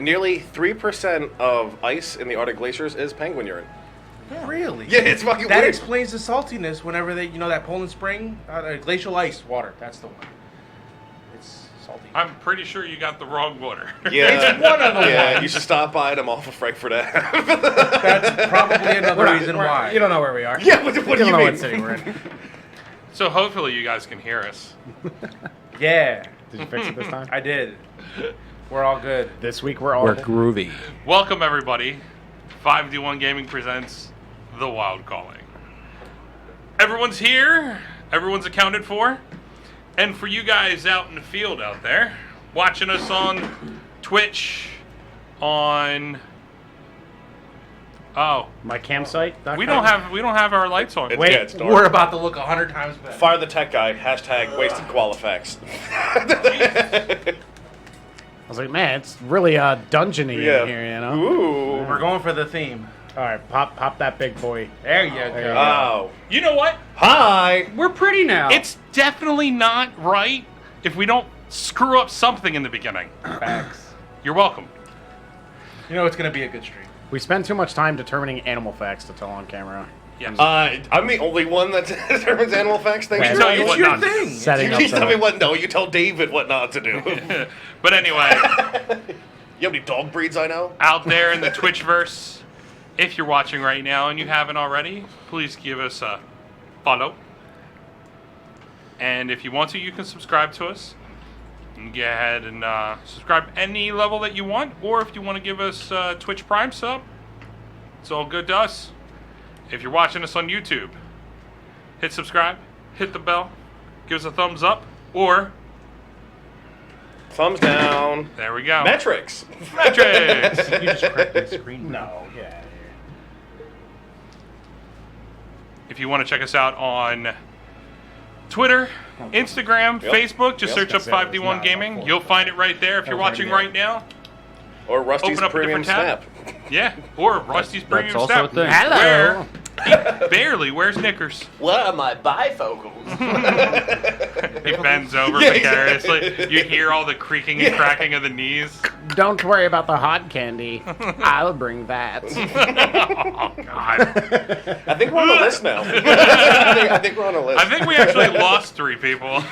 nearly 3% of ice in the Arctic glaciers is penguin urine. Really? Yeah, it's fucking That weird. explains the saltiness whenever they, that Poland Spring, glacial ice water. That's the one. It's salty. I'm pretty sure you got the wrong water. Yeah, It's one of them. yeah. You should stop by them off of Frankfurt Ave. That's probably another reason why. You don't know where we are. Yeah, what do you don't know mean? what city we're in. So hopefully you guys can hear us. Yeah, Did you fix it this time? I did. We're all good. This week we're all groovy. Welcome everybody. 5D1 Gaming presents The Wild Calling. Everyone's here. Everyone's accounted for. And for you guys out in the field out there, watching us on Twitch, on my campsite. we don't have our lights on. Yeah, it's dark. We're about to look 100 times better. Fire the tech guy. Hashtag wasted qualifax. I was like, man, it's really dungeony in here, you know. Ooh. We're going for the theme. All right, pop that big boy. There you go. Oh. You know what? Hi. We're pretty now. It's definitely not right if we don't screw up something in the beginning. Facts. You're welcome. It's going to be a good stream. We spend too much time determining animal facts to tell on camera. Yes. I'm the only one that determines animal facts. Thanks. We tell you It's what your not to do. thing. Setting You up tell me the, what. No, you tell David what not to do. But anyway, You know how many dog breeds I know? out there in the Twitchverse, if you're watching right now and you haven't already, please give us a follow. And if you want to, you can subscribe to us. You can go ahead and subscribe any level that you want, or if you want to give us Twitch Prime sub, it's all good to us. If you're watching us on YouTube, hit subscribe, hit the bell, give us a thumbs up, or Thumbs down. there we go. Metrics. Metrics. You just cracked my screen. no, yeah. If you want to check us out on Twitter, Instagram, Yep. Facebook, just Yep. search up That's it. It's 5D1 not Gaming. about You'll find it right there if you're Over watching there. right now. Or Rusty's Open up a Premium different tab. Snap. Yeah, or Rusty's Premium also Snap. a thing. Hello. Where he barely wears knickers. What are my bifocals? He bends over Yeah, precariously. exactly. You hear all the creaking and cracking of the knees. Don't worry about the hot candy. I'll bring that. Oh, God. I think we're on the list now. I think we're on a list. I think we actually lost 3 people.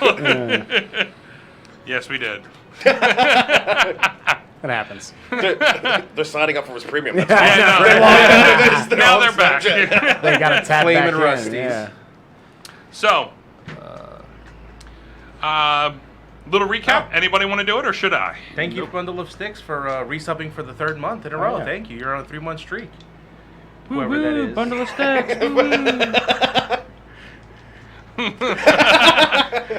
Yes, we did. It happens. They're signing up for his premium. That's Yeah, fine. no, now they're back. They got to tap Flamin' back in. Rusties. Yeah. So, little recap. Anybody want to do it, or should I? Thank you, Bundle of Sticks, for resubbing for the 3rd month in a row. yeah. Thank you. You're on a 3-month streak. Whoever that is. Bundle of sticks.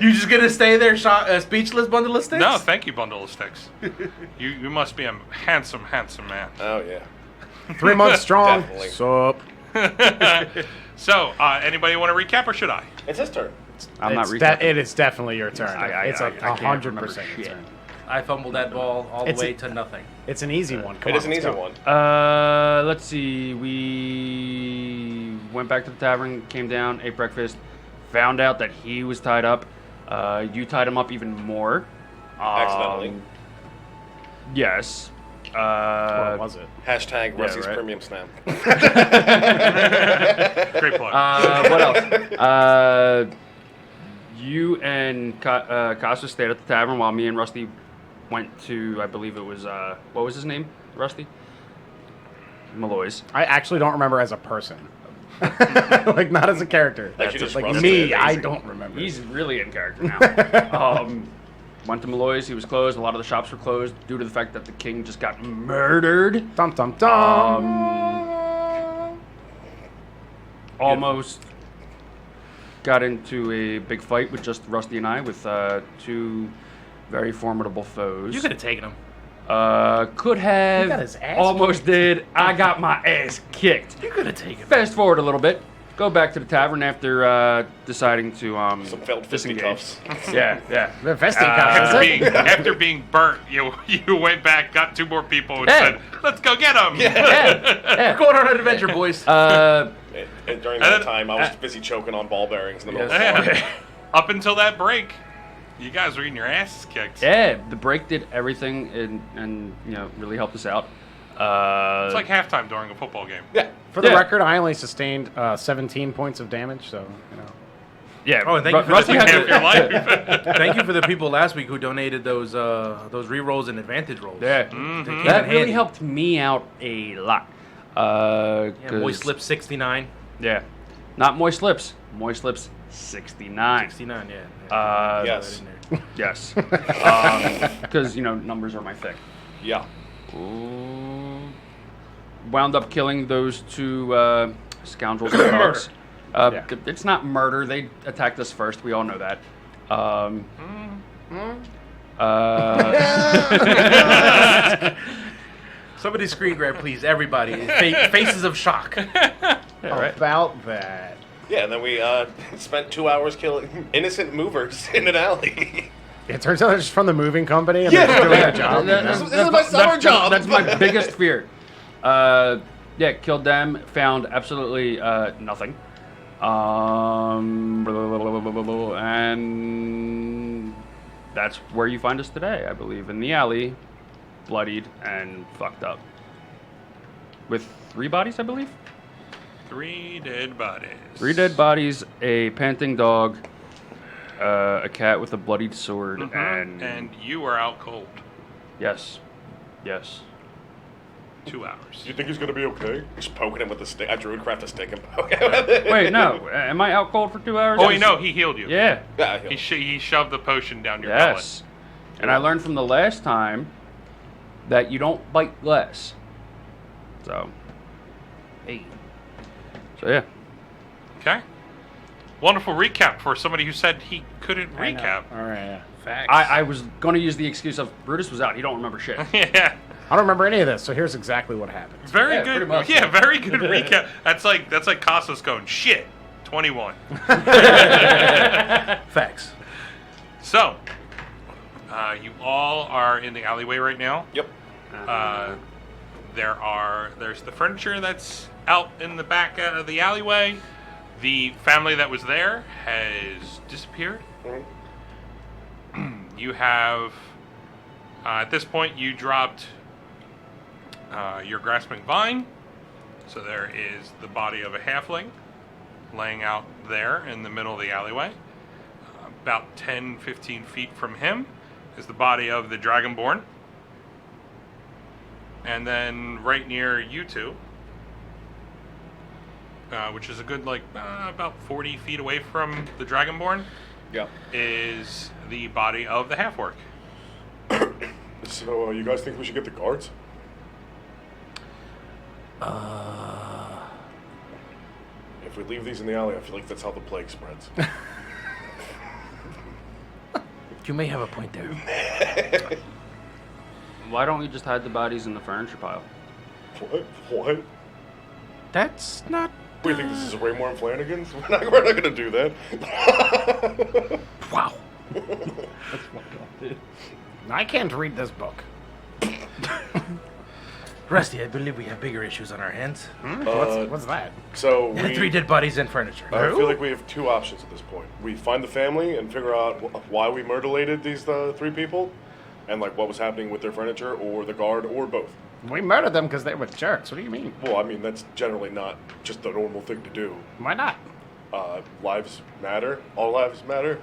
You just gonna stay there, speechless, Bundle of Sticks? No, thank you, Bundle of Sticks. You must be a handsome, handsome man. Oh, yeah. 3 months strong. Definitely. Sup? So, anybody want to recap, or should I? It's his turn. I'm not It's recapping. it is definitely your turn. It's I a can't 100% remember your shit. turn. I fumbled that ball all the It's way a- to nothing. It's an easy one. Come It on, is an let's easy go. one. Let's see. We went back to the tavern, came down, ate breakfast, found out that he was tied up. You tied him up even more. Accidentally. Yes. What was it? Hashtag Rusty's right. Premium Snap. Great plug. What else? You and Costa stayed at the tavern while me and Rusty went to, I believe it was, what was his name? Rusty? Malloy's. I actually don't remember as a person. Like, not as a character. Like, you just like Rusty. me, Amazing. I don't remember. He's really in character now. Went to Malloy's. He was closed. A lot of the shops were closed due to the fact that the king just got murdered. Dum dum dum. Almost got into a big fight with just Rusty and I with 2 very formidable foes. You could have taken him. Could have. He got his ass almost did. I got my ass kicked. You could have taken him. Fast forward a little bit. Go back to the tavern after deciding to Some felt disengage. fisticuffs. Yeah. The fisticuffs. After being burnt, you went back, got 2 more people, and Yeah. said, "Let's go get them." Yeah. We're going on an adventure, boys. And during that then- time, I was busy choking on ball bearings in the middle of the Yeah. farm. Up until that break, You guys were getting your asses kicked. Yeah, the break did everything and really helped us out. It's like halftime during a football game. Yeah. For the Yeah. record, I only sustained 17 points of damage, so, Yeah. Oh, and thank you for Rusty the had Half your to, life. Thank you for the people last week who donated those re-rolls and advantage rolls. Yeah. They came That in really handy. helped me out a lot. Yeah, 'Cause- Moist Lips 69. Yeah. Not Moist Lips. Moist Lips 69. 69, yeah. Yes. Yes. Because, numbers are my thing. Yeah. Wound up killing those two scoundrels and thugs. Yeah. It's not murder. They attacked us first. We all know that. Somebody screen grab, please, everybody. Faces of shock. About that. Yeah, and then we spent 2 hours killing innocent movers in an alley. It turns out they're just from the moving company and they're just doing their job. This is my summer job. That's my biggest fear. Killed them. Found absolutely nothing. And that's where you find us today, I believe, in the alley, bloodied and fucked up, with 3 bodies, I believe. 3 dead bodies. 3 dead bodies, a panting dog, a cat with a bloodied sword, And you were out cold. yes. 2 hours. Do you think he's gonna be okay? Just poking him with a stick. I druidcraft a stick and poke him with it. Wait, no. Am I out cold for 2 hours? Oh, no, he healed you. Yeah. Yeah, He shoved the potion down your Yes. And I learned from the last time that you don't bite less. So. Hey. So yeah. belly. Okay. Wonderful recap for somebody who said he couldn't recap. All right, yeah. Facts. I was going to use the excuse of Brutus was out. He don't remember shit. Yeah. I don't remember any of this, so here's exactly what happened. Very Yeah, good. pretty much. Yeah, very good recap. That's like Costas going, shit, 21. Facts. So, you all are in the alleyway right now. Yep. There's the furniture that's out in the back of the alleyway. The family that was there has disappeared. You have, at this point, you dropped your grasping vine. So there is the body of a halfling laying out there in the middle of the alleyway. About 10, 15 feet from him is the body of the Dragonborn. And then right near you two, which is a good, about 40 feet away from the Dragonborn, Yeah. is the body of the half-orc. So, you guys think we should get the guards? If we leave these in the alley, I feel like that's how the plague spreads. You may have a point there. Why don't we just hide the bodies in the furniture pile? What? That's not... What do you think this is Raymore and Flanagan's? We're not gonna do that. Wow. I can't read this book. Rusty, I believe we have bigger issues on our hands. What's that? So we, 3 dead bodies and furniture. I feel like we have 2 options at this point. We find the family and figure out why we murdered these 3 people, and what was happening with their furniture, or the guard, or both. We murdered them because they were jerks. What do you mean? Well, I mean that's generally not just the normal thing to do. Why not? Lives matter. All lives matter.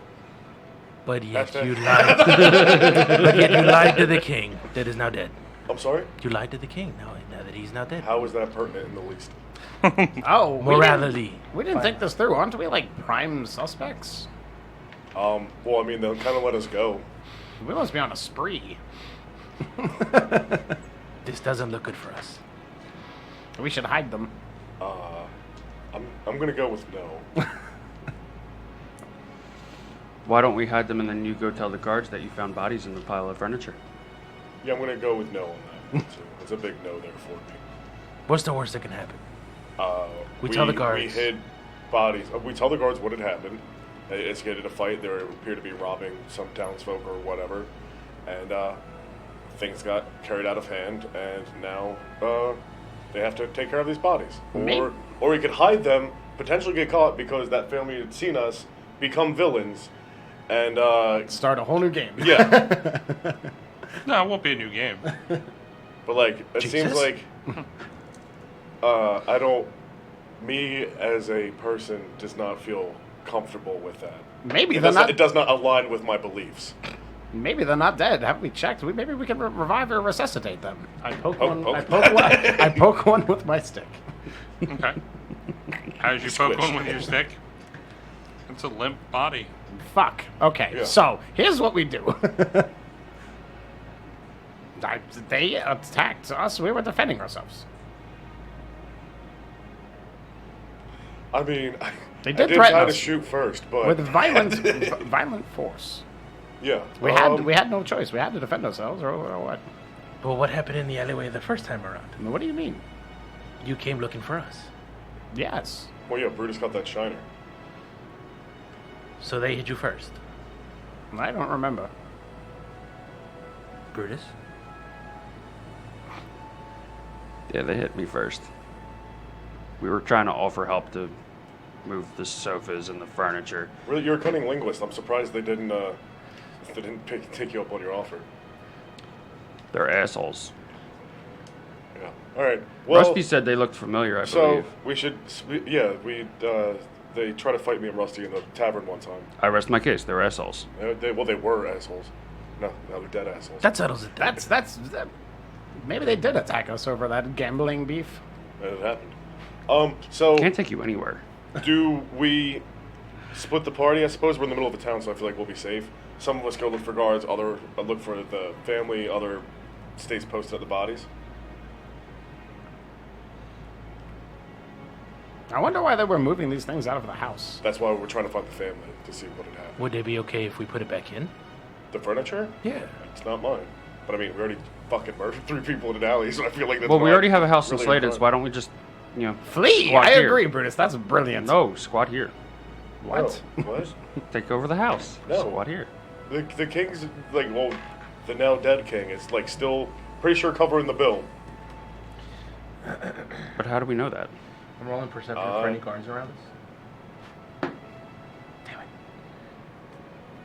But yet Hashtag- you lied. But yet you lied to the king that is now dead. I'm sorry. You lied to the king now that he's now dead. How is that pertinent in the least? Oh, Morality. We didn't think this through. Aren't we prime suspects? Well, I mean they'll kind of let us go. We must be on a spree. This doesn't look good for us. We should hide them. I'm gonna go with no. Why don't we hide them and then you go tell the guards that you found bodies in the pile of furniture? Yeah, I'm gonna go with no on that. It's a big no there for me. What's the worst that can happen? We tell the guards. We hid bodies. We tell the guards what had happened. They instigated a fight. They appeared to be robbing some townsfolk or whatever, and things got carried out of hand. And now they have to take care of these bodies, or we could hide them, potentially get caught because that family had seen us become villains, and Start a whole new game. yeah. No, it won't be a new game. But like, it seems Jesus. like me as a person does not feel comfortable with that. Maybe It they're does, not. it does not align with my beliefs. Maybe they're not dead. Haven't we checked? Maybe we can revive or resuscitate them. I poke Poke, one. poke. I poke one. I poke one with my stick. Okay. As you poke Squish. one with your stick, it's a limp body. Fuck. Okay. Yeah. So here's what we do. They attacked us. We were defending ourselves. I mean, They I did did threaten try to us. shoot first, but With violent force. yeah, We had no choice. We had to defend ourselves, or what? But what happened in the alleyway the first time around? What do you mean? You came looking for us. Yes. Well, yeah, Brutus got that shiner. So they hit you first. I don't remember. Brutus? Yeah, they hit me first. We were trying to offer help to move the sofas and the furniture. Really, you're a cunning linguist. I'm surprised they didn't take you up on your offer. They're assholes. Yeah. All right. Well, Rusty said they looked familiar, I so believe. we should. They tried to fight me and Rusty in the tavern one time. I rest my case. They're assholes. They were assholes. No, now they're dead assholes. That settles it. Maybe they did attack us over that gambling beef. It happened. So Can't take you anywhere. do we split the party? I suppose we're in the middle of the town, so I feel like we'll be safe. Some of us go look for guards, other look for the family, other stays posted at the bodies. I wonder why they were moving these things out of the house. That's why we're trying to find the family to see what had happened. Would it be okay if we put it back in? The furniture? Yeah. It's not mine. But I mean, we already fucking murdered 3 people in an alley, so I feel like that's Well, we not already have a house in really Slated, fun. so why don't we just, Flee! squat I here? agree, Brutus. That's brilliant. No, squat here. What? Oh, what? Take over the house. No. Squat here. The king's like, well, the now dead king is like still pretty sure covering the bill. But how do we know that? I'm rolling perception for any guards around us.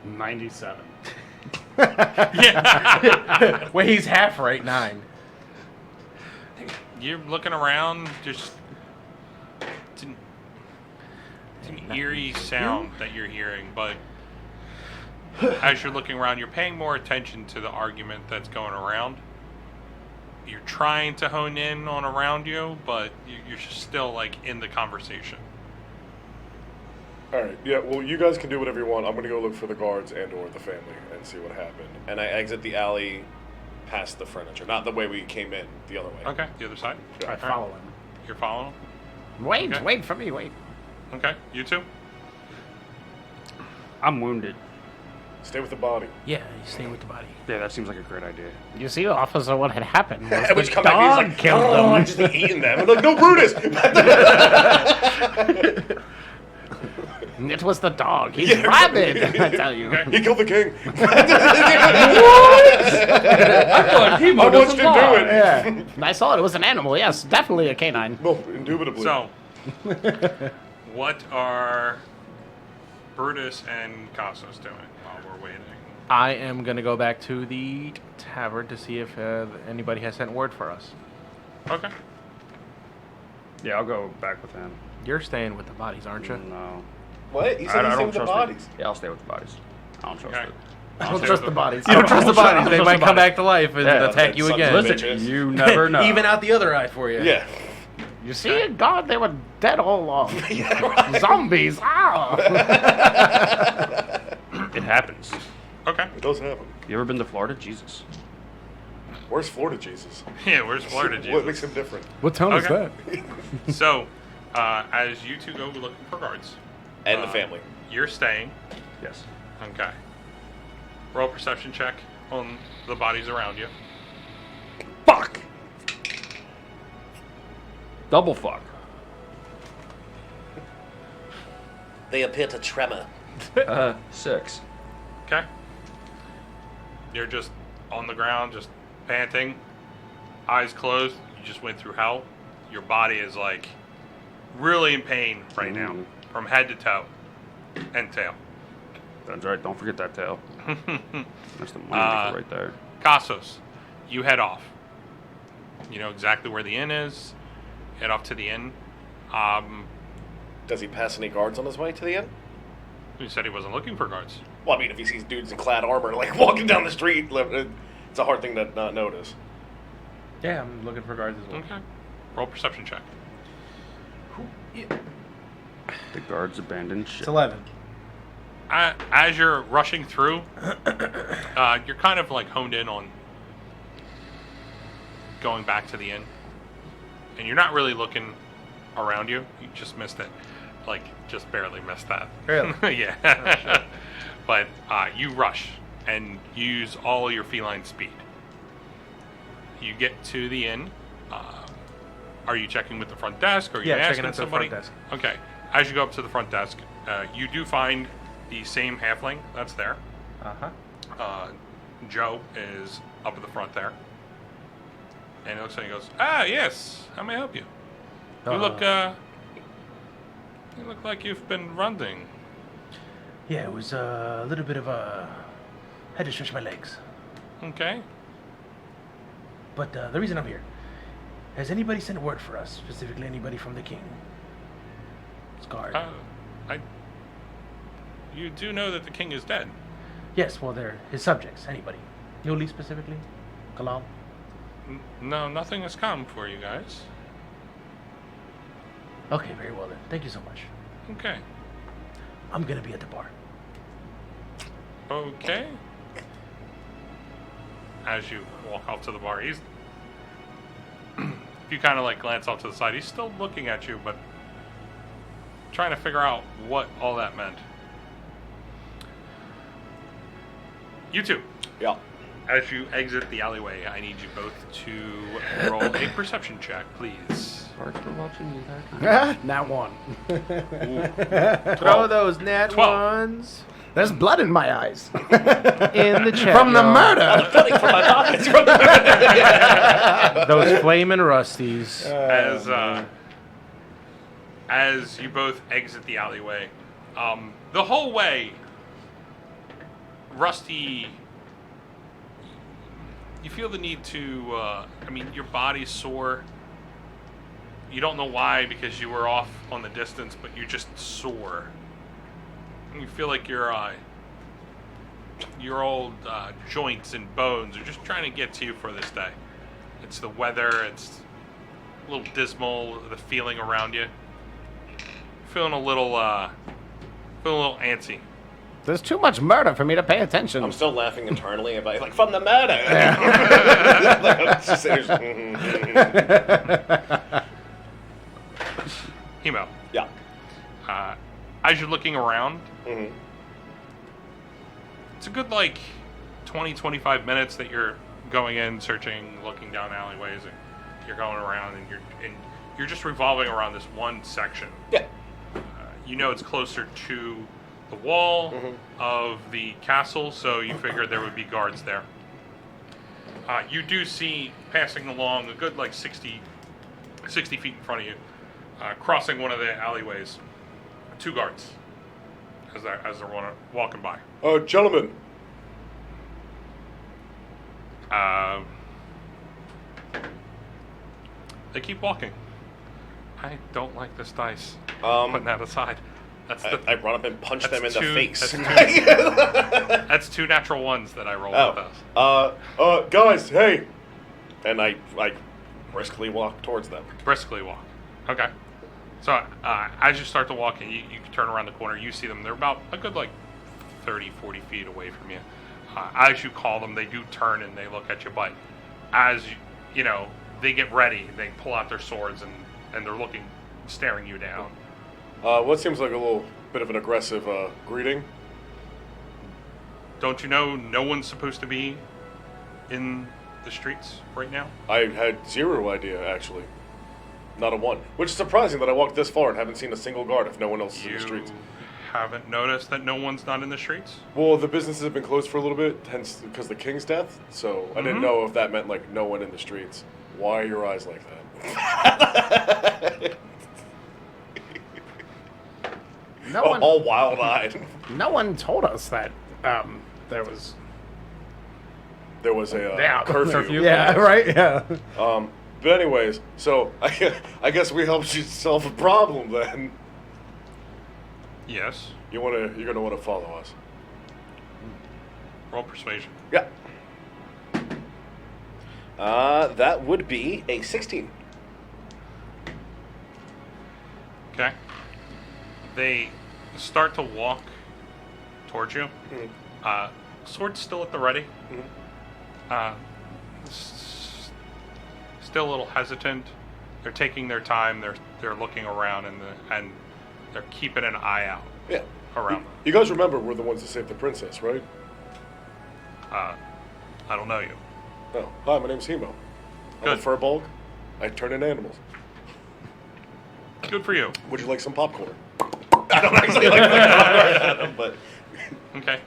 97. Well, he's half right, 9. You're looking around, just it's an eerie sound that you're hearing, but as you're looking around, you're paying more attention to the argument that's going around. You're trying to hone in on around you, but you're still like in the conversation. All right, yeah. Well, you guys can do whatever you want. I'm gonna go look for the guards and/or the family and see what happened. And I exit the alley, past the furniture, not the way we came in, the other way. Okay, the other side. Yeah. I follow him. You're following? Wait, Okay. wait for me, wait. Okay, you too? I'm wounded. Stay with the body. Yeah, he's staying with the body. Yeah, that seems like a great idea. You see, officer, what had happened was Which the come back, he's dog like, killed oh, them. just eating them. I'm like, no, Brutus. It was the dog. He's rabid, I tell you. He killed the king. He I watched him do it. Yeah. I saw it. It was an animal. Yes, definitely a canine. Well, indubitably. So, what are Brutus and Cassos doing while we're waiting? I am going to go back to the tavern to see if anybody has sent word for us. Okay. Yeah, I'll go back with him. You're staying with the bodies, aren't you? No. What? He I said he's don't in with the trust bodies. it. Yeah, I'll stay with the bodies. I don't trust Okay. it. I don't trust the bodies. You don't trust the bodies. I They don't might trust the come bodies. back to life and Yeah, attack you sons of again. bitches. Listen, you never know. Even out the other eye for you. Yeah. You see, God, they were dead all along. Yeah, right. Zombies. Ah. It happens. Okay. It does happen. You ever been to Florida? Jesus. Where's Florida Jesus? Yeah, where's Florida, What Jesus? makes him different? What town is Okay. that? So, as you two go looking for guards, And the family. you're staying. Yes. Okay. Roll a perception check on the bodies around you. Fuck! Double fuck. They appear to tremor. 6. Okay. You're just on the ground, just panting, eyes closed. You just went through hell. Your body is like really in pain right now, Mhm. from head to toe and tail. That's right. Don't forget that tail. That's the money maker right there. Cassos, you head off. You know exactly where the inn is. Head off to the inn. Does he pass any guards on his way to the inn? He said he wasn't looking for guards. Well, I mean, if he sees dudes in clad armor, like, walking down the street, it's a hard thing to not notice. Yeah, I'm looking for guards as well. Okay. Roll perception check. The guards abandoned ship. It's 11. As you're rushing through, you're kind of like honed in on going back to the inn. And you're not really looking around you. You just missed it. Like, just barely missed that. Really? Yeah. Oh, shit. But you rush and use all your feline speed. You get to the inn. Are you checking with the front desk? Or are you Yeah, asking checking at the somebody? front desk. Okay. As you go up to the front desk, you do find the same halfling that's there. Uh-huh. Joe is up at the front there. And he looks at you and goes, yes, how may I help you? You look like you've been running. Yeah, it was a little bit of a... had to stretch my legs. Okay. But the reason I'm here, has anybody sent word for us? Specifically anybody from the king? His guard. You do know that the king is dead. Yes, well, they're his subjects. Anybody? Yuli specifically? Kalal? No, nothing has come for you guys. Okay, very well then. Thank you so much. Okay. I'm gonna be at the bar. Okay. As you walk off to the bar, he's... if you kind of like glance off to the side, he's still looking at you, but trying to figure out what all that meant. You two. Yeah. As you exit the alleyway, I need you both to roll a perception check, please. Guards were watching you that time. Nat 1. Throw those nat 12. ones There's blood in my eyes. in the chat. From the y'all. murder. Cutting from my pockets. Those flaming rusties. As you both exit the alleyway, the whole way, Rusty, you feel the need to, your body's sore. You don't know why, because you were off on the distance, but you're just sore. And you feel like your old joints and bones are just trying to get to you for this day. It's the weather, it's a little dismal, the feeling around you. Feeling a little antsy. There's too much murder for me to pay attention. I'm still laughing internally about, like, from the murder. Hemo. Yeah. As you're looking around, Mm-hmm. it's a good, 20, 25 minutes that you're going in, searching, looking down alleyways, and you're going around, and you're just revolving around this one section. Yeah. It's closer to the wall Mm-hmm. of the castle, so you figured there would be guards there. You do see, passing along a good 60 feet in front of you, crossing one of the alleyways, 2 guards as they're walking by. Gentlemen. They keep walking. I don't like this dice. Um, Putting that aside. I run up and punch them in the face. That's 2 natural ones that I rolled with those. Guys, hey. And I briskly walk towards them. Briskly walk. Okay. So as you start to walk and you turn around the corner, you see them. They're about a good 30, 40 feet away from you. As you call them, they do turn and they look at you. But as they get ready, they pull out their swords and they're staring you down. What seems like a little bit of an aggressive greeting? Don't you know no one's supposed to be in the streets right now? I had 0 idea, actually. Not a 1. Which is surprising that I walked this far and haven't seen a single guard if no one else is in the streets. Haven't noticed that no one's not in the streets? Well, the businesses have been closed for a little bit, hence because of the king's death. So I didn't know if that meant no one in the streets. Why are your eyes like that? all wild-eyed. No one told us that there was... There was a curfew. Yeah, right? Yeah. But anyways, so I guess we helped you solve a problem then. Yes. You're gonna want to follow us. Roll persuasion. Yeah. That would be a 16. Okay. They start to walk towards you. Mm-hmm. Sword's still at the ready. Mm-hmm. Still a little hesitant. They're taking their time. They're looking around and they're keeping an eye out. Yeah. Around them. You guys remember we're the ones that saved the princess, right? I don't know you. Oh, hi, my name's Hemo. I'm a Good. furball. I turn into animals. Good for you. Would you like some popcorn? I don't actually like popcorn, but Okay.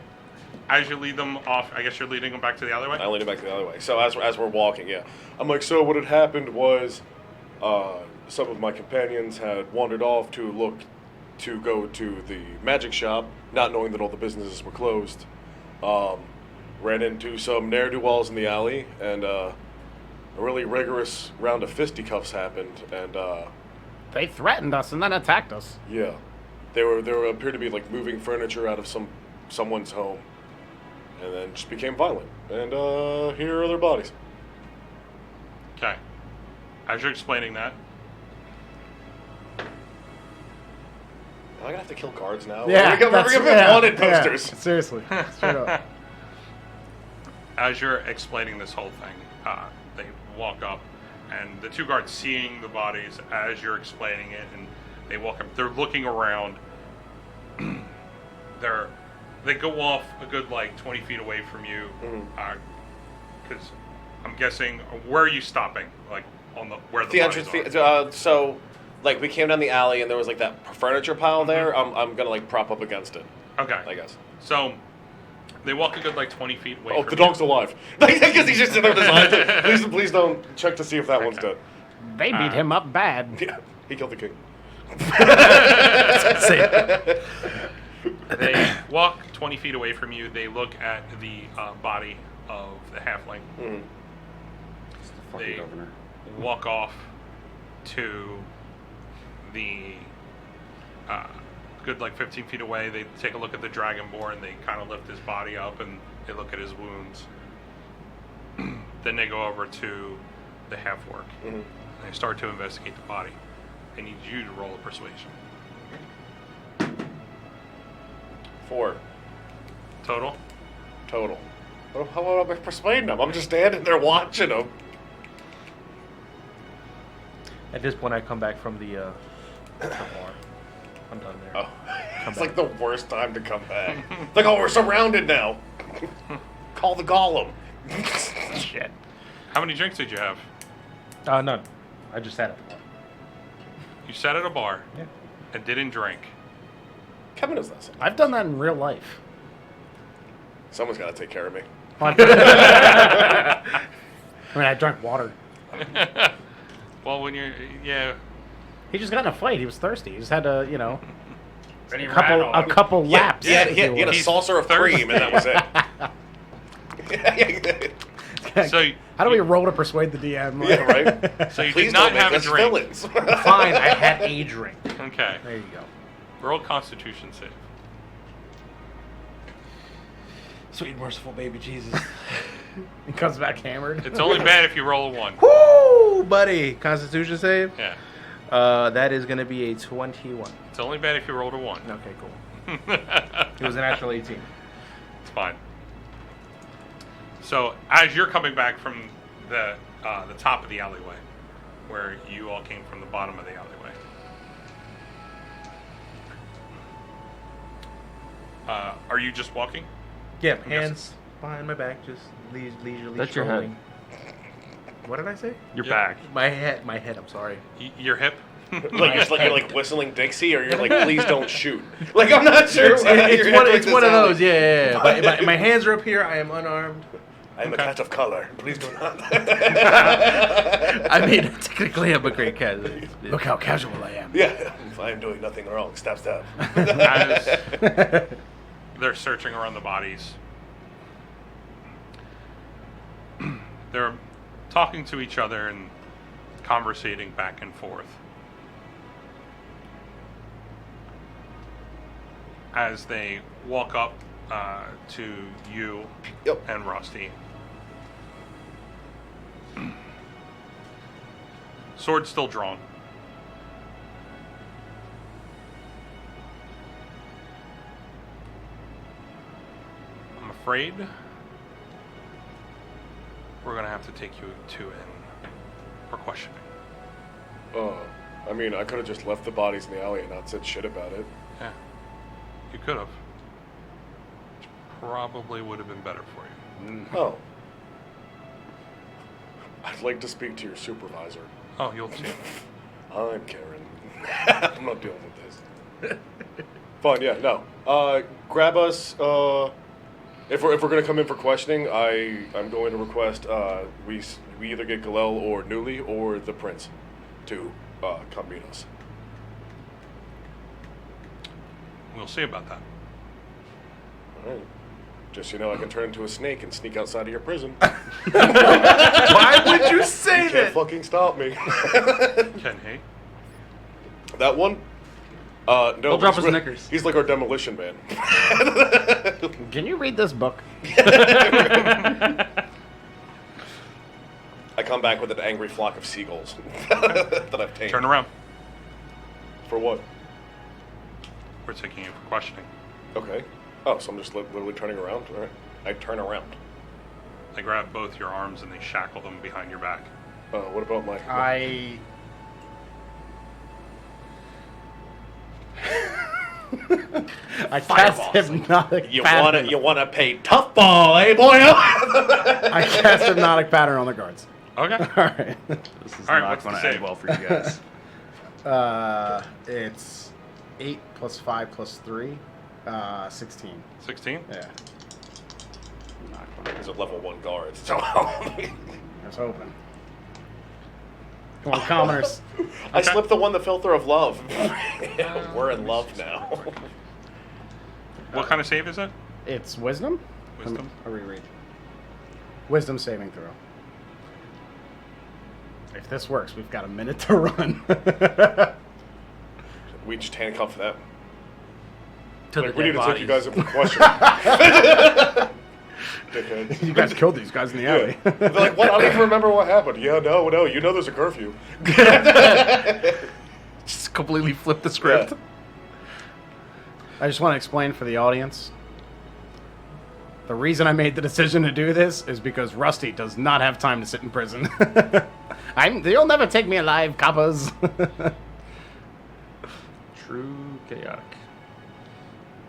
As you lead them off, I guess you're leading them back to the alleyway? I lead it back to the alleyway. So as we're walking, yeah. I'm like, so what had happened was some of my companions had wandered off to go to the magic shop, not knowing that all the businesses were closed. Ran into some ne'er-do-wells in the alley, and a really rigorous round of fisticuffs happened, and They threatened us and then attacked us. yeah. They appeared to be like moving furniture out of someone's home, and then just became violent. And here are their bodies. Okay. As you're explaining that, Am I gonna have to kill guards now? Yeah, we're gonna put wanted posters. Seriously. Straight up. as you're explaining this whole thing, they walk up, and the two guards seeing the bodies as you're explaining it, and they walk up. They're looking around. They go off a good 20 feet away from you, because I'm guessing. Where are you stopping? On where the entrance. are. So, we came down the alley and there was that furniture pile there. I'm gonna prop up against it. Okay. I guess. So they walk a good 20 feet away. Oh, from the you. dog's alive. Because he's just sitting there with his eyes. Please don't check to see if that one's dead. They beat him up bad. Yeah, he killed the king. They walk 20 feet away from you. They look at the body of the halfling. Mm. They Governor. walk off to the good 15 feet away. They take a look at the dragonborn. They kind of lift his body up and they look at his wounds. Then they go over to the half-orc. Mm-hmm. And they start to investigate the body. I need you to roll a persuasion. 4 Total? total. How am I persuading them? I'm just standing there watching them. At this point, I come back from the bar. I'm done there. Oh, Come it's back. the worst time to come back. We're surrounded now. Call the golem. Shit. How many drinks did you have? None. I just sat at the bar. You sat at a bar Yeah. and didn't drink. Kevin does that. I've done that in real life. Someone's got to take care of me. I mean, I drank water. Well, when you're... Yeah. He just got in a fight. He was thirsty. He just had to, Then he a ran on. couple laps. Yeah, if he you had a He's saucer of thirsty. cream, and that was it. will. So How do we roll to persuade the DM? Yeah, right? So you Please did not don't make have a us drink. villains. Fine, I had a drink. Okay. There you go. Roll Constitution save. Sweet, merciful baby Jesus. He comes back hammered. It's only bad if you roll a 1. Woo, buddy. Constitution save? Yeah. That is going to be a 21. It's only bad if you rolled a 1. Okay, cool. It was an actual 18. It's fine. So as you're coming back from the top of the alleyway, where you all came from the bottom of the alleyway, are you just walking? Yeah, hands behind my back, just leisurely That's your head. strolling. What did I say? Your Yeah. back. My head, I'm sorry. Your hip? you're whistling Dixie, or you're please don't shoot. I'm not sure. It's one of those, yeah. My hands are up here, I am unarmed. I am a cat of color. Please do not. I mean, technically, I'm a great cat. Look how casual I am. Yeah, I am doing nothing wrong. Stab. As they're searching around the bodies, they're talking to each other and conversating back and forth. As they walk up to you and Rusty. Sword still drawn. I'm afraid we're gonna have to take you two in for questioning. I mean, I could have just left the bodies in the alley and not said shit about it. Yeah, you could have. Probably would have been better for you. Oh. I'd like to speak to your supervisor. Oh, you'll see. I'm Karen. I'm not dealing with this. Fine, yeah, no. Grab us. If we're gonna come in for questioning, I'm going to request we either get Galel or Newly or the Prince to come meet us. We'll see about that. All right. Just so you know, I can turn into a snake and sneak outside of your prison. Why would you say You can't fucking stop me. Can he? That one? No. He'll drop his knickers. He's like our demolition man. Can you read this book? I come back with an angry flock of seagulls that I've tamed. Turn around. For what? We're taking you for questioning. Okay. Oh, so I'm just literally turning around? All right. I turn around. They grab both your arms and they shackle them behind your back. What about my... I cast hypnotic pattern. You wanna pay tough ball, eh, boy? I cast hypnotic pattern on the guards. Okay. All right. This is All right, not what's the going to save? end well for you guys. It's 8 plus 5 plus 3, 16. 16? Yeah, Not gonna- These are level 1 guards. So I was hoping. Come on, commoners. I slipped the one, the filter of love. We're in love now. What kind of save is it? It's wisdom? Wisdom? I'll reread. Wisdom saving throw. If this works, we've got a minute to run. we just handcuff them. To Like, the we need dead to take you guys bodies. in for questioning. Dickhead. You guys killed these guys in the alley. They're like, what? I don't even remember what happened. Yeah, no. You know there's a curfew. Just completely flip the script. Yeah. I just want to explain for the audience. The reason I made the decision to do this is because Rusty does not have time to sit in prison. You'll never take me alive, coppers. True chaotic.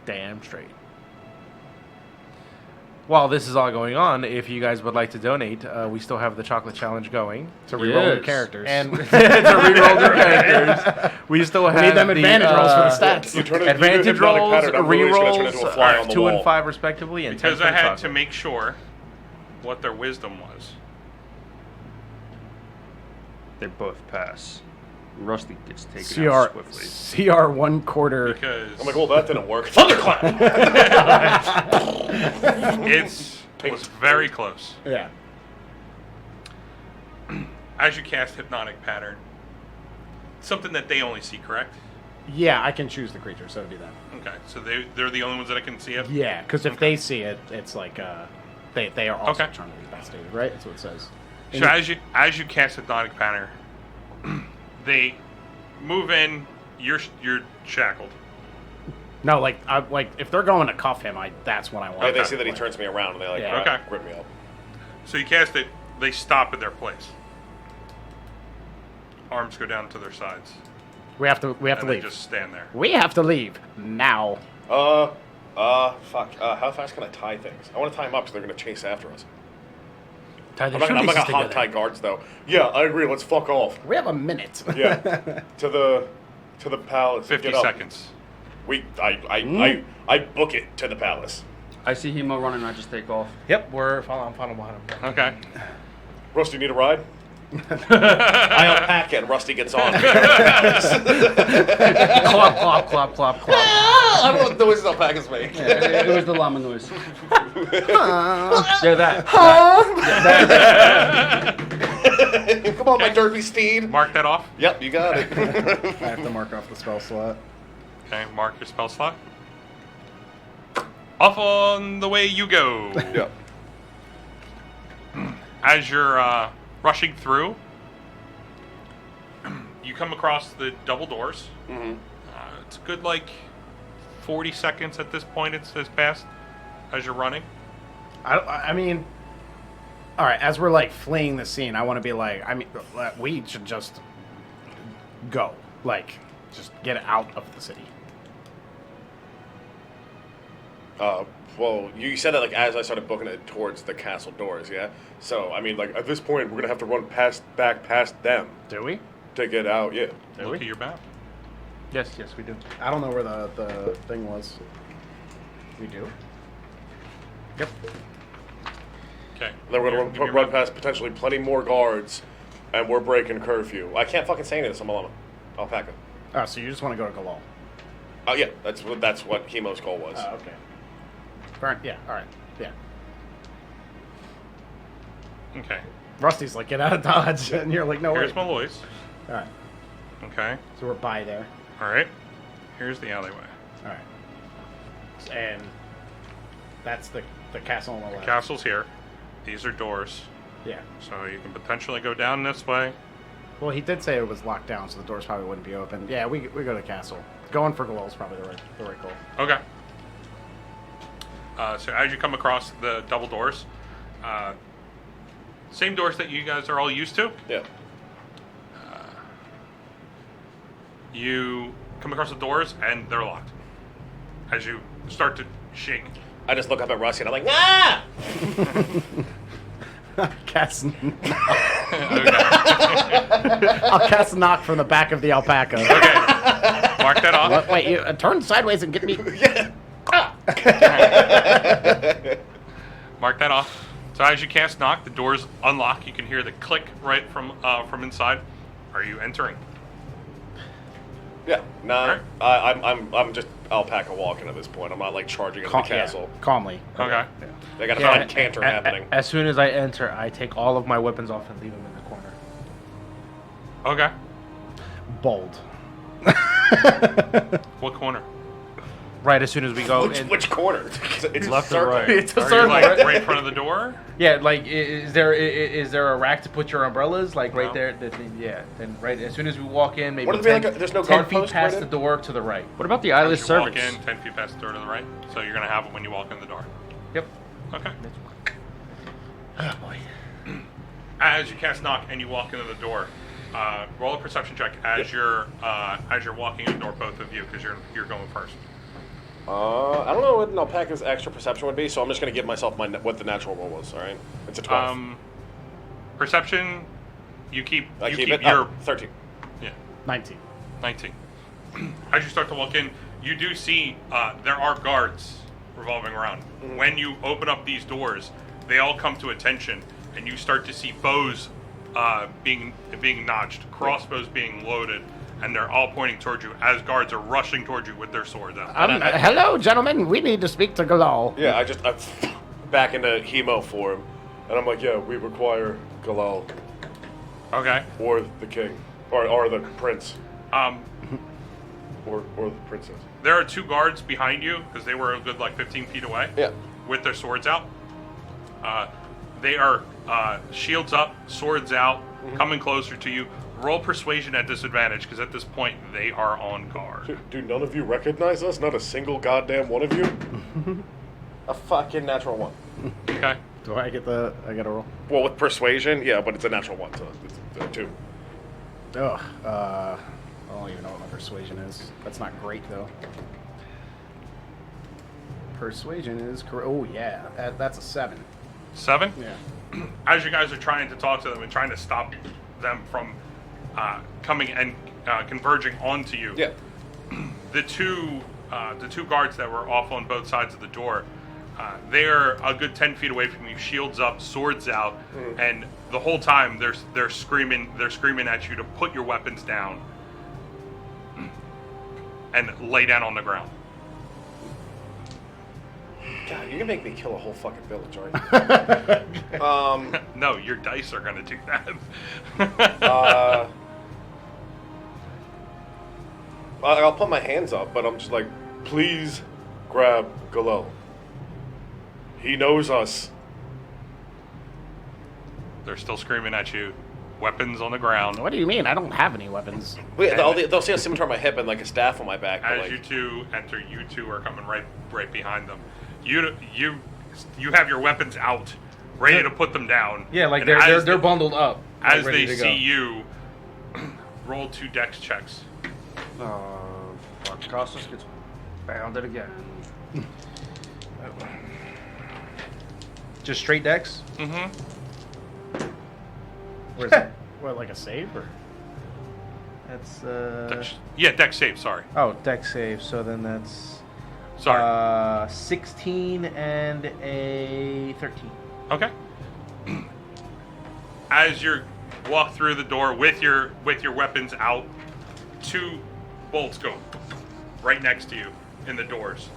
Damn straight. While this is all going on, if you guys would like to donate, we still have the chocolate challenge going. To reroll the Yes. characters. And to reroll the characters, we still have need them advantage rolls for the stats. You turn it, advantage you do hypnotic rolls, pattern, I'm really just gonna turn into a fly on the 2 wall. and 5 respectively, and 10 Because for I the had chocolate. to make sure what their wisdom was. They both pass. Rusty gets taken out swiftly. CR 1 quarter. Because I'm like, well, that didn't work. Thunderclap! it was very close. Yeah. As you cast hypnotic pattern, something that they only see, correct? Yeah, I can choose the creature, so do that. Okay, so they're the only ones that can see it? Yeah, because if they see it, it's like they are also Okay. trying to be devastated, right? That's what it says. So as you cast hypnotic pattern, they move in, you're shackled. No, like if they're going to cuff him, that's what I want. Yeah, they see that he turns me around and they like Yeah. Okay. rip me up. So you cast it, they stop at their place. Arms go down to their sides. We have to And leave. they just stand there. We have to leave now. Fuck. How fast can I tie things? I want to tie them up so they're gonna chase after us. Tie I'm their not gonna shoelaces hog together. tie guards though. Yeah, I agree. Let's fuck off. We have a minute. Yeah. to the palace. 50 Get up. seconds. I book it to the palace. I see Hemo running. I just take off. Yep, I'm following behind him. Okay. Rusty, need a ride? I unpack it and Rusty gets on. Clop, clop, clop, clop, clop. I don't know what noises alpacas make. Yeah, it was the llama noise. Yeah, that. Come on, my derpy steed. Mark that off. Yep, you got it. I have to mark off the spell slot. Okay, mark your spell slot. Off on the way you go. Yep. As you're rushing through, you come across the double doors. Mm-hmm. It's a good 40 seconds at this point. It has passed as you're running. I mean, all right. As we're fleeing the scene, I want to be we should just go, just get out of the city. Well, you said that as I started booking it towards the castle doors, yeah? So, I mean, at this point, we're going to have to run back past them. Do we? To get out, yeah. Look at your map. Yes, we do. I don't know where the thing was. We do. Yep. Okay. Then we're going to run past potentially plenty more guards, and we're breaking curfew. I can't fucking say any of this. I'm a llama. Alpaca. Oh, so you just want to go to Galal? Oh, yeah. That's what Chemo's goal was. Oh, okay. Yeah, all right. Yeah. Okay. Rusty's get out of Dodge, and you're no, Here's wait. Malloy's. All right. Okay. So we're by there. All right. Here's the alleyway. All right. And that's the castle on the left. Castle's here. These are doors. Yeah. So you can potentially go down this way. Well, he did say it was locked down, so the doors probably wouldn't be open. Yeah, we go to the castle. Going for Galal is probably the right goal. Okay. So as you come across the double doors, same doors that you guys are all used to. Yeah. You come across the doors and they're locked. As you start to shake. I just look up at Rusty and I'm like, ah! Cast. Okay. I'll cast knock from the back of the alpaca. Okay. Mark that off. Wait, you turn sideways and get me. Yeah. Mark that off. So as you cast knock, the doors unlock. You can hear the click right from inside. Are you entering? Yeah. Nah. Alright. I'm just alpaca walking at this point. I'm not charging into the castle. Yeah, calmly. Okay. They got a fun canter happening. As soon as I enter, I take all of my weapons off and leave them in the corner. Okay. Bold. What corner? Right as soon as we go in. Which corner? It's Left or circle. right? It's a Are you circle. right in front of the door? Yeah, is there a rack to put your umbrellas? Right No. there? Yeah. Then right as soon as we walk in, maybe What if it be 10, there's no 10 guard feet post past right the in? door to the right. What about the As eyeless you servants? walk in, 10 feet past the door to the right. So you're going to have it when you walk in the door. Yep. Okay. Oh boy. As you cast knock and you walk into the door, roll a perception check as you're walking in the door, both of you, because you're going first. I don't know what an alpaca's extra perception would be, so I'm just going to give myself what the natural roll was, alright? It's a 12. Perception, you keep I you keep keep it? your 13. 19. 19. As you start to walk in, you do see there are guards revolving around. Mm-hmm. When you open up these doors, they all come to attention, and you start to see bows being notched, crossbows being loaded, and they're all pointing towards you as guards are rushing towards you with their swords out. Hello, gentlemen. We need to speak to Galal. Yeah, I back into Hemo form, and I'm like, yeah, we require Galal, Okay. or the king, or the prince, Um, or the princess. there are two guards behind you because they were a good 15 feet away. Yeah. With their swords out. They are shields up, swords out, coming closer to you. Roll persuasion at disadvantage because at this point they are on guard. Do none of you recognize us? Not a single goddamn one of you? A fucking natural one. Okay. Do I get a roll? Well, with persuasion, yeah, but it's a natural one, so it's a 2. Ugh. I don't even know what my persuasion is. That's not great, though. Persuasion is correct. Oh, yeah. That's a 7. 7? Yeah. As you guys are trying to talk to them and trying to stop them from coming and converging onto you, Yeah. the two guards that were off on both sides of the door They're a good 10 feet away from you, shields up, swords out, and the whole time they're screaming at you to put your weapons down and lay down on the ground. God, you're gonna make me kill a whole fucking village, aren't you? No, your dice are gonna do that. I'll put my hands up, but I'm just like, please grab Galil. He knows us. They're still screaming at you. Weapons on the ground. What do you mean? I don't have any weapons. Wait, they'll see a scimitar on my hip and like a staff on my back. But, As like, you two enter, you two are coming right behind them. You have your weapons out, ready to put them down. Yeah, like And they're bundled up. like, As ready they to go. see you, roll 2 dex checks. Fuck, Costas gets bounded again. Just straight decks. Mm-hmm. Where's it? What, like a save or? That's Dex save. Sorry. oh, deck save. So then that's Sorry. 16 and a 13. Okay. As you walk through the door with your weapons out, 2 bolts go right next to you in the doors.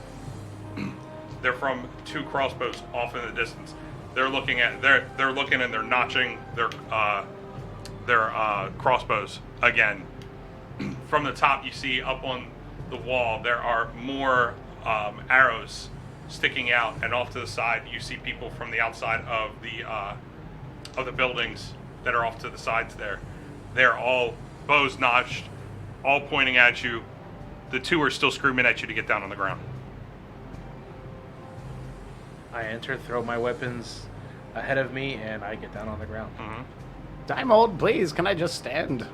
They're from 2 crossbows off in the distance. They're looking and they're notching their crossbows again. From the top, you see up on the wall there are more arrows sticking out, and off to the side you see people from the outside of the buildings that are off to the sides there. They're all bows notched, all pointing at you. The 2 are still screaming at you to get down on the ground. I enter, throw my weapons ahead of me, and I get down on the ground. Daimold, please, can I just stand?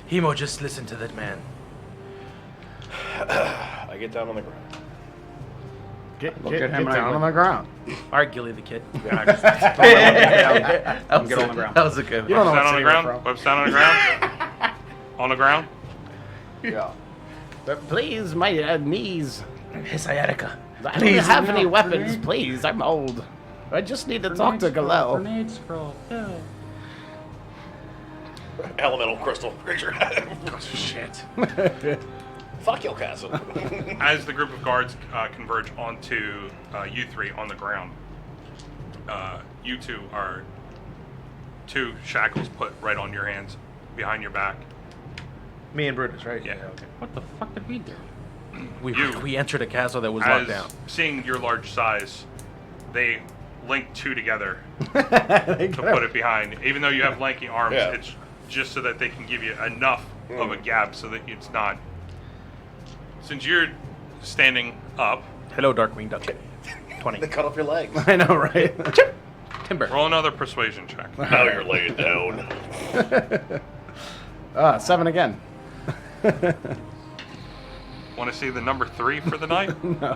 Hemo, just listen to that man. I get down on the ground. Get Look at him and I down like- on the ground. All right, Gilly the kid. That was Get on the ground. That was a good one. You don't know Down what on the city ground. we're from. Webs down on the ground. On the ground. Yeah. But please, my knees. Hey, sciatica. I don't Please, have any weapons, please. I'm old. I just need to talk to Galil. Grenade scroll. No. Elemental crystal. Raise your hand. Shit. Fuck your castle. As the group of guards converge onto you 3 on the ground, you 2 are 2 shackles put right on your hands, behind your back. Me and Brutus, right? Yeah. Okay. What the fuck did we do? We entered a castle that was locked As down. seeing your large size, they link 2 together to put it behind. Even though you have lanky arms, Yeah. it's just so that they can give you enough of a gap so that it's not. Since you're standing up, Hello, Darkwing Duck. 20. They cut off your legs. I know, right? Timber. roll another persuasion check. Now you're laying down. 7 again. Want to see the number 3 for the night? No.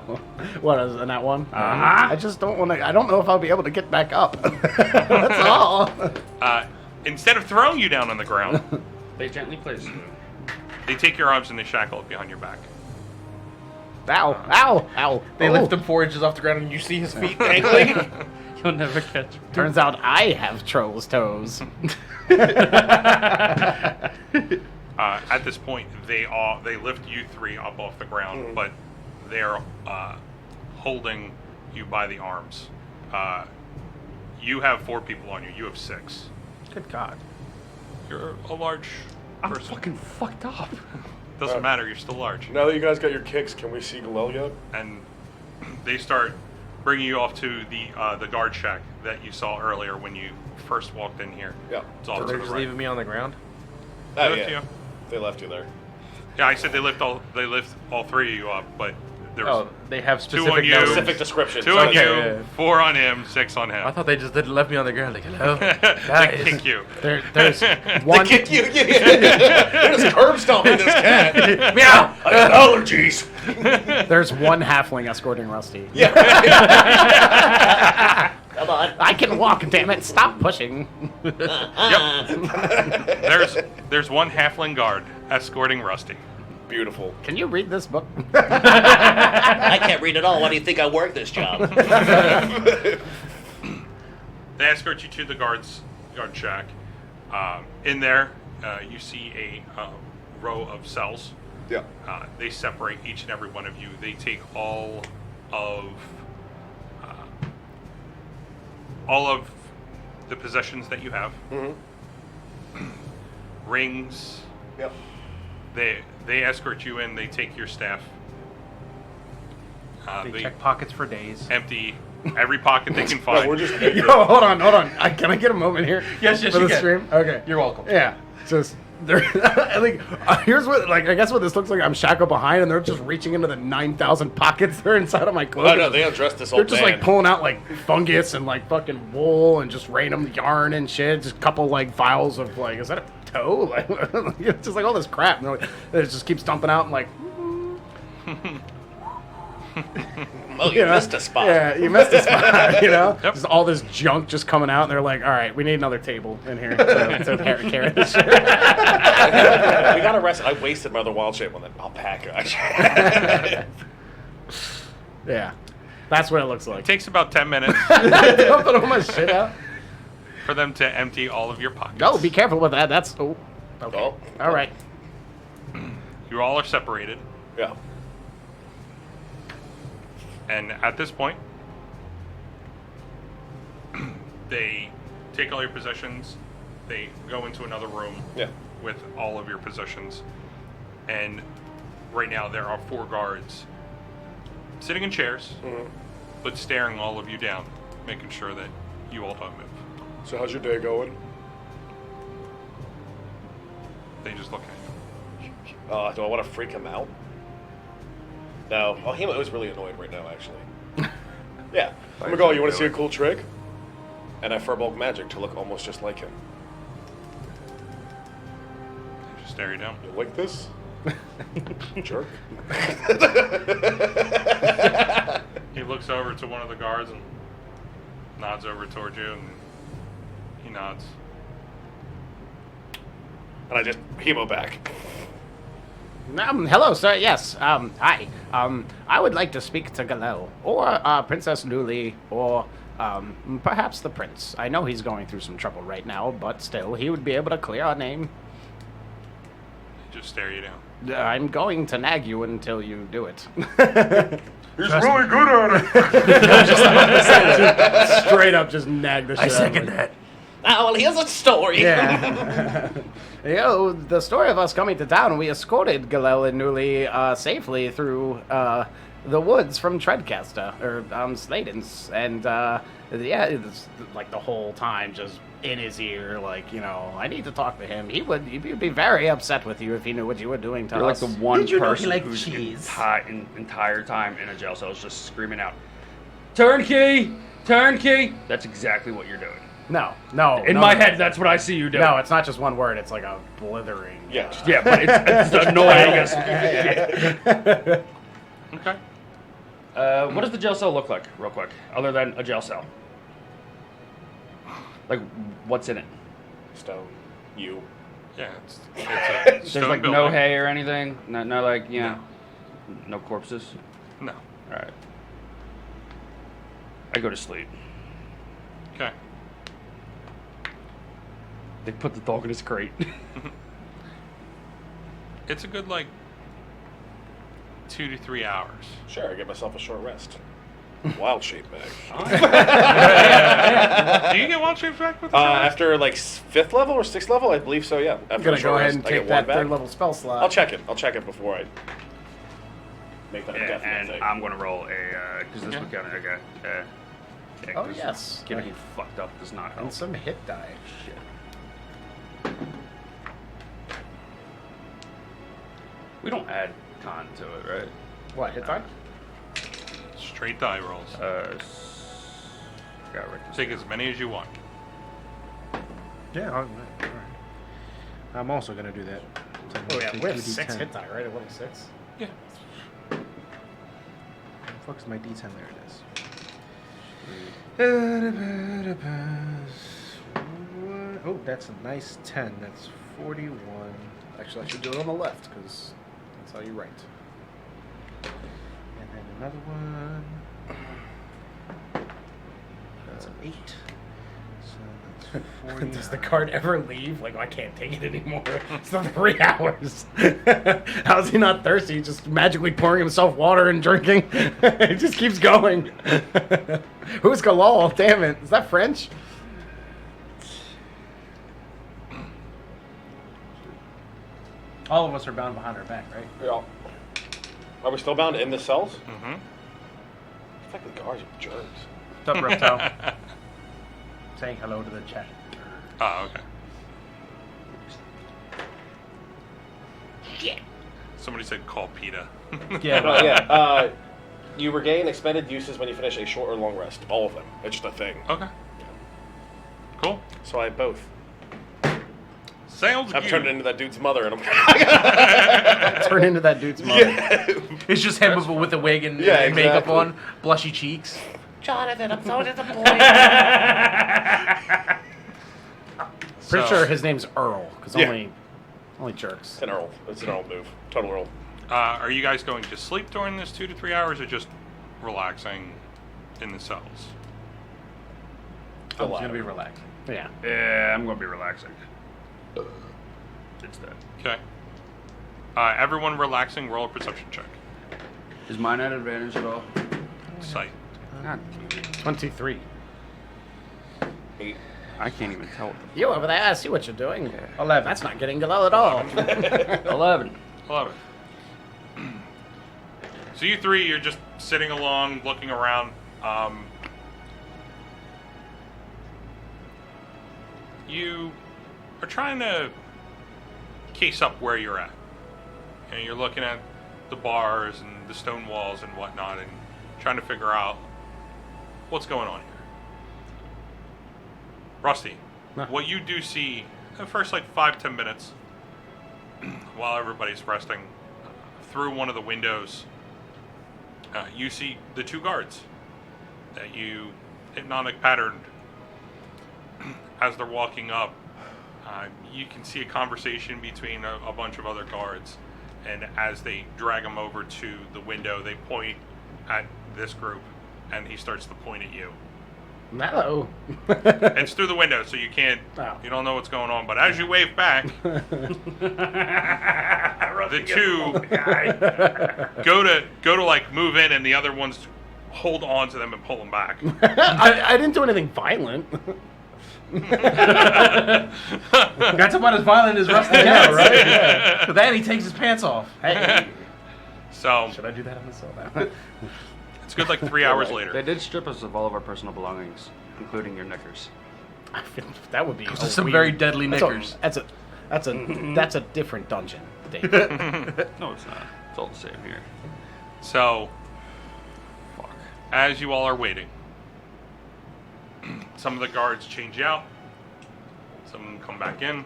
What is that one? I just don't want to. I don't know if I'll be able to get back up. That's all. Instead of throwing you down on the ground, They gently place you. they take your arms and they shackle it behind your back. Ow! Ow! Ow! They Oh. lift him 4 inches off the ground, and you see his feet dangling. You'll never catch me. Turns out I have troll's toes. At this point, they lift you 3 up off the ground, but they're holding you by the arms. You have 4 people on you. You have 6. Good God. You're a large I'm person. fucking fucked up. Doesn't matter. You're still large. Now that you guys got your kicks, can we see Galil yet? And they start bringing you off to the guard shack that you saw earlier when you first walked in here. Yeah. It's off So to they're the just right. leaving me on the ground. They Oh, left yeah. you. They left you there. Yeah, I said they lift all 3 of you up, but there was Oh, they have 2 on specific you, numbers. Specific description. 2 on Okay, you, yeah. 4 on him, 6 on him. I thought they just left me on the ground like, hello. They guys. kick you. There's one. They kick you. They're just curb stomping this cat. Meow. I got allergies. There's one halfling escorting Rusty. Come on. I can walk. Damn it! Stop pushing. There's one halfling guard escorting Rusty. Beautiful. Can you read this book? I can't read at all. Why do you think I work this job? They escort you to the guard shack. In there, you see a row of cells. Yeah. They separate each and every one of you. They take all of the possessions that you have. Mm-hmm. Rings. Yep. They escort you in. They take your staff. They check pockets for days. Empty every pocket they can No, find. we're just Yo, hold on. Can I get a moment here? Yes, for you the can. stream? Okay. You're welcome. Yeah. Just they're like here's what I guess what this looks like. I'm shackled behind, and they're just reaching into the 9,000 pockets that are inside of my clothes. Oh no, they undressed this They're old just man. like pulling out like fungus and like fucking wool and just random yarn and shit. Just a couple like vials of like, is that a toe? Like it's just like all this crap. And it just keeps dumping out and like. Oh, you missed a spot. Yeah, you missed a spot. You know, Yep. just all this junk just coming out, and they're like, "All right, we need another table in here to carry this shit." We got arrested. I wasted my other wild shape on that alpaca. Yeah, that's what it looks like. It takes about 10 minutes Dumping all my shit out. for them to empty all of your pockets. No, be careful with that. That's okay. Oh. All right. You all are separated. Yeah. And at this point, they take all your possessions, they go into another room Yeah. with all of your possessions, and right now there are 4 guards sitting in chairs, but staring all of you down, making sure that you all don't move. So how's your day going? They just look at you. Do I want to freak him out? No. Oh, he was really annoyed right now, actually. Yeah. I'm gonna go, you want to see a cool trick? And I furbulk magic to look almost just like him. They just stare you down. You like this? Jerk. He looks over to one of the guards and nods over towards you, and he nods. And I just hemo back. Hello, sir. Yes. Hi. I would like to speak to Galel or Princess Luli or perhaps the prince. I know he's going through some trouble right now, but still, he would be able to clear our name. They just stare you down. I'm going to nag you until you do it. He's really good at it. Straight up, just nag the shit. I out of second me. that. Ah, well, here's a story. Yeah. The story of us coming to town, we escorted Galel and Nuli safely through the woods from Treadcaster, or Sladen's, and yeah, it's like the whole time just in his ear, like, you know, I need to talk to him. He'd be very upset with you if he knew what you were doing to You're like us. the one Did you know he person liked who's cheese? entire time in a jail cell is just screaming out, "Turnkey! Turnkey!" That's exactly what you're doing. No. In my head, that's what I see you doing. No, it's not just one word. It's like a blithering. Yeah. Yeah, but it's annoying. Okay. What does the jail cell look like, real quick, other than a jail cell? Like, what's in it? Stone. You. Yeah, it's a There's stone like building. no hay or anything? No like, you know, no corpses? No. Alright. I go to sleep. Okay. They put the dog in his crate. It's a good, like, 2 to 3 hours. Sure, I get myself a short rest. Wild shape bag. Do you get wild shapes back with the After like 5th level or 6th level, I believe so. Yeah. After I'm gonna a short go ahead rest, and I take get that one back. third level spell slot. I'll check it. I'll check it before I make that a Yeah, definite and thing. I'm gonna roll a, because this Okay. would kind of, okay. Yeah, Oh, 'cause yes. Getting fucked up does not help. And some hit die. Shit. We don't add con to it, right? What, hit die? straight die rolls. Got right. Take as many as you want. Yeah, all right. I'm also gonna do that. So Oh, yeah, take we have 2d10. 6 hit die, right? At level 6? Yeah. Where the fuck's my D10? There it is. Oh, that's a nice 10. That's 41. Actually, I should do it on the left, because So you're right. And then another one. That's an 8. So that's 40. Does the card ever leave? Like, I can't take it anymore. It's not 3 hours. How's he not thirsty? He's just magically pouring himself water and drinking. He just keeps going. Who's Galal? Damn it. Is that French? All of us are bound behind our back, right? Yeah. Are we still bound in the cells? Mm-hmm. Fuck the guards are jerks. What's up, reptile? Saying hello to the chat. Oh, okay. Somebody said call PETA. Yeah. No, yeah. You regain expended uses when you finish a short or long rest. All of them. It's just a thing. Okay. Cool. So I have both. Sounds I've good. turned into that dude's mother, and I'm. Turn into that dude's mother. It's just him with a wig and, Yeah, and makeup exactly. on, blushy cheeks. Jonathan, I'm so disappointed. Pretty So- sure his name's Earl, because Yeah. only jerks. It's an Earl. It's an Earl move. Total Earl. Are you guys going to sleep during this 2 to 3 hours, or just relaxing in the cells? I'm just gonna be relaxed. Yeah. Yeah, I'm gonna be relaxing. It's that. Okay. Everyone relaxing. Roll a perception check. Is mine at advantage at all? Sight. God, 23. 8. I can't even tell. You over there, I see what you're doing. 11. That's not getting Galal at all. 11. 11. So you three, you're just sitting along, looking around. You are trying to case up where you're at. And you're looking at the bars and the stone walls and whatnot, and trying to figure out what's going on here. Rusty, what you do see the first 5-10 minutes while everybody's resting, through one of the windows, you see the 2 guards that you hypnotic patterned. As they're walking up, you can see a conversation between a bunch of other guards, and as they drag him over to the window, they point at this group, and he starts to point at you. Hello. It's through the window, so you can't, Oh. you don't know what's going on, but as you wave back, the 2 go to move in, and the other ones hold on to them and pull them back. I didn't do anything violent. That's about as violent as Rusty gets, right? Yeah. But then he takes his pants off. Hey. So Should I do that on the cell? it's good 3 hours They later. did strip us of all of our personal belongings, including your knickers. That would be Some weird- very deadly that's a- knickers. That's a different dungeon, David. No, it's not. It's all the same here. So, as you all are waiting, some of the guards change out, some of them come back in,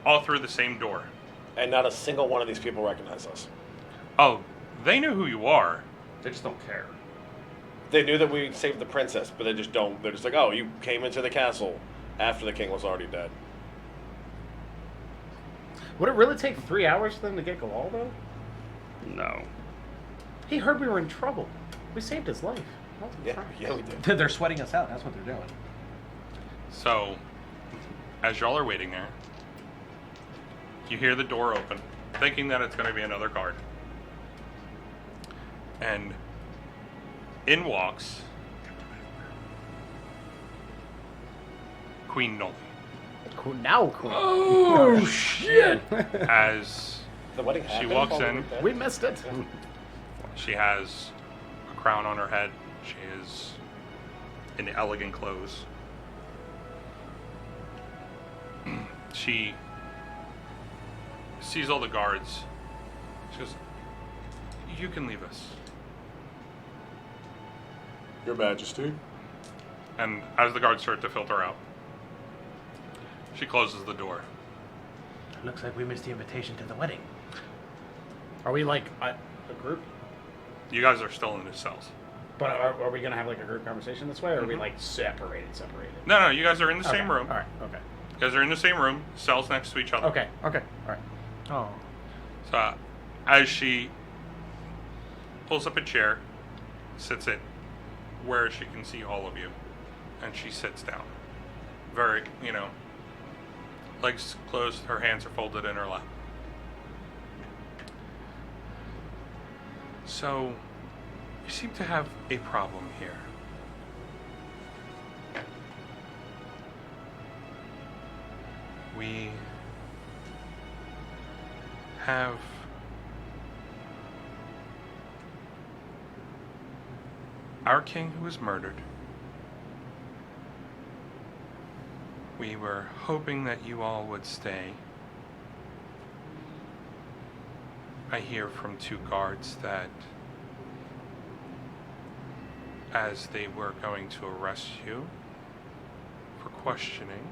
all through the same door. And not a single one of these people recognize us. Oh, they know who you are. They just don't care. They knew that we saved the princess, but they just don't. They're just like, oh, you came into the castle after the king was already dead. Would it really take 3 hours for them to get Galal, though? No. He heard we were in trouble. We saved his life. Yeah, we did. They're sweating us out. That's what they're doing. So, as y'all are waiting there, you hear the door open, thinking that it's going to be another guard. And in walks Queen Noli. Now, Queen. Oh, shit! As The wedding she happened walks while we in, were dead? We missed it. she has a crown on her head. She is in elegant clothes. She sees all the guards. She goes, "You can leave us." Your Majesty. And as the guards start to filter out, she closes the door. Looks like we missed the invitation to the wedding. Are we like a group? You guys are still in the cells. But are we gonna have like a group conversation this way, or are we like separated? No, you guys are in the same Okay. room. All right. Okay. You guys are in the same room, cells next to each other. Okay. All right. Oh. So, as she pulls up a chair, sits it where she can see all of you, and she sits down. Very, legs closed, her hands are folded in her lap. So, you seem to have a problem here. We have our king who was murdered. We were hoping that you all would stay. I hear from 2 guards that as they were going to arrest you for questioning,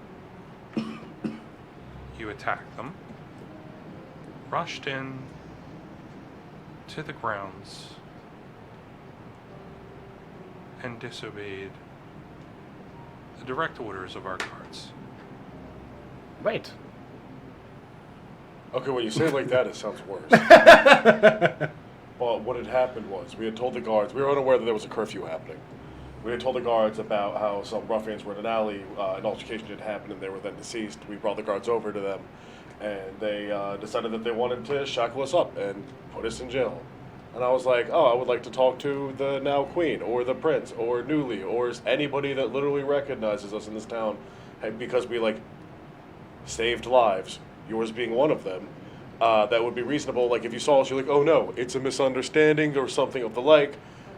you attacked them, rushed in to the grounds, and disobeyed the direct orders of our guards. Wait. Okay, when you say it like that, it sounds worse. Well, what had happened was, we had told the guards, we were unaware that there was a curfew happening. We had told the guards about how some ruffians were in an alley, an altercation had happened, and they were then deceased. We brought the guards over to them, and they decided that they wanted to shackle us up and put us in jail. And I was like, oh, I would like to talk to the now queen, or the prince, or Newly, or anybody that literally recognizes us in this town, because we, saved lives, yours being one of them. That would be reasonable. Like, if you saw us, you're like, oh no, it's a misunderstanding or something of the like.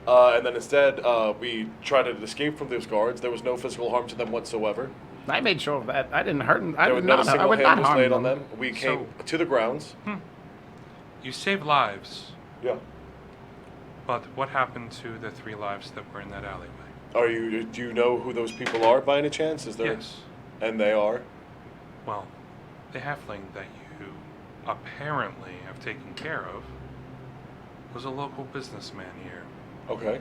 And then instead, we tried to escape from those guards. There was no physical harm to them whatsoever. I made sure of that. I didn't hurt them. I There would was not a not. I single would hand not was harm laid on them. them. We came to the grounds. You saved lives, Yeah. but what happened to the 3 lives that were in that alleyway? Do you know who those people are by any chance? Is there? Yes. And they are? Well, the halfling that you apparently have taken care of was a local businessman here. Okay.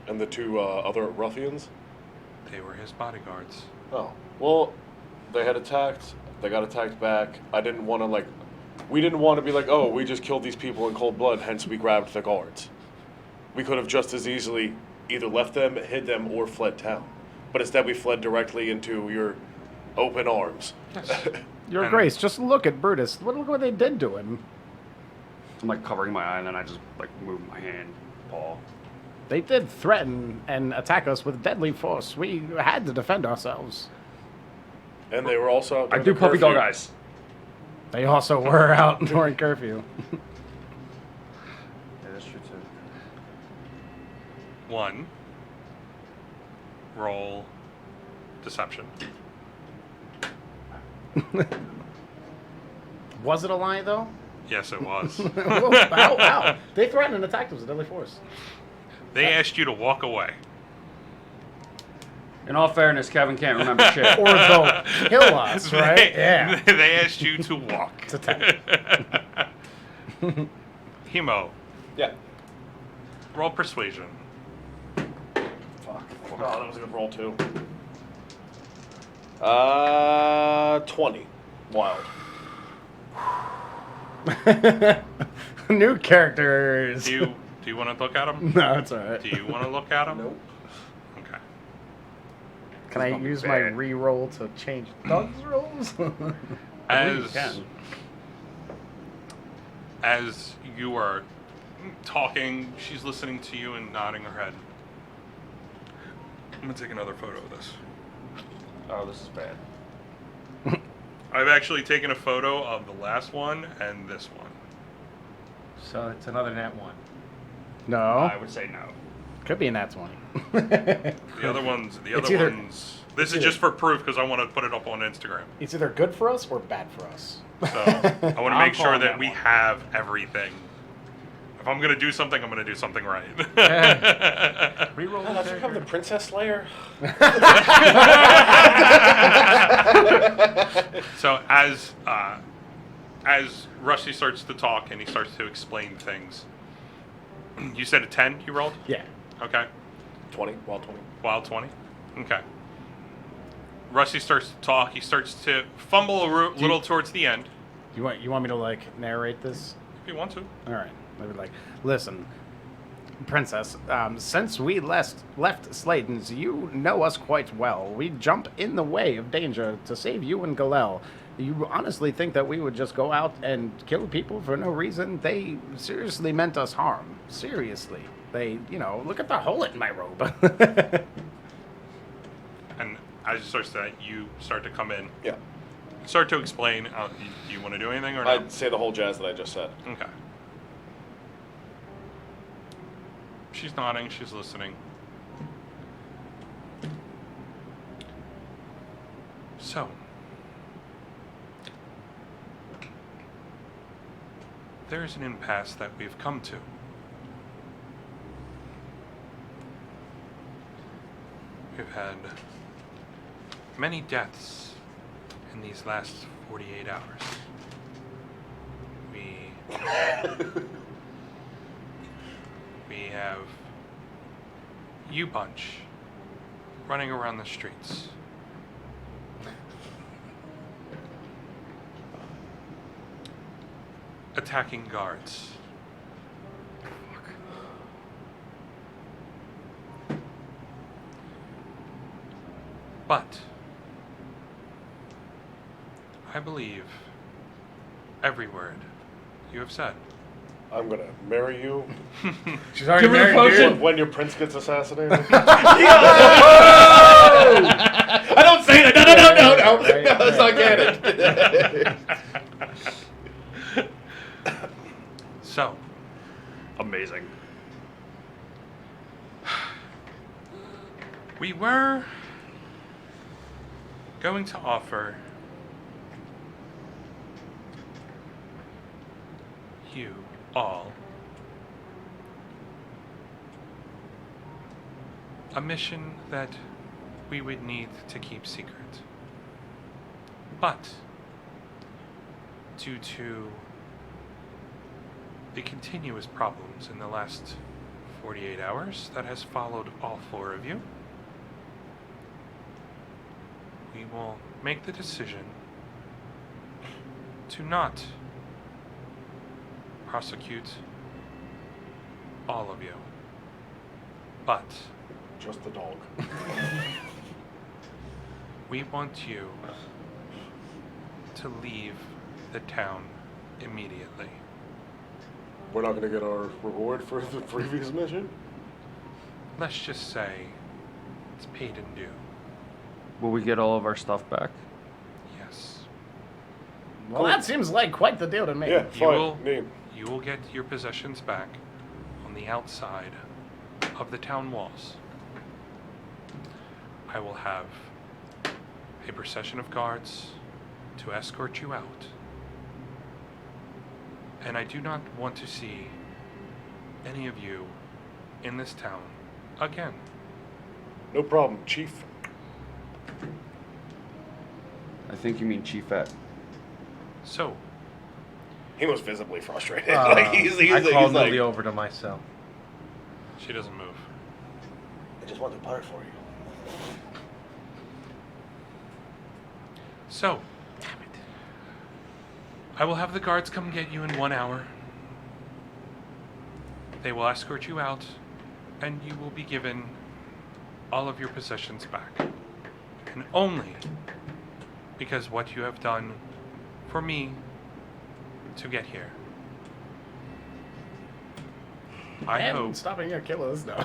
And the 2 other ruffians? They were his bodyguards. Oh. Well, they had attacked. They got attacked back. I didn't want to, we didn't want to be like, oh, we just killed these people in cold blood, hence we grabbed the guards. We could have just as easily either left them, hid them, or fled town. But instead we fled directly into your open arms. Yes. Your And- Grace, just look at Brutus. Look what they did to him. I'm covering my eye, and then I just move my hand, paw. They did threaten and attack us with deadly force. We had to defend ourselves. And they were also out I during do the puppy dog curfew. eyes. They also were out during curfew. Yeah, that's true too. 1. Roll deception. Was it a lie, though? Yes, it was. Whoa, ow, ow. They threatened and attacked us with deadly force. They asked you to walk away. In all fairness, Kevin can't remember shit. Or they'll kill us, right? They, Yeah. They asked you to walk. It's a tech. Hemo, Yeah. roll persuasion. Fuck. Oh, that was a good roll, too. 20. Wild. New characters. Do you want to look at them? No, it's alright. Do you want to look at them? Nope. Okay. Can I gonna be use my bad. re-roll to change Doug's rolls? As can. as you are talking, she's listening to you and nodding her head. I'm gonna take another photo of this. Oh, this is bad. I've actually taken a photo of the last one and this one. So it's another nat 1. No. I would say no. Could be an nat 20. The other ones, It's either- This is just for proof because I want to put it up on Instagram. It's either good for us or bad for us. So I want to I'm make sure calling that that we one. have everything. If I'm gonna do something, I'm gonna do something right. Reroll Oh, don't you have the Princess Slayer? So as Rusty starts to talk and he starts to explain things, you said a 10 you rolled? Yeah. Okay. 20. Wild 20. Wild 20? Okay. Rusty starts to talk. He starts to fumble a little towards the end. You want me to narrate this? If you want to. All right. Maybe like, listen, Princess. Since we left Sladen's, you know us quite well. We jump in the way of danger to save you and Galel. You honestly think that we would just go out and kill people for no reason? They seriously meant us harm. Seriously. They, look at the hole in my robe. And as you start to say, you start to come in. Yeah. Start to explain. Do you want to do anything or not? I'd say the whole jazz that I just said. Okay. She's nodding. She's listening. So. There's an impasse that we've come to. We've had many deaths in these last 48 hours. We have you bunch running around the streets. Attacking guards. But I believe every word you have said. I'm gonna marry you She's already Give her the married, potion. dude. when your prince gets assassinated. I don't say that. No. Right, Let's not get it. So, Amazing. we were going to offer you all a mission that we would need to keep secret. But due to the continuous problems in the last 48 hours that has followed all four of you, we will make the decision to not prosecute all of you, but Just the dog. we want you to leave the town immediately. We're not gonna get our reward for the previous mission? Let's just say it's paid in due. Will we get all of our stuff back? Yes. Well, that seems like quite the deal to me. Yeah, You fine. will, Neat. you will get your possessions back on the outside of the town walls. I will have a procession of guards to escort you out. And I do not want to see any of you in this town again. No problem, Chief. I think you mean Chiefette. So, He was visibly frustrated. Like he's I called like, Lily over to my cell. she doesn't move. I just want to butter for you. So, I will have the guards come get you in 1 hour. They will escort you out, and you will be given all of your possessions back. And only because what you have done for me to get here. I And hope stopping your killers, no.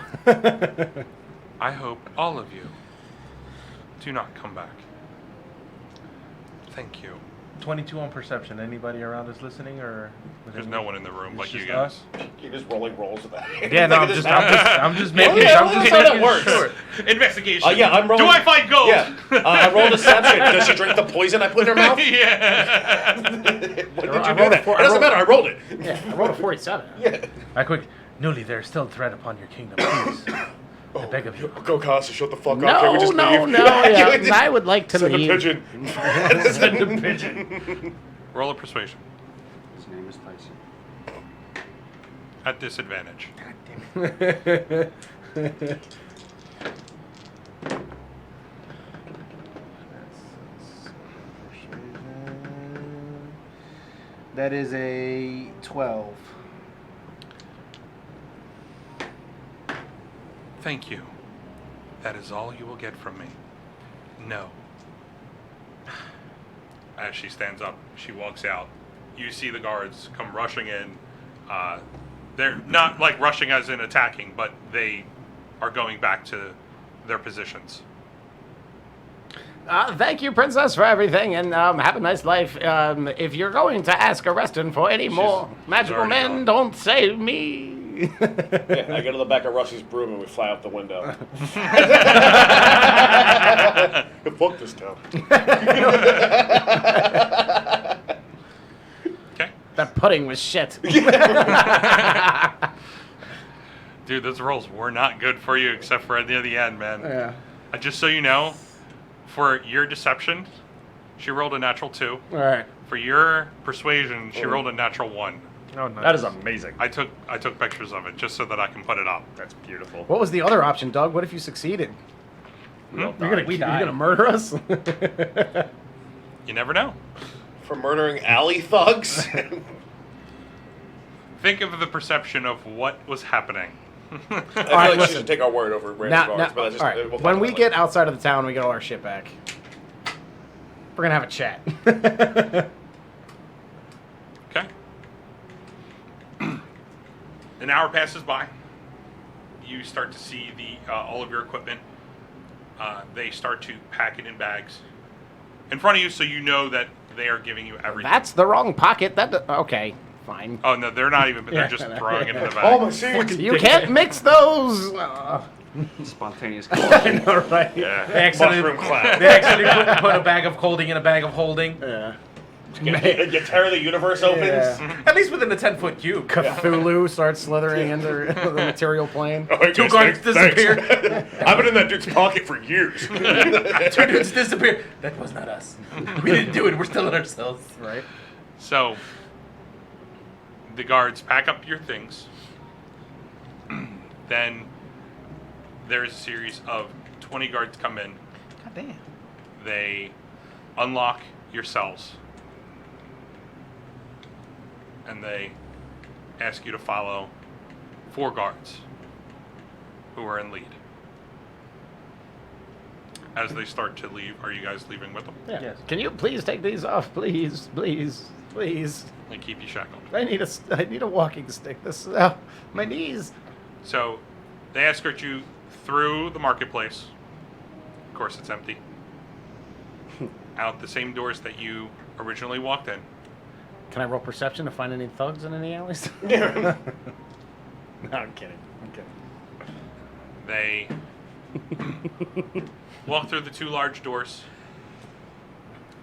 I hope all of you do not come back. Thank you. 22 on perception. Anybody around us listening, or There's no one in the room It's but you just guys. us? You're just rolling rolls with that. Yeah, no, Like, I'm just making. yeah, I'm well, just that's how that making works. sure. Investigation. Yeah, I'm rolling. Do I find gold? Yeah, I rolled deception. Does she drink the poison I put in her mouth? Yeah. When did you do rolled that? a It four- doesn't matter. I rolled it. Yeah, I rolled a 47. Yeah. Quick, Newly, there's still a threat upon your kingdom. Please, I beg of you. Go, Casa, shut the fuck up. No, Can't we just no, leave? no. Yeah, I would like to Send a leave. pigeon. Send a pigeon. Roll a persuasion. His name is Tyson. At disadvantage. That is a 12. Thank you. That is all you will get from me. No. As she stands up, she walks out. You see the guards come rushing in. They're not like rushing as in attacking, but they are going back to their positions. Thank you, Princess, for everything, and have a nice life. If you're going to ask Arreston for any more magical already men, gone. don't say me. Yeah, I go to the back of Rusty's broom and we fly out the window. Fuck this town. Okay. That pudding was shit. Dude, those rolls were not good for you except for at the end, man. Yeah. Just so you know, for your deception, she rolled a natural 2. All right. For your persuasion, she rolled a natural 1. Oh, nice. That is amazing. I took pictures of it just so that I can put it up. That's beautiful. What was the other option, Doug? What if you succeeded? You're gonna murder us? You never know. For murdering alley thugs? Think of the perception of what was happening. I feel right, like she listen. should take our word over random guards, but that's just, all right. we'll talk When about we it get later. outside of the town, we get all our shit back. We're gonna have a chat. Okay. An hour passes by. You start to see all of your equipment. They start to pack it in bags in front of you, so you know that they are giving you everything. That's the wrong pocket. Okay, fine. Oh no, they're not even. They're just throwing it in the bag. Oh, my seeds! You can't mix those. Spontaneous. I know, right? Yeah. They actually, Mushroom cloud. they actually put a bag of holding in a bag of holding. Yeah. Your Terror of the Universe opens. Yeah. At least within a 10-foot cube. Cthulhu starts slithering into the material plane. Oh, hey, Two guys, guards thanks. disappear. I've been in that dude's pocket for years. Two dudes disappear. That was not us. We didn't do it. We're still in ourselves. Right. So the guards pack up your things. Then there's a series of 20 guards come in. God damn. They unlock your cells. And they ask you to follow 4 guards who are in lead. As they start to leave, are you guys leaving with them? Yeah. Yes. Can you please take these off, please, please, please? They keep you shackled. I need a walking stick. This my knees. So they escort you through the marketplace. Of course, it's empty. Out the same doors that you originally walked in. Can I roll perception to find any thugs in any alleys? No, I'm kidding. They walk through the 2 large doors,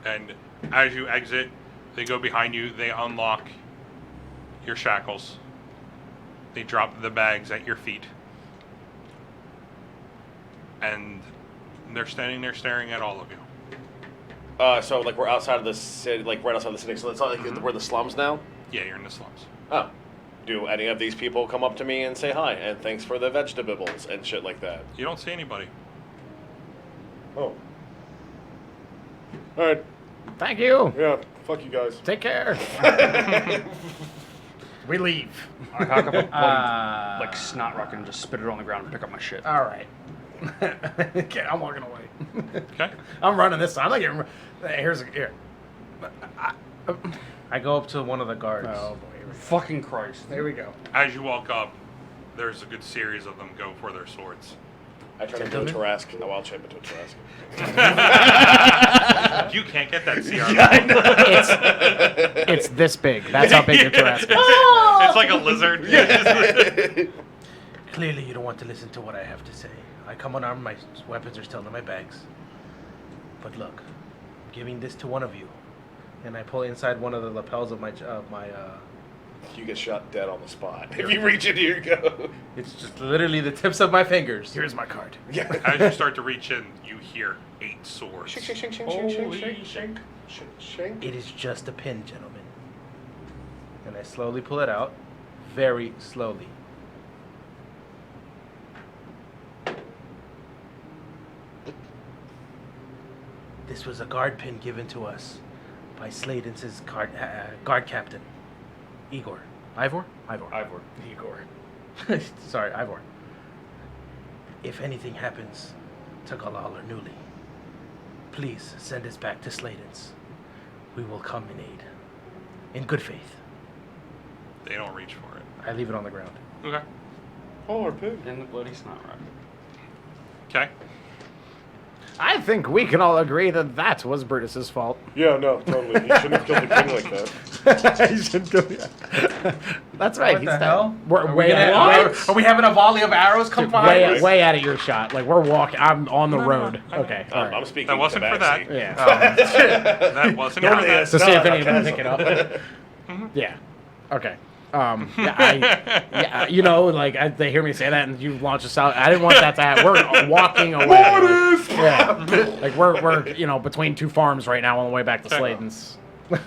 and as you exit, they go behind you. They unlock your shackles. They drop the bags at your feet, and they're standing there staring at all of you. So, like, we're outside of the city, like, right outside the city. So, it's not like we're the slums now? Yeah, you're in the slums. Oh. Do any of these people come up to me and say hi and thanks for the vegetables and shit like that? You don't see anybody. Oh. Alright. Thank you. Yeah. Fuck you guys. Take care. We leave. I cock up a bloody, like snot rocket and just spit it on the ground and pick up my shit. All right. Okay, I'm walking away. Okay. I'm running this time. I'm not getting. Here. I go up to one of the guards. Oh boy. Fucking Christ. There we go. As you walk up, there's a good series of them go for their swords. I turn into a Tarrasque. No, I'll chip into a Tarrasque. You can't get that CR. It's this big. That's how big your Tarrasque is. It's like a lizard. Clearly, you don't want to listen to what I have to say. I come unarmed. My weapons are still in my bags. But look, I'm giving this to one of you, and I pull inside one of the lapels of my You get shot dead on the spot. If you reach it, here you go. It's just literally the tips of my fingers. Here's my card. Yeah. As you start to reach in, you hear 8 swords. Shink, shink, shink, shink, Holy shink, shink, shit. shink, shink, shink. It is just a pin, gentlemen. And I slowly pull it out, very slowly. This was a guard pin given to us by Sladen's guard captain, Igor. Ivor? Ivor. Igor. Sorry, Ivor. If anything happens to Galal or Newly, please send us back to Sladen's. We will come in aid. In good faith. They don't reach for it. I leave it on the ground. Okay. Oh, our pig. And the bloody snot rocket. Okay. I think we can all agree that was Brutus's fault. Yeah, no, totally. He shouldn't have killed the king like that. He shouldn't do it. That's right. What he's the dead. hell? We're Are we way gonna- out. Are we having a volley of arrows come by? Way out of your shot. Like we're walking. I'm on the road. Okay. All right. I'm speaking. That wasn't for that. tabaxi. Yeah. That wasn't Don't for that. ask. To see if No, any of them pick it up. Yeah. Okay. Yeah, you know, like they hear me say that, and you launch us out. I didn't want that to happen. We're walking away. Yeah, like we're between two farms right now on the way back to Sladen's.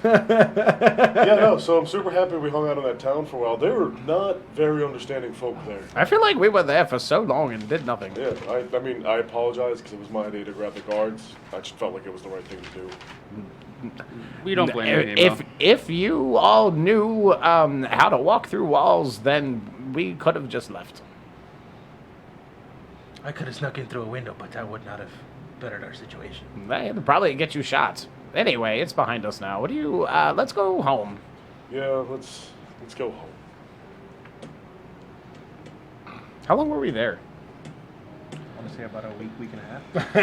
Yeah, no, so I'm super happy we hung out in that town for a while. They were not very understanding folk there. I feel like we were there for so long and did nothing. Yeah, I mean, I apologize because it was my idea to grab the guards. I just felt like it was the right thing to do. We don't blame you. If you all knew how to walk through walls, then we could have just left. I could have snuck in through a window, but that would not have bettered our situation. They'd probably get you shot. Anyway, it's behind us now. What do you? Let's go home. Yeah, let's go home. How long were we there? Honestly, about a week and a half.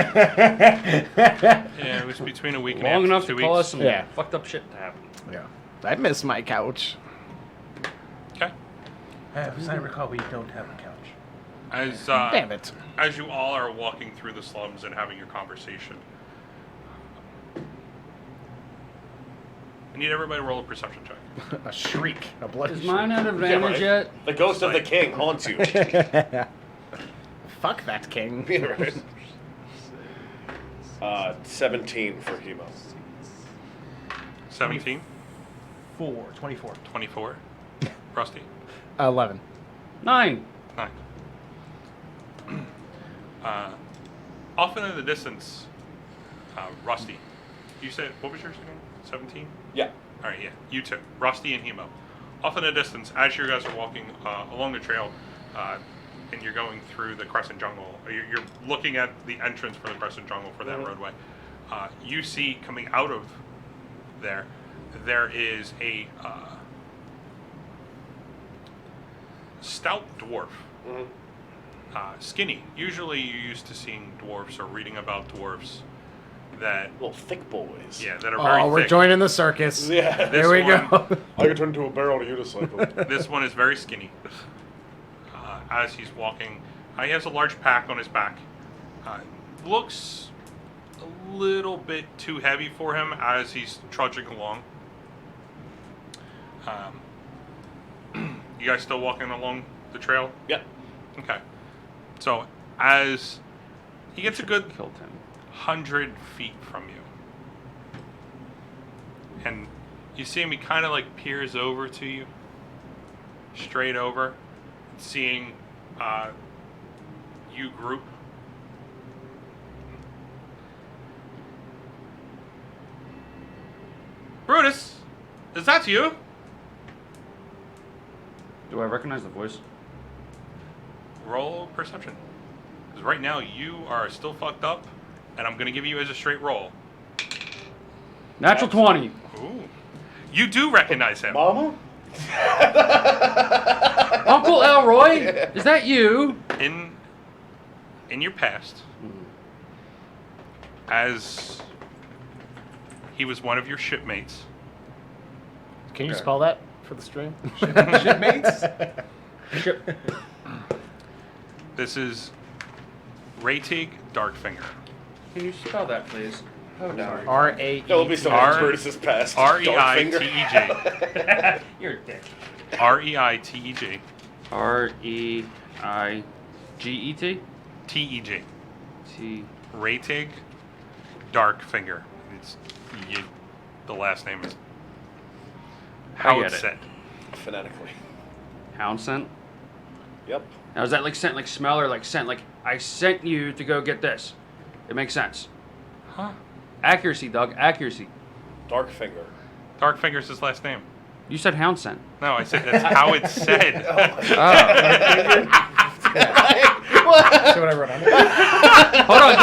Yeah, it was between a week and a Long half enough to 2 to call weeks. us some Yeah. fucked up shit to happen. Yeah. I miss my couch. Okay. As I recall, we don't have a couch. As Damn it. as you all are walking through the slums and having your conversation, I need everybody to roll a perception check. A shriek. A bloody Is mine shriek. at advantage right. yet? The ghost of the king haunts you. Fuck that king. Yeah, right. 17 for Hemo. 17, 24. 24. Rusty, 11. 9. 9. Often in the distance, Rusty, you said, what was yours again? 17? Yeah. All right, yeah, you two, Rusty and Hemo. Off in the distance, as you guys are walking along the trail, and you're going through the Crescent Jungle, you're looking at the entrance for the Crescent Jungle for that roadway. You see coming out of there is a stout dwarf, skinny. Usually, you're used to seeing dwarfs or reading about dwarfs that Little thick boys. that are very Oh, we're thick. joining the circus. Yeah. This Here we one- go. I could turn into a barrel on a unicycle. This one is very skinny. As he's walking, he has a large pack on his back. Looks a little bit too heavy for him as he's trudging along. You guys still walking along the trail? Yep. Okay. So as he gets a good Killed him. 100 feet from you, and you see him, he kind of like peers over to you, straight over, seeing you group. Brutus, is that you? Do I recognize the voice? Roll perception. Because right now you are still fucked up, and I'm gonna give you as a straight roll. Natural 20. Ooh. You do recognize him. Mama? Uncle Elroy, is that you? In your past, as he was one of your shipmates. Can you spell that for the stream? Shipmates? This is Ratig Darkfinger. Can you spell that, please? Oh, no. R-A-E. That will be some R- of Brutus's past. R-E-I-T-E-J. You're a dick. R-E-I-T-E-J. R-E-I-G-E-T? T-E-J. T. Ratig Darkfinger. It's the last name is how get it's it. said. Phonetically. Hound scent? Yep. Now, is that like scent, like smell, or like scent, like I sent you to go get this? It makes sense. Huh? Accuracy, Doug. Accuracy. Darkfinger. Darkfinger's his last name. You said Hound Scent. No, I said that's how it's said. See what I wrote on it? Hold on.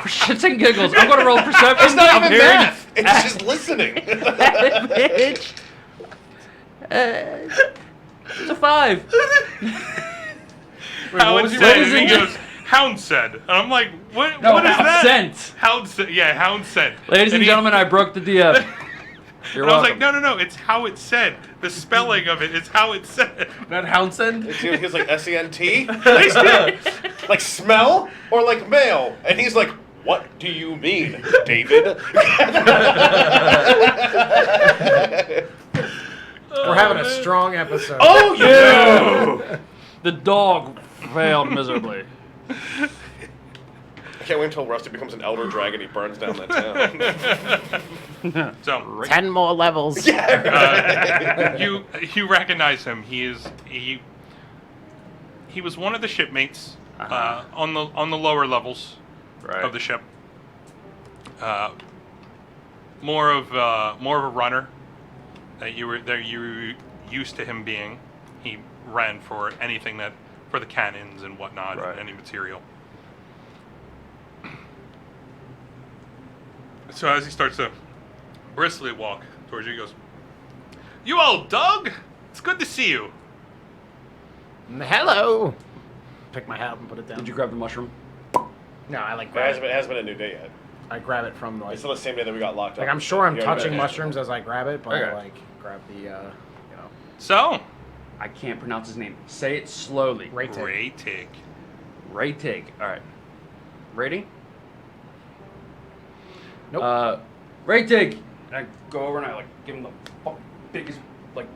For shits and giggles, I'm going to roll perception. It's not I'm even hearing math. It's just listening. Bitch. It's a 5. How it's What said. is And he it? goes, Hound said. And I'm like, what? No, what is Hound that? Scent. Hound said. Yeah, Hound said. Ladies and he- gentlemen, I broke the DM. You're And I was welcome. like, no, it's how it's said. The spelling of it is how it's said. Not Houndsend? He was like S-E-N-T? Like smell or like male? And he's like, what do you mean, David? We're having a strong episode. Oh, yeah! The dog failed miserably. I can't wait until Rusty becomes an elder dragon. He burns down that town. So 10 more levels. you recognize him. He was one of the shipmates on the lower levels Right. of the ship. More of a runner that you were used to him being. He ran for anything for the cannons and whatnot, Right. and any material. So as he starts to briskly walk towards you, he goes, "You old dog! It's good to see you." Hello. Pick my hat up and put it down. Did you grab the mushroom? No, I like It grab hasn't been a new day yet. I grab it from like. It's still the same day that we got locked up. Like I'm sure I'm You already touching got it. mushrooms as I grab it, but Okay. I like grab the So, I can't pronounce his name. Say it slowly. Right take. Raytig. Raytig. All right. Rating? Nope. Raytig. And I go over and I give him the biggest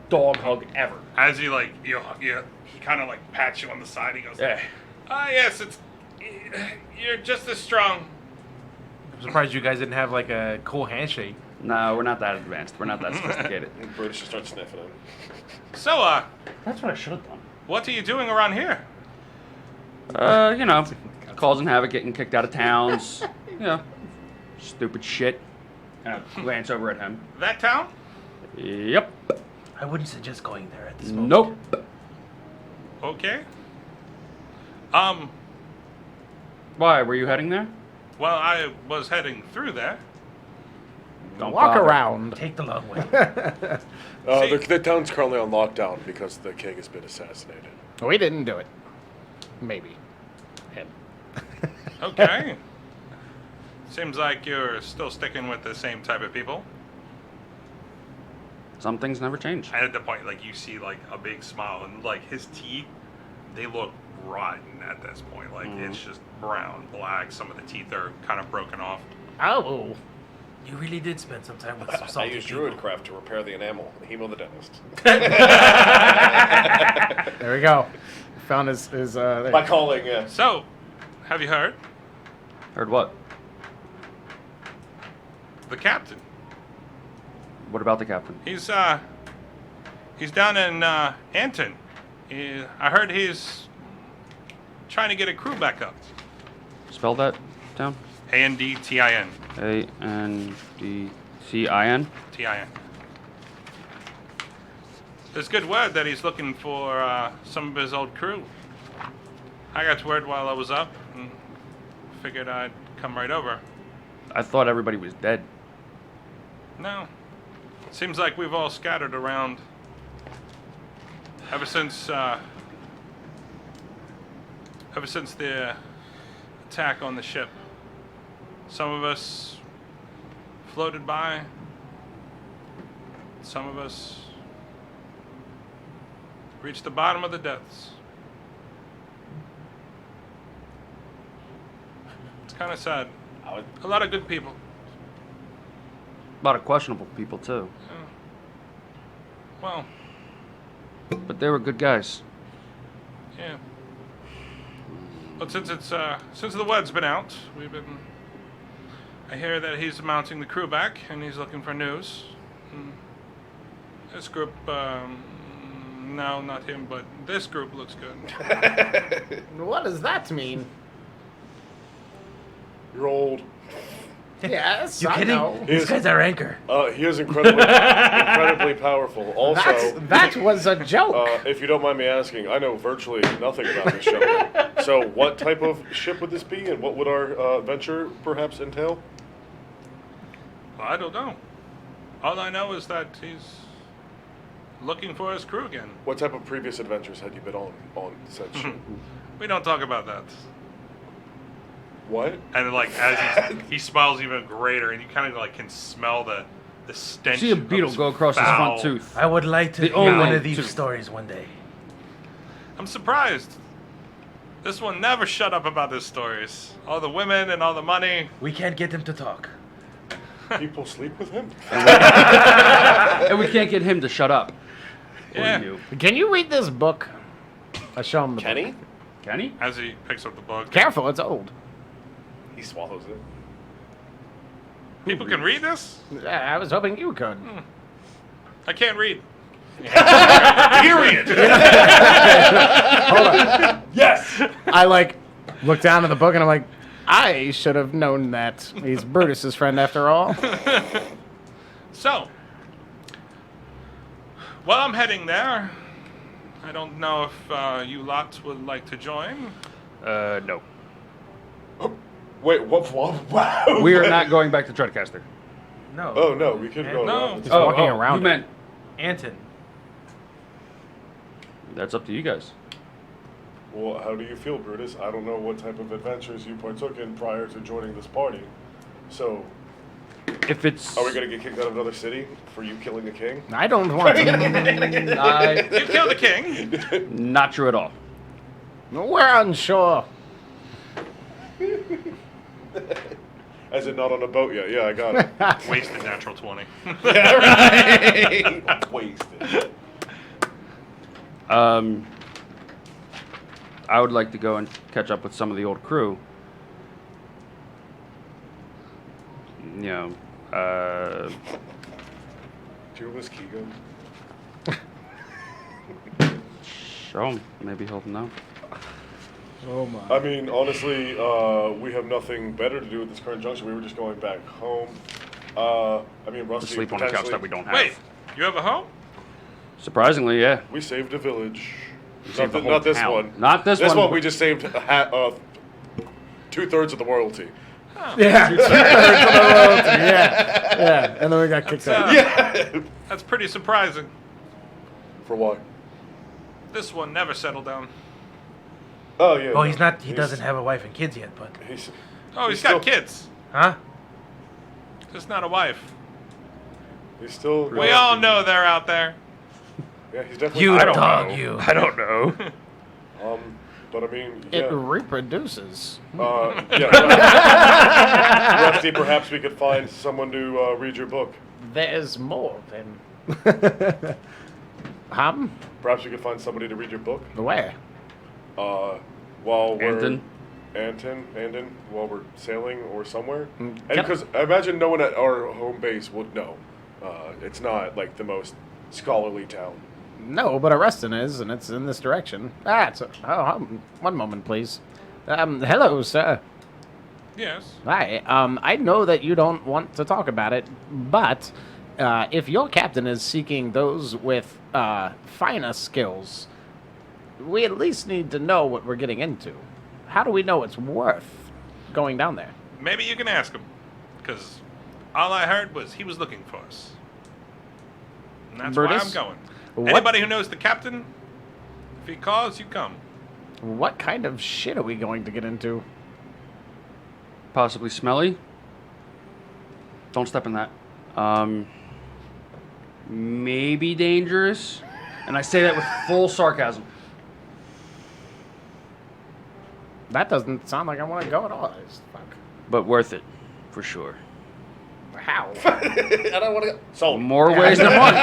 dog hug ever. As he he kind of pats you on the side. He goes, Yeah. "Ah, yes, you're just as strong." I'm surprised you guys didn't have a cool handshake. No, we're not that advanced. We're not that sophisticated. And Brutus just starts sniffing him. So, That's what I should have done. what are you doing around here? Causing havoc, getting kicked out of towns. Stupid shit. And I glance over at him. That town? Yep. I wouldn't suggest going there at this moment. Nope. Okay. Why? Were you heading there? Well, I was heading through there. Don't Walk bother. around. Take the long way. See- The town's currently on lockdown because the king has been assassinated. We didn't do it. Maybe. Him. Okay. Seems like you're still sticking with the same type of people. Some things never change. And at the point, you see, a big smile, and, his teeth, they look rotten at this point. It's just brown, black. Some of the teeth are kind of broken off. Oh. You really did spend some time with some I salty use people. Druidcraft to repair the enamel. Hemo the dentist. There we go. Found his there. By calling, yeah. So, have you heard? Heard what? The captain. What about the captain? He's down in Anton. I heard he's trying to get a crew back up. Spell that down. Andtin. Andtin. Tin. There's good word that he's looking for some of his old crew. I got word while I was up and figured I'd come right over. I thought everybody was dead. No. Seems like we've all scattered around ever since the attack on the ship. Some of us floated by. Some of us reached the bottom of the depths. It's kind of sad. A lot of good people. A lot of questionable people too. Well, But they were good guys. yeah. But since the word's been out, I hear that he's mounting the crew back and he's looking for news. This group, no, not him, but this group looks good. What does that mean? You're old. Yes, You I kidding? know. This guy's our anchor. He is incredibly powerful. Also, That was a joke. if you don't mind me asking, I know virtually nothing about this gentleman. So, what type of ship would this be, and what would our venture perhaps entail? I don't know. All I know is that he's looking for his crew again. What type of previous adventures had you been on said ship? We don't talk about that. What? And like as he smiles even greater, and you kind of like can smell the stench. See a of beetle his go across his foul- front tooth. I would like to The hear only one of these two. stories one day. I'm surprised. This one never shut up about his stories. All the women and all the money. We can't get him to talk. People sleep with him? And we can't get him to shut up. Yeah. Or you. Can you read this book? I show him the Kenny? book. Can he? As he picks up the book. Careful, it's old. He swallows it. People can read this? I was hoping you could. I can't read. Period. Yes. I look down at the book and I'm like, I should have known that. He's Brutus's friend after all. So, while I'm heading there, I don't know if you lots would like to join. No. Wait, what? Wow. We are not going back to Treadcaster. No. Oh no, we could go. No. around. Just walking around You it. meant Anton. that's up to you guys. Well, how do you feel, Brutus? I don't know what type of adventures you partook in prior to joining this party. So, If it's are we gonna get kicked out of another city for you killing the king? I don't want to. You killed the king. not true at all. We're unsure. As in, not on a boat yet. Yeah, I got it. Wasted natural 20. Wasted. I would like to go and catch up with some of the old crew. You know, Do you have this key gun? show him. Maybe he'll know. Oh my. I mean, honestly, we have nothing better to do at this current junction. We were just going back home. I mean, To Rusty sleep on a couch potentially- that we don't have. Wait, you have a home? Surprisingly, yeah. We saved a village. saved the whole Not this town. one. Not this This one. one we just saved 2/3 of the royalty. Yeah. Yeah. And then we got kicked out. Yeah. That's pretty surprising. For what? This one never settled down. Oh yeah. Oh, he's not. He doesn't have a wife and kids yet, but. He's, Oh, he's He's got still- kids. Huh? Just not a wife. he's still. We all know they're out there. Yeah, he's definitely. You I don't dog, know. you. I don't know. But I mean, It yeah. reproduces. Yeah. Rusty, perhaps we could find someone to read your book. There's more than. Perhaps we could find somebody to read your book. Where? While we're Anton, while we're sailing or somewhere. And Yep. because I imagine no one at our home base would know. It's not like the most scholarly town. No, but Arreston is, and it's in this direction. One moment, please. Hello, sir. Yes. Hi. I know that you don't want to talk about it, but if your captain is seeking those with finer skills, we at least need to know what we're getting into. How do we know it's worth going down there? Maybe you can ask him. Because all I heard was he was looking for us. And that's why Brutus? I'm going. What- Anybody who knows the captain, if he calls, you come. What kind of shit are we going to get into? possibly smelly. Don't step in that. Maybe dangerous. And I say that with full sarcasm. That doesn't sound like I want to go at all. Fuck. But worth it, for sure. How? I don't want to go. Sold. More ways than one.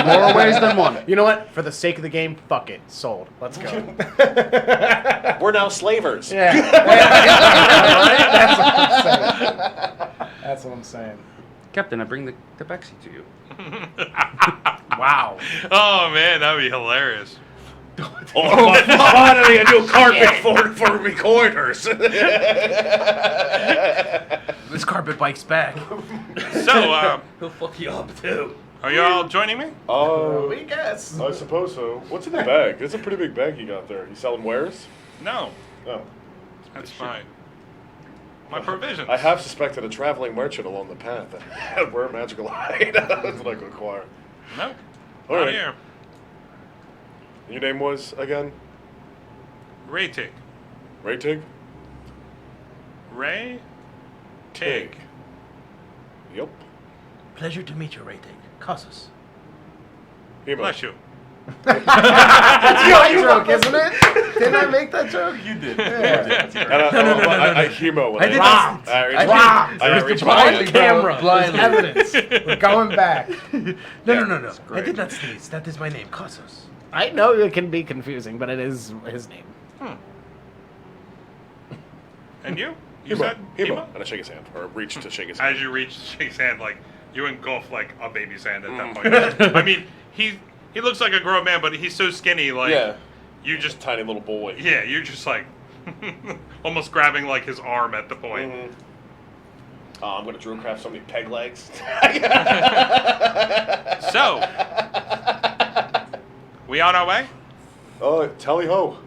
More ways than one. You know what? For the sake of the game, fuck it. Sold. Let's go. We're now slavers. Yeah. That's what I'm saying. Captain, I bring the tabaxi to you. Wow. Oh man, that'd be hilarious. Finally, a new carpet for recorders. This carpet bike's back. So, He'll fuck you up too. are you all joining me? Oh, We guess. I suppose so. What's in the bag? It's a pretty big bag you got there. You selling wares? No, No. that's fine. My provisions. I have suspected a traveling merchant along the path that had rare magical items that I could acquire. No, All not right. here. Your name was, again? Raytig. Raytig? Ray Tig. Yup. Pleasure to meet you, Raytig. Casus. Hemo. Bless you. That's my joke, isn't it? Didn't I make that joke? You did. And I Hemo. I did not. I reached my Blind hand. camera. Blindly. Evidence. We're going back. No. I did not sneeze. That is my name, Casus. I know it can be confusing, but it is his name. And you? You Hemo. said Hemo. And I shake his hand, or reach to shake his hand. As you reach to shake his hand, like you engulf like a baby's hand at that point. I mean, he looks like a grown man, but he's so skinny. Like Yeah. you just Tiny little boy. yeah, you're just like almost grabbing like his arm at the point. Mhm. I'm gonna Drew craft so many peg legs. So we on our way? Oh, tally ho. All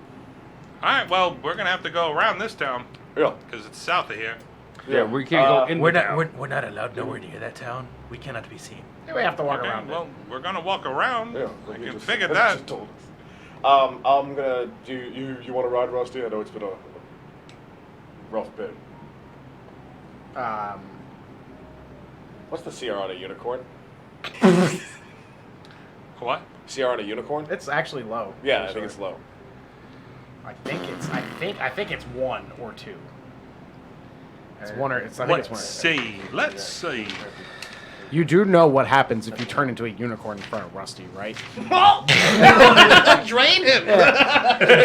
right. Well, we're gonna have to go around this town Yeah. because it's south of here. Yeah, we can't go in We're the not. town. We're not allowed nowhere near that town. We cannot be seen. We have to walk Okay. around. Well, we're gonna walk around. Yeah. I he can just- figure he that. just told us. I'm gonna do. You want to ride, Rusty? I know it's been a rough bit. What's the CR on a unicorn? What? CR on a unicorn? It's actually low. Yeah, I think it's low. I think it's 1 or 2. It's one or it's. I think Let's it's one. see. Let's see. You do know what happens if you turn into a unicorn in front of Rusty, right? Drain him.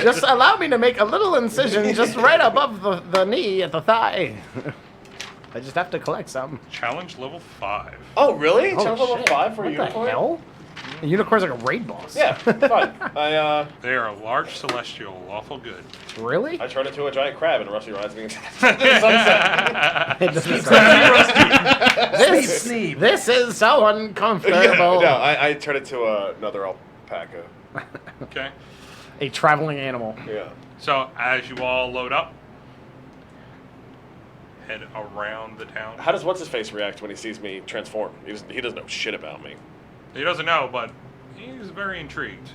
Just allow me to make a little incision just right above the knee at the thigh. I just have to collect some. Challenge level 5. Oh, really? Oh, Challenge level shit. 5 for a What the unicorn? hell? A unicorn's like a raid boss. Yeah, fine. They are a large celestial, lawful good. Really? I turn into a giant crab and Rusty rides me into the sunset. This is so uncomfortable. No, I turn into another alpaca. Okay. A traveling animal. Yeah. So as you all load up, head around the town. How does what's his face react when he sees me transform? He doesn't know shit about me. He doesn't know, but he's very intrigued.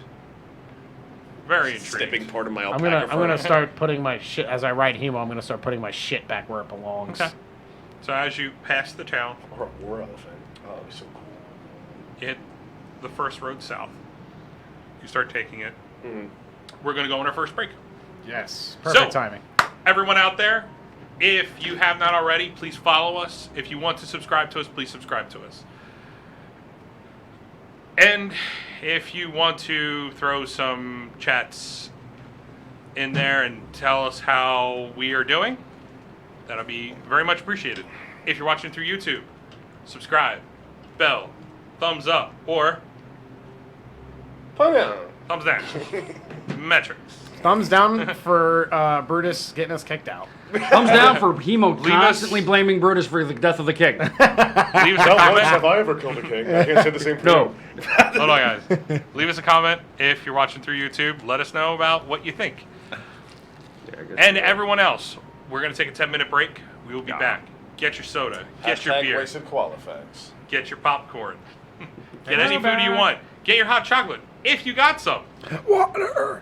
Very intrigued. Snipping part of my I'm alpaca. gonna start putting my shit as I ride Hemo. I'm gonna start putting my shit back where it belongs. Okay. So as you pass the town, Or a war elephant. Oh, that'd be so cool. you hit the first road south. You start taking it. Mhm. We're going to go on our first break. Yes. Perfect timing. Everyone out there, if you have not already, please follow us. If you want to subscribe to us, please subscribe to us. And if you want to throw some chats in there and tell us how we are doing, that'll be very much appreciated. If you're watching through YouTube, subscribe, bell, thumbs up, or Oh yeah. thumbs down. Metrics. Thumbs down for Brutus getting us kicked out. Thumbs down for Hemo Leave us- constantly blaming Brutus for the death of the king. Leave us a Not once comment. have I ever killed a king. I can't say the same for No. you. Hold on, guys. Leave us a comment if you're watching through YouTube. Let us know about what you think. And everyone else, we're going to take a 10-minute break. We will be back. Get your soda. Get your beer. Wasted Qualifax. Get your popcorn. Get any food you want. Get your hot chocolate, if you got some. Water.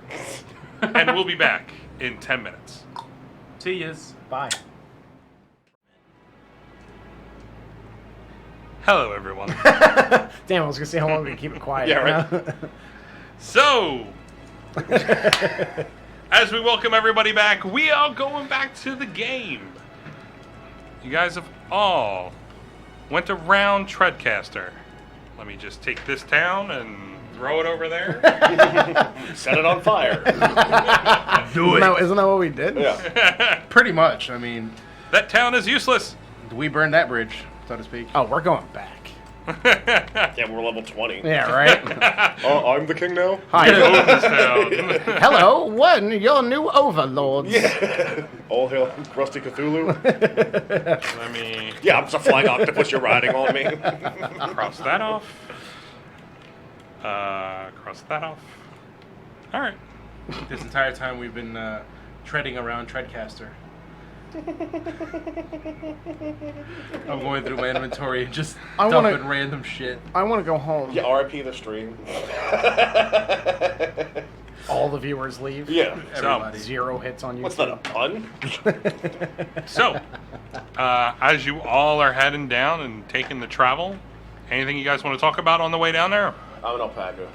And we'll be back in 10 minutes. See yous. Bye. Hello, everyone. Damn, I was gonna see how long we can keep it quiet. Yeah, you know? So, as we welcome everybody back, we are going back to the game. You guys have all went around Treadcaster. Let me just take this town and throw it over there. Set it on fire. Do Isn't that what we did? Yeah. Pretty much. I mean, That town is useless. we burned that bridge, so to speak. Oh, we're going back. Yeah, we're level 20. Yeah, right? Oh, I'm the king now? Hi. Overstown. Hello, one, your new overlords. Yeah. All hail Rusty Cthulhu. Let me Yeah, I'm just a flying octopus you're riding on me. cross that off. Cross that off. All right. This entire time we've been treading around Treadcaster. I'm going through my inventory and just I dumping wanna- random shit. I want to go home. Yeah, RIP the stream. All the viewers leave. Yeah. Everybody. 0 hits on YouTube. What's that, a pun? So, as you all are heading down and taking the travel, anything you guys want to talk about on the way down there? I'm an alpaca.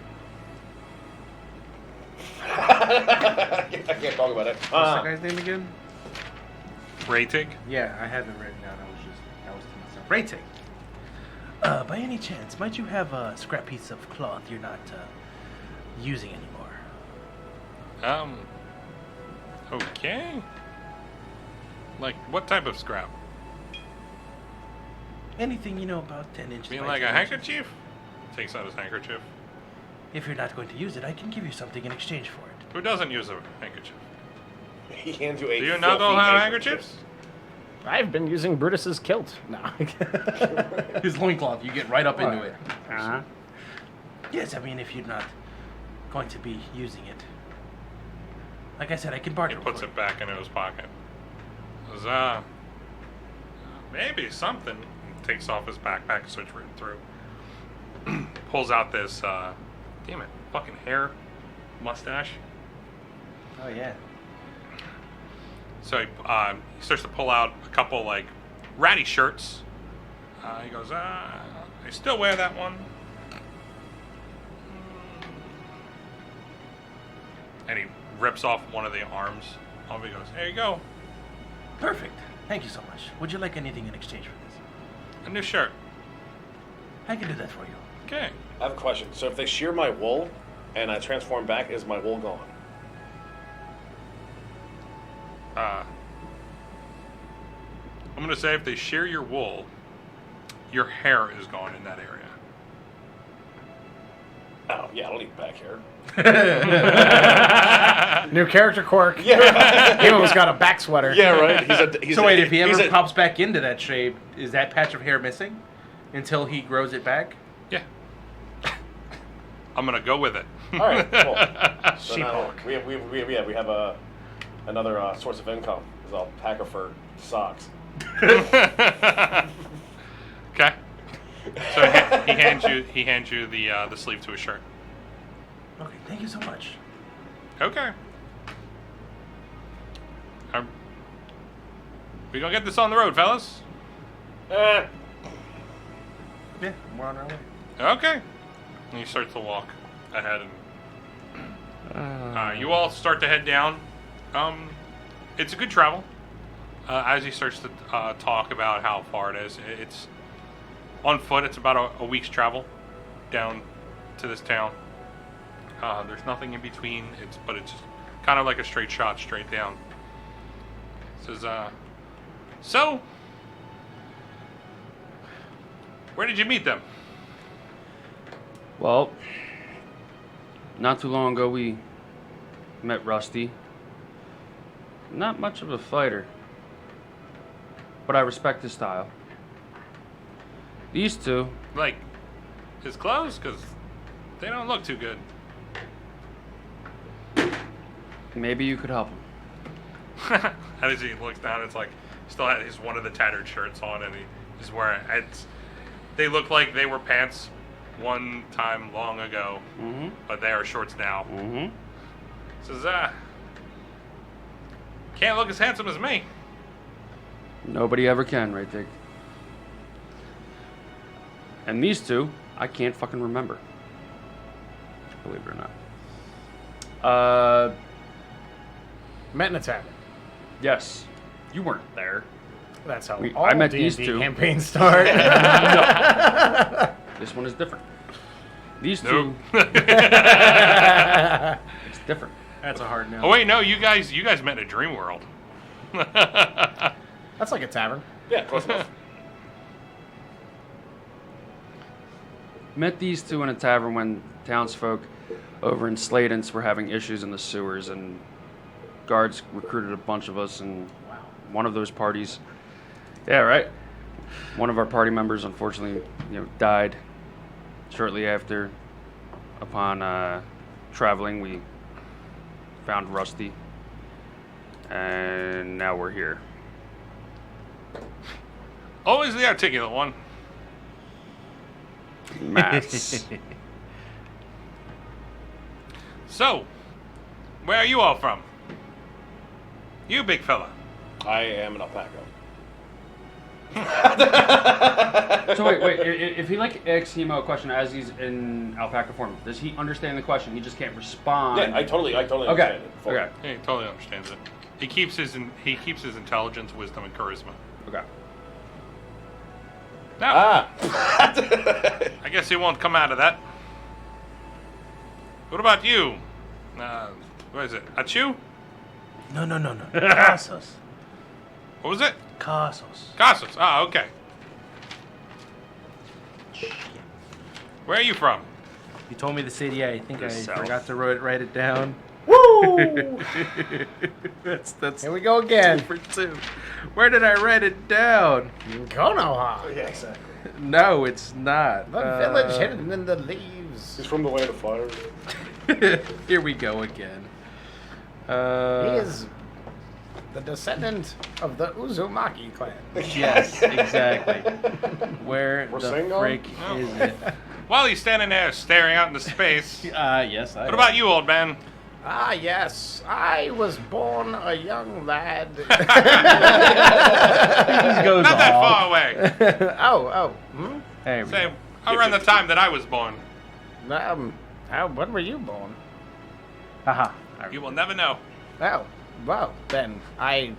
I can't talk about it. What's that guy's name again? Ratig? Yeah, I had it written down. I was to myself. Rating. By any chance, might you have a scrap piece of cloth you're not using anymore? Okay. Like, what type of scrap? Anything you know about 10 inches. Being by like a 10 inches. handkerchief? Takes out his handkerchief. If you're not going to use it, I can give you something in exchange for it. Who doesn't use a handkerchief? He hands you a Do you not all filthy have handkerchief. handkerchiefs? I've been using Brutus's kilt. No. His loincloth, you get right up into it. Uh-huh. Yes, I mean, if you're not going to be using it. Like I said, I can barter He puts for it back into his pocket. Says, maybe something. Takes off his backpack, starts reading through. Pulls out this, damn it, fucking hair mustache. Oh, yeah. So he starts to pull out a couple, like, ratty shirts. He goes, I still wear that one. And he rips off one of the arms. Off he goes, there you go. Perfect. Thank you so much. Would you like anything in exchange for this? A new shirt. I can do that for you. Okay. I have a question. So if they shear my wool and I transform back, is my wool gone? I'm going to say if they shear your wool, your hair is gone in that area. Oh, yeah, I don't need back hair. New character quirk. Yeah. He almost got a back sweater. Yeah, right. So wait, if he ever pops back into that shape, is that patch of hair missing until he grows it back? Yeah. I'm going to go with it. All right, cool. So now Sheephawk. we have another source of income. Is alpaca fur socks. Okay. So he hands you the sleeve to his shirt. Okay, thank you so much. Okay. We gonna get this on the road, fellas. Yeah, we're on our way. Okay. And he starts to walk ahead, and you all start to head down. It's a good travel. As he starts to talk about how far it is, it's on foot. It's about a week's travel down to this town. There's nothing in between. But it's just kind of like a straight shot, straight down. Says, so, where did you meet them? Well, not too long ago we met Rusty. Not much of a fighter, but I respect his style. These two, Like, his clothes? Because they don't look too good. maybe you could help him. As he looks down, it's like, still has one of the tattered shirts on, and he's wearing, they look like they were pants one time long ago, Mm-hmm. but they are shorts now. Mm-hmm. Says, can't look as handsome as me. Nobody ever can, right, Dick? And these two, I can't fucking remember. Believe it or not. Met in a tavern. Yes. You weren't there. That's how I all met D&D these two. campaigns start. This one is different. These Nope. two, it's different. That's a hard no. Oh wait, no, you guys met in a dream world. That's like a tavern. Yeah, close enough. met these two in a tavern when townsfolk over in Sladence were having issues in the sewers, and guards recruited a bunch of us, and one of those parties, yeah, right. One of our party members, unfortunately, died shortly after. Upon traveling, we found Rusty, and now we're here. Always the articulate one. Maths. So, where are you all from? You, big fella. I am an alpaca. So wait. If he asks Hemo a question as he's in alpaca form, does he understand the question? He just can't respond. Yeah, I totally Okay. understand it. Fully. Okay. Yeah, he totally understands it. He keeps his intelligence, wisdom, and charisma. Okay. Now, I guess he won't come out of that. What about you? What is it? Achu? No. Casos. What was it? Casos. Casas. Ah, okay. Where are you from? You told me the city. I think I South. forgot to write it down. Woo! That's Here we go again. 2 for 2. Where did I write it down? Konoha. Yeah, exactly. No, it's not. The village hidden in the leaves. He's from the land of fire. Here we go again. He is the descendant of the Uzumaki clan. Yes, exactly. Where the Rasengan? frick is it? While he's standing there staring out into space, Yes, I. what about you, old man? Ah, yes. I was born a young lad. He just goes Not that off. far away. Oh. Hmm? Hey, Say, around the time that I was born. When were you born? haha. You will never know. Oh, well, then I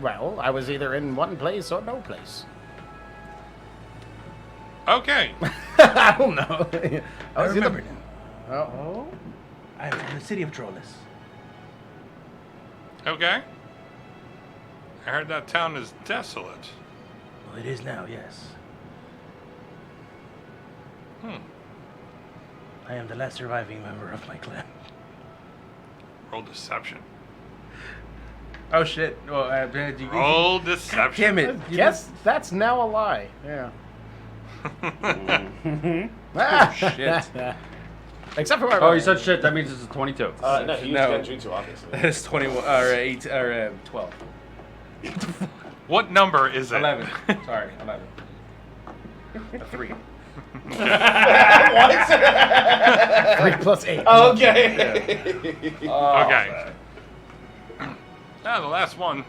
was either in one place or no place. Okay. I don't know. I remember now. Oh. I'm from the city of Trollus. Okay. I heard that town is desolate. Well, it is now, yes. I am the last surviving member of my clan. Roll deception. Oh shit! Well, you Roll deception. Damn it! Yes, that's now a lie. Yeah. Shit. Except for my Oh, you said shit. That means it's a 22. No, he used No. Genjutsu, obviously. It's 21 or 8 or 12. What number is it? 11. Sorry, 11. A 3. 3 plus 8. Okay. Okay. Ah, the last one.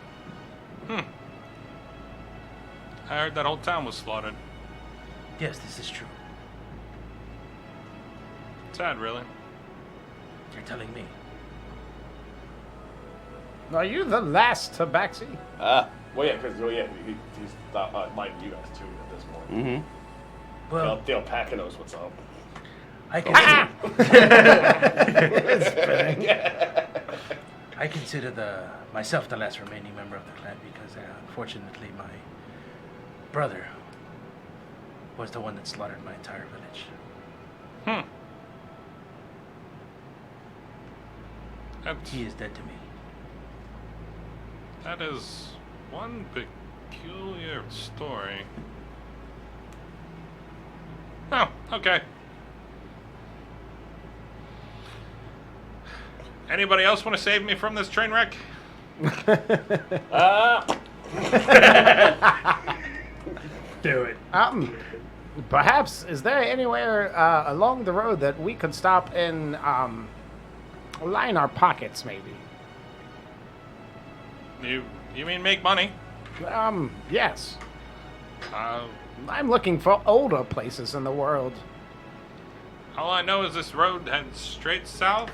I heard that whole town was slaughtered. Yes, this is true. Sad, really. You're telling me. Are you the last Tabaxi? Well, yeah, because he's lying to you guys too at this point. Mm-hmm. Well, The alpaca knows what's up. I consider myself the last remaining member of the clan because unfortunately my brother was the one that slaughtered my entire village. He is dead to me. That is one peculiar story. Oh, okay. Anybody else want to save me from this train wreck? Do it. Perhaps, is there anywhere along the road that we could stop and line our pockets, maybe? You mean make money? Yes. Uh, I'm looking for older places in the world. all I know is this road heads straight south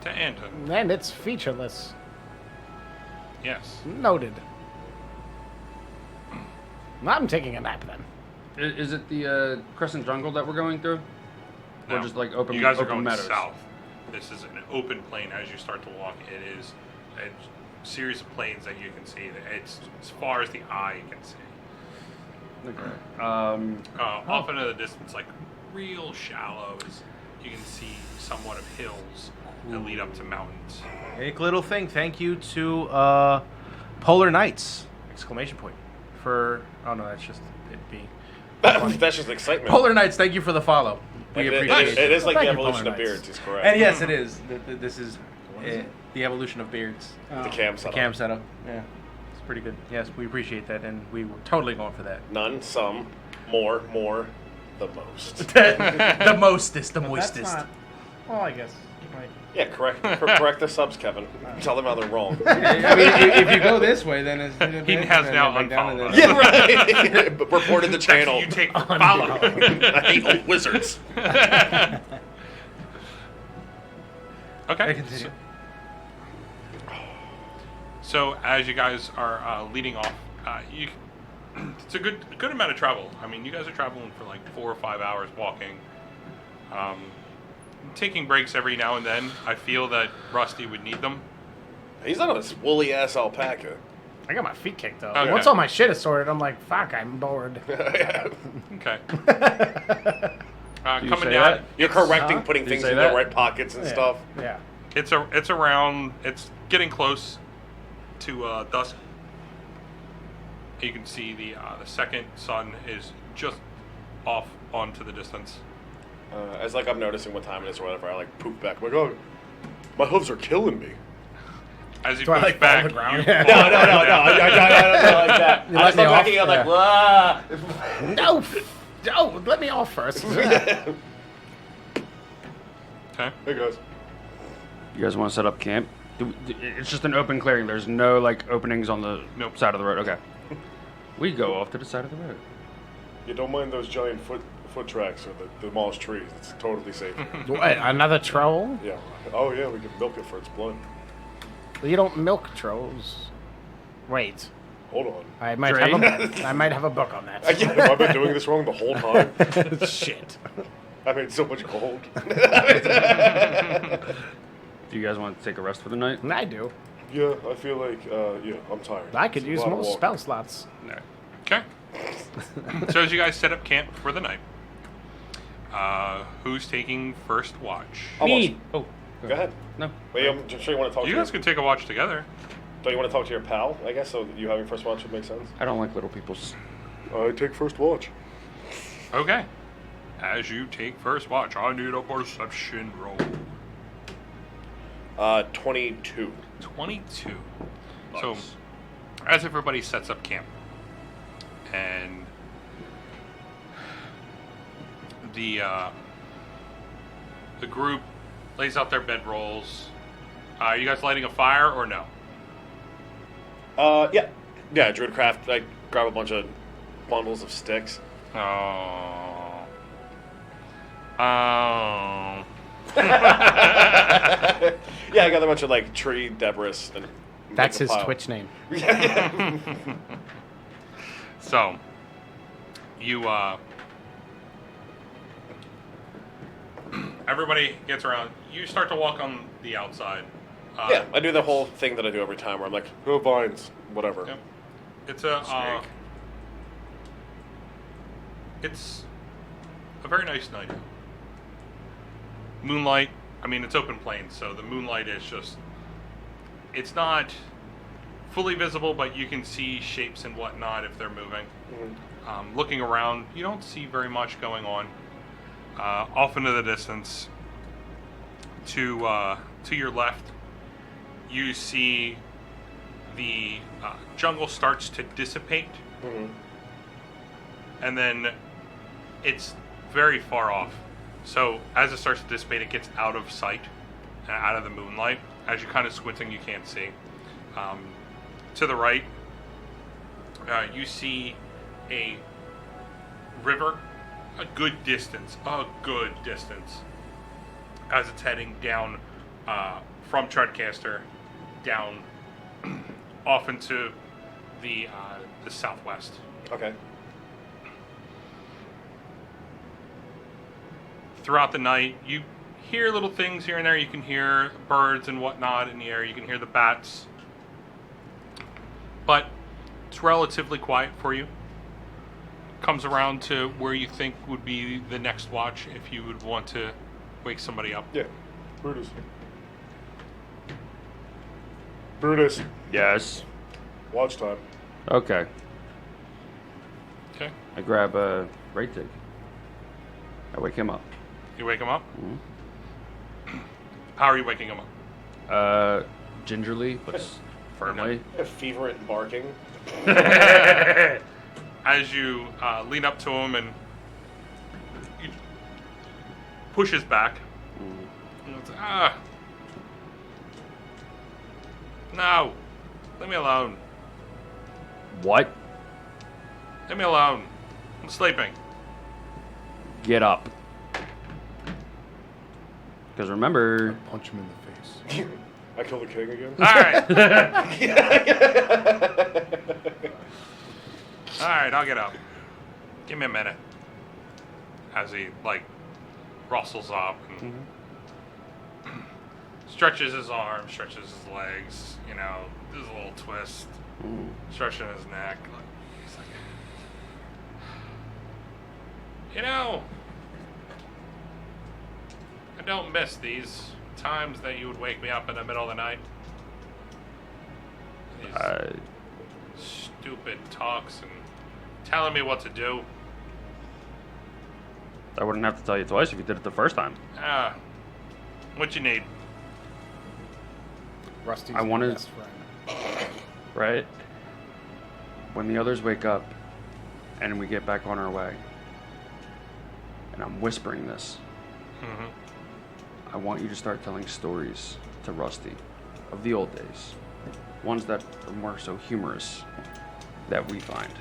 to Anton. And it's featureless. Yes. Noted. I'm taking a nap then. Is it the Crescent Jungle that we're going through? Or No. just like open You guys are open going meadows? south. This is an open plain as you start to walk. It is a series of plains that you can see. It's as far as the eye can see. Okay. Off into the distance, like real shallows. You can see somewhat of hills that lead up to mountains. Unique little thing. Thank you to Polar Knights! Exclamation point. For oh no, that's just it being. That's just excitement. Polar Knights, thank you for the follow. We It- appreciate it is like Thank the you, evolution Polar of Knights. beards. He's correct. And yes, it is. This is the evolution of beards. the cam The setup. cam setup. Yeah, it's pretty good. Yes, we appreciate that, and we were totally going for that. None, some, more, the most. The mostest, the That's moistest. not. Well, I guess. Like, Yeah, correct the subs, Kevin. Tell them how they're wrong. I mean, if you go this way, then it's. He has now unfollowed us. Yeah, right. But reported the channel. You take for following. I hate old wizards. Okay. Continue. So as you guys are leading off, it's a good amount of travel. I mean, you guys are traveling for like 4 or 5 hours walking, taking breaks every now and then. I feel that Rusty would need them. He's on this woolly ass alpaca. I got my feet kicked up. Okay. Once all my shit is sorted, I'm like, fuck, I'm bored. Okay. You Coming say down, that? You're correcting Huh? putting Did you things say in that? the right pockets and stuff. Yeah. it's around. It's getting close to dusk. You can see the second sun is just off onto the distance. As like I'm noticing what time it is or whatever, I like poop back. I'm like, oh, my hooves are killing me. As you Do I, push like, fall on back, the ground? you Yeah. fall No, right down. I like that. You I let just me look off? back at you, I'm like, Yeah. wah. No, let me off first. Okay. Hey guys. You guys want to set up camp? It's just an open clearing. There's no like openings on the Nope. side of the road. Okay. We go off to the side of the road. You don't mind those giant foot tracks or the demolished trees. It's totally safe. What, another troll? Yeah. Oh yeah, we can milk it for its blood. You don't milk trolls. Wait. Hold on. I might have a book on that. Have I been doing this wrong the whole time? Shit. I made so much gold. Do you guys want to take a rest for the night? I do. Yeah, I feel like, yeah, I'm tired. I could It's a use lot of more walking. spell slots. No. Okay. So as you guys set up camp for the night, who's taking first watch? Almost. Oh. Go ahead. No. Wait, I'm just sure you want to talk You to guys can take a watch together. Don't you want to talk to your pal, I guess, so you having first watch would make sense? I don't like little people's. I take first watch. Okay. As you take first watch, I need a perception roll. 22. 22. So, as everybody sets up camp, and the group lays out their bedrolls, are you guys lighting a fire or no? Yeah. Yeah, Druidcraft, I grab a bunch of bundles of sticks. Oh. Yeah, I got a bunch of, like, tree debris. And That's make a his pile. Twitch name. So, you, everybody gets around. You start to walk on the outside. Yeah, I do the whole thing that I do every time where I'm like, oh, vines, whatever. Yep. It's a, Snake. it's a very nice night. Moonlight, I mean, it's open plains, so the moonlight is just, it's not fully visible, but you can see shapes and whatnot if they're moving. Looking around, you don't see very much going on. Off into the distance, to your left, you see the jungle starts to dissipate, and then it's very far off. So as it starts to dissipate, it gets out of sight and out of the moonlight. As you're kind of squinting, you can't see. To the right, you see a river, a good distance, as it's heading down from Treadcaster down off into the southwest. Okay. Throughout the night, you hear little things here and there. You can hear birds and whatnot in the air. You can hear the bats. But it's relatively quiet for you. comes around to where you think would be the next watch if you would want to wake somebody up. Yeah. Brutus. Yes. Watch time. Okay. Okay. I grab a right dig. I wake him up. You wake him up? Mm-hmm. How are you waking him up? Gingerly, but firmly. Fever and barking. As you lean up to him and you push his back. And it's, no. Leave me alone. What? Leave me alone. I'm sleeping. Get up. Because remember... Punch him in the face. I kill the king again. Alright. Alright, I'll get up. Give me a minute. As he, rustles up and stretches his arms, stretches his legs, does a little twist, stretching his neck. He's like, I don't miss these times that you would wake me up in the middle of the night. These stupid talks and telling me what to do. I wouldn't have to tell you twice if you did it the first time. What you need? Rusty's I wanted- best friend. Right? When the others wake up and we get back on our way, and I'm whispering this, I want you to start telling stories to Rusty of the old days. Ones that are more so humorous that we find,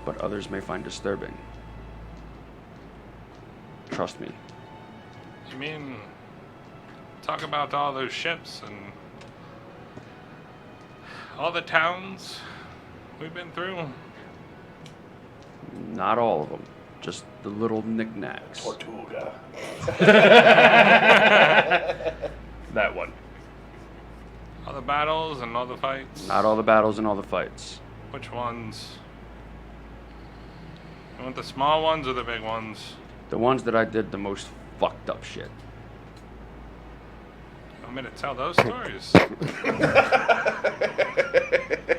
but others may find disturbing. Trust me. You mean talk about all those ships and all the towns we've been through? Not all of them. Just the little knickknacks. Tortuga. That one. All the battles and all the fights? Not all the battles and all the fights. Which ones? You want the small ones or the big ones? The ones that I did the most fucked up shit. You want me to tell those stories?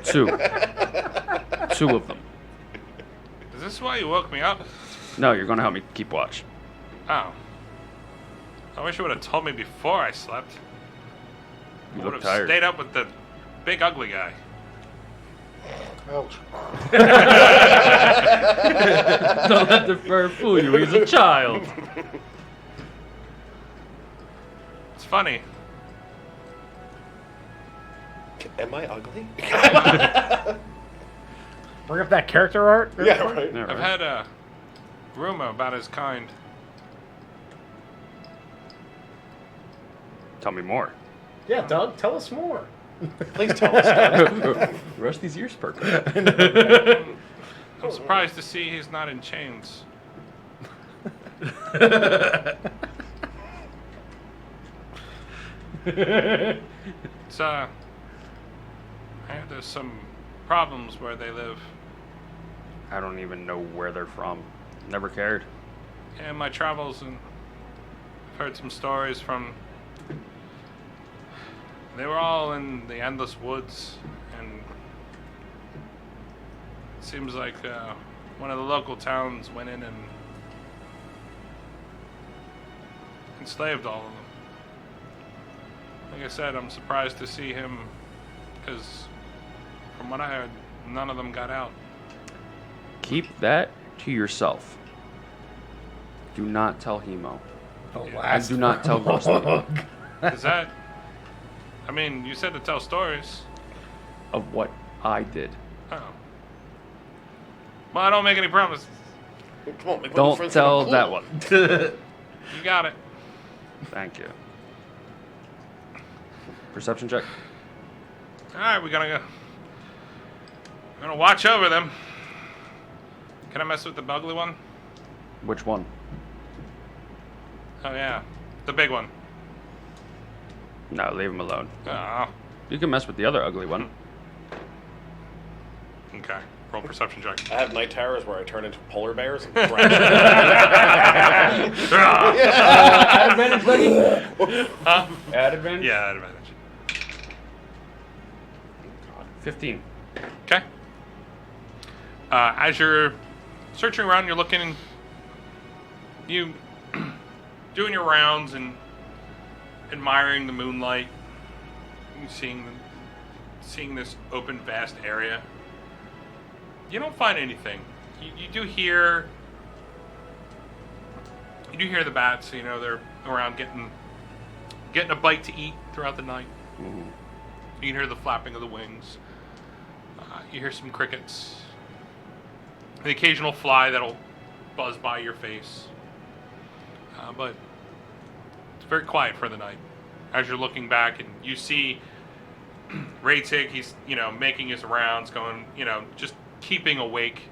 Two. Two of them. Is this why you woke me up? No, you're gonna help me keep watch. Oh. I wish you would have told me before I slept. You I would look have tired. stayed up with the big ugly guy. Ouch. Don't let the fur fool you. He's a child. It's funny. Am I ugly? Bring up that character art. Yeah, right. Yeah, I've right. had a rumor about his kind. Tell me more. Yeah, Doug, tell us more. Please tell us. Doug. Rusty's ears perk. I'm surprised to see he's not in chains. It's, I heard there's some problems where they live. I don't even know where they're from. Never cared. In my travels, and I've heard some stories from. They were all in the endless woods, and it seems like one of the local towns went in and enslaved all of them. Like I said, I'm surprised to see him, because from what I heard, none of them got out. Keep that to yourself. Do not tell Hemo. The Do not tell Rusty Is that? I mean, you said to tell stories. of what I did. Oh. Well, I don't make any promises. Come on, make Don't friends tell with a that pool. one. You got it. Thank you. Perception check. All right, we're gonna watch over them. Can I mess with the ugly one? Which one? Oh yeah, the big one. No, leave him alone. Oh, You can mess with the other ugly one. okay. Roll perception check. I have night terrors where I turn into polar bears and Add advantage, buddy. Add advantage? Yeah, add advantage. 15. Okay. As you're searching around, you're looking, you doing your rounds and admiring the moonlight, seeing this open, vast area. You don't find anything. You do hear the bats. You know they're around getting a bite to eat throughout the night. Mm-hmm. You can hear the flapping of the wings. You hear some crickets. The occasional fly that'll buzz by your face. But it's very quiet for the night. As you're looking back and you see Raytig, he's, making his rounds, going, just keeping awake.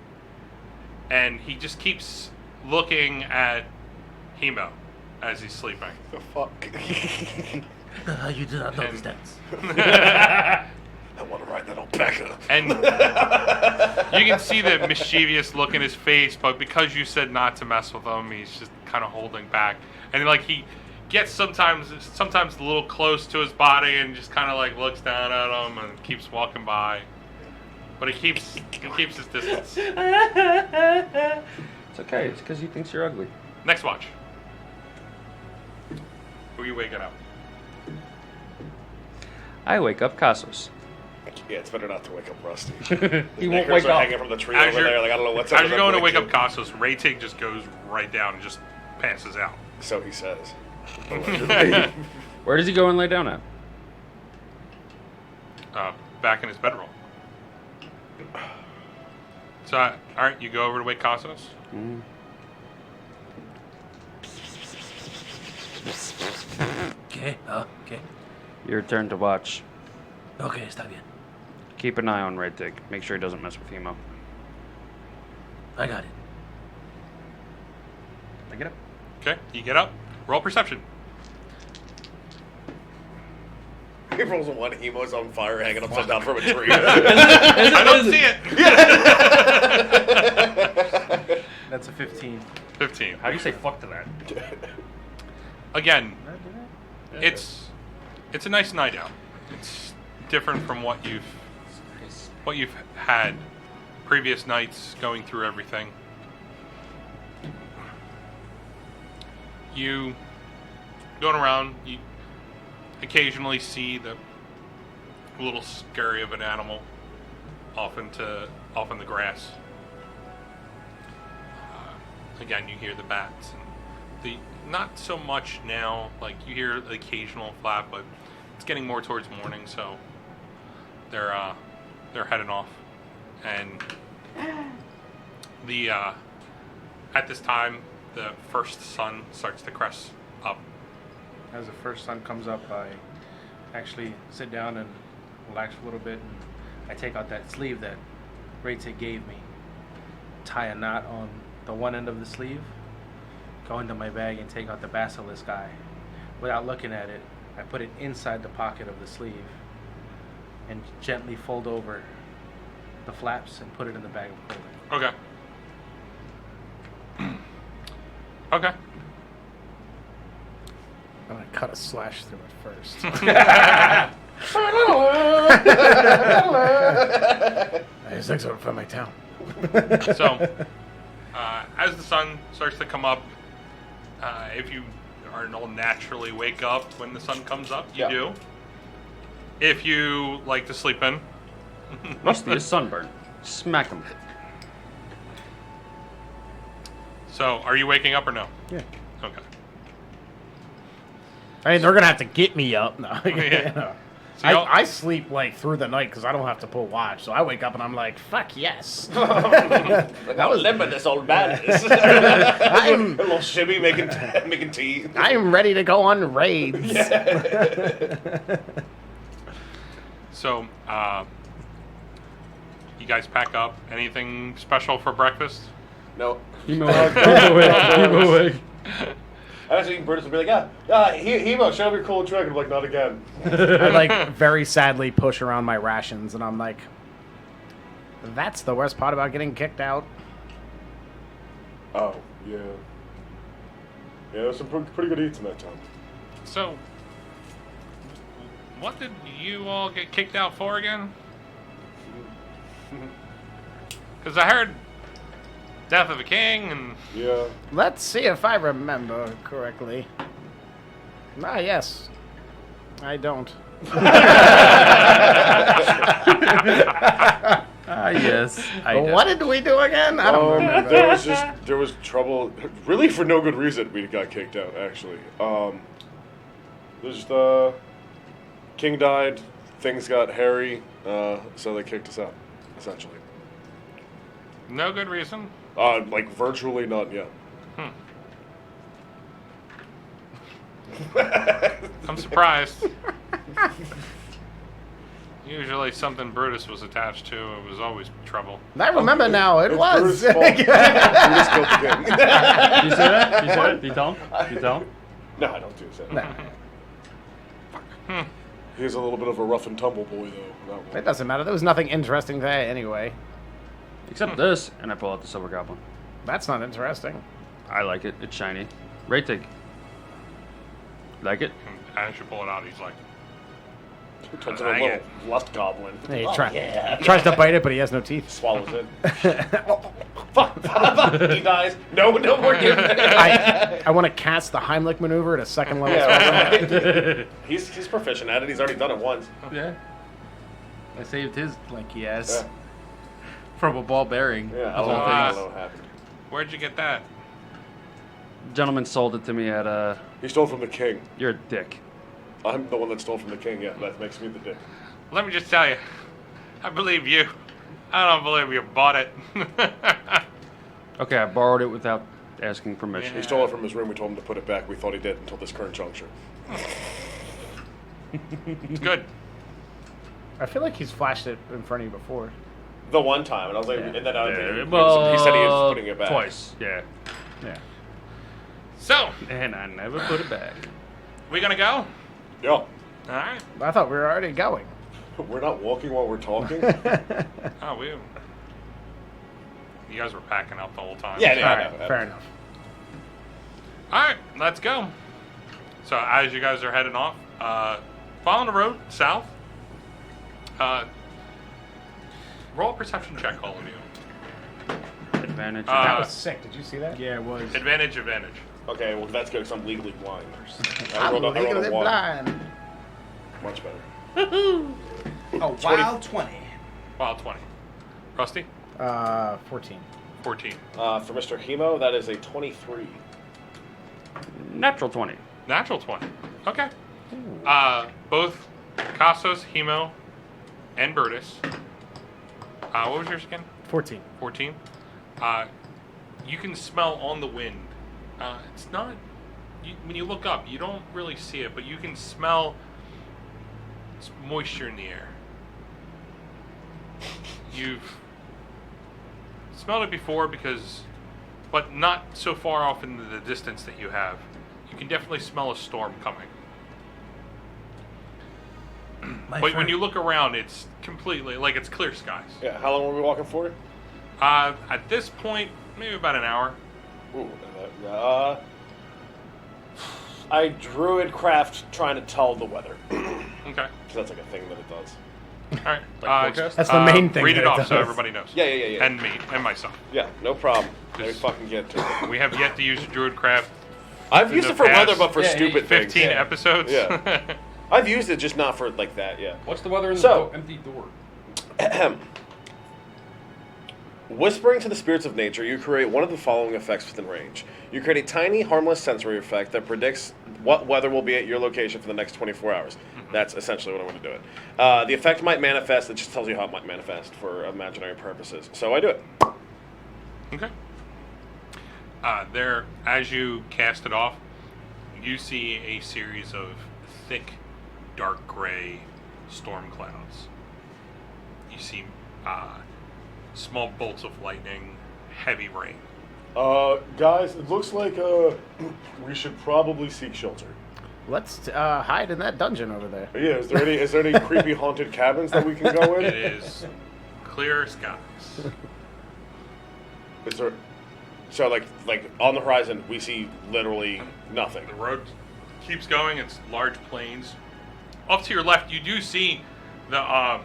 And he just keeps looking at Hemo as he's sleeping. the fuck? You do not know these And- dance. I want to ride that alpaca. And you can see the mischievous look in his face, but because you said not to mess with him, he's just kind of holding back. And he gets sometimes a little close to his body and just kind of looks down at him and keeps walking by. But he keeps his distance. It's okay. It's because he thinks you're ugly. Next watch. Who are you waking up? I wake up Casos. Yeah, it's better not to wake up Rusty. He won't Knickers wake are up. hanging from the tree As over you're- there. I don't know what's up. As you're going to wake up Cos. Casos, Raytig just goes right down and just passes out. So he says. Where does he go and lay down at? Back in his bedroll. So, all right, you go over to wake Casos. Mm. Okay, okay. Your turn to watch. Okay, está bien. Keep an eye on Raytig. Make sure he doesn't mess with Hemo. I got it. I get up. Okay, you get up. Roll perception. He rolls a one. Emo's on fire, hanging upside down from a tree. I don't see it. That's a 15. 15. How do you say fuck to that? Again, it's a nice night out. It's different from what you've had previous nights going through everything. You going around, you occasionally see the little scurry of an animal off in the grass. Again, you hear the bats and the not so much now. Like you hear the occasional flap, but it's getting more towards morning, so they're heading off. And the at this time, the first sun starts to crest up. As the first sun comes up, I actually sit down and relax a little bit. And I take out that sleeve that Raytig gave me, tie a knot on the one end of the sleeve, go into my bag and take out the basilisk eye. Without looking at it, I put it inside the pocket of the sleeve and gently fold over the flaps and put it in the bag of clothing. Okay. Okay. I'm gonna cut a slash through it first. I just think so from my town. So, as the sun starts to come up, if you all naturally wake up when the sun comes up, you Yeah. do. If you like to sleep in, Rusty is sunburned. Smack him. so are you waking up or no? Yeah. Okay. I mean, they're gonna have to get me up. No, Yeah. So y'all- I sleep through the night because I don't have to pull watch. So I wake up and I'm like, fuck yes. How limber this old man is. I'm A little shimmy making tea. I'm ready to go on raids. So, you guys pack up. Anything special for breakfast? No. Hemo awake. Hemo awake. I was thinking Brutus would be like, Hemo, show me your cool trick. I'm like, not again. I very sadly push around my rations and I'm like, That's the worst part about getting kicked out. Oh, yeah. Yeah, there's some pretty good eats in that town. So, what did you all get kicked out for again? Because I heard death of a king and... Yeah. Let's see if I remember correctly. Ah, yes. I don't. Yes. What did we do again? I don't remember. There was trouble, really for no good reason. We got kicked out, actually. There's the king died, things got hairy, so they kicked us out, essentially. No good reason? Like virtually none. Yeah. I'm surprised. Usually something Brutus was attached to, it was always trouble. I remember now. It It's was. Brutus' fault. Brutus killed the king. You say that? You say that? You tell him? You tell him? No, I don't do that. Nah. He's a little bit of a rough and tumble boy, though. That one. It doesn't matter. There was nothing interesting there anyway. Except this, and I pull out the silver goblin. That's not interesting. I like it. It's shiny. Ratig. Like it? As you pull it out, he's like, Turns into a little lust goblin. He tries to bite it, but he has no teeth. Swallows it. Fuck. He dies. No more giving. I want to cast the Heimlich maneuver at a second level. Yeah, he's proficient at it. He's already done it once. Yeah. I saved his lanky ass Yeah. from a ball bearing. Yeah, of all I don't things. know what happened. where'd you get that? Gentleman sold it to me at He stole from the king. You're a dick. I'm the one that stole from the king. Yeah, that makes me the dick. Let me just tell you, I believe you. I don't believe you bought it. Okay, I borrowed it without asking permission. He stole it from his room. We told him to put it back. We thought he did until this current juncture. It's good. I feel like he's flashed it in front of you before. The one time, and I was like, Yeah. and then I was, Well, he said he was putting it back. Twice, yeah. Yeah. So, And I never put it back. we gonna go? Yeah. All right. I thought we were already going. We're not walking while we're talking. Oh, you guys were packing up the whole time. Yeah, All right, fair enough. All right, let's go. So as you guys are heading off, following the road south, roll a perception check, all of you. Advantage. That was sick. Did you see that? Yeah, it was. Advantage. Okay, well that's good because I'm legally blind. I I'm rolled a legally one. blind. Much better. Oh, wild 20. Wild 20. Rusty? 14. 14. For Mr. Hemo, that is a 23. Natural 20. Natural 20. Okay. Both Castos, Hemo, and Brutus. What was yours again? 14. 14. You can smell on the wind. It's not. When you look up, you don't really see it, but you can smell moisture in the air. You've smelled it before but not so far off in the distance that you have. You can definitely smell a storm coming. But when you look around, it's completely like it's clear skies. Yeah, how long were we walking for? At this point, maybe about an hour. Ooh, I druidcraft trying to tell the weather. Okay. So that's like a thing that it does. All right. forecast? That's the main thing Read that it it off so does. everybody knows. Yeah. And me and myself. Yeah, no problem. Let me fucking get to it. We have yet to use druidcraft. I've In used the it for past, weather, but for stupid 15 things. episodes. Yeah. I've used it, just not for like that. Yeah. What's the weather in So- the empty door? Whispering to the spirits of nature, you create one of the following effects within range. You create a tiny, harmless sensory effect that predicts what weather will be at your location for the next 24 hours. That's essentially what I want to do it. The effect might manifest. It just tells you how it might manifest for imaginary purposes. So I do it. Okay. There, as you cast it off, you see a series of thick, dark gray storm clouds. You see small bolts of lightning, heavy rain. Guys, it looks like we should probably seek shelter. Let's hide in that dungeon over there. Yeah, is there any creepy haunted cabins that we can go in? It is clear skies. Is there? So like on the horizon, we see literally nothing. The road keeps going. It's large plains. Off to your left, you do see the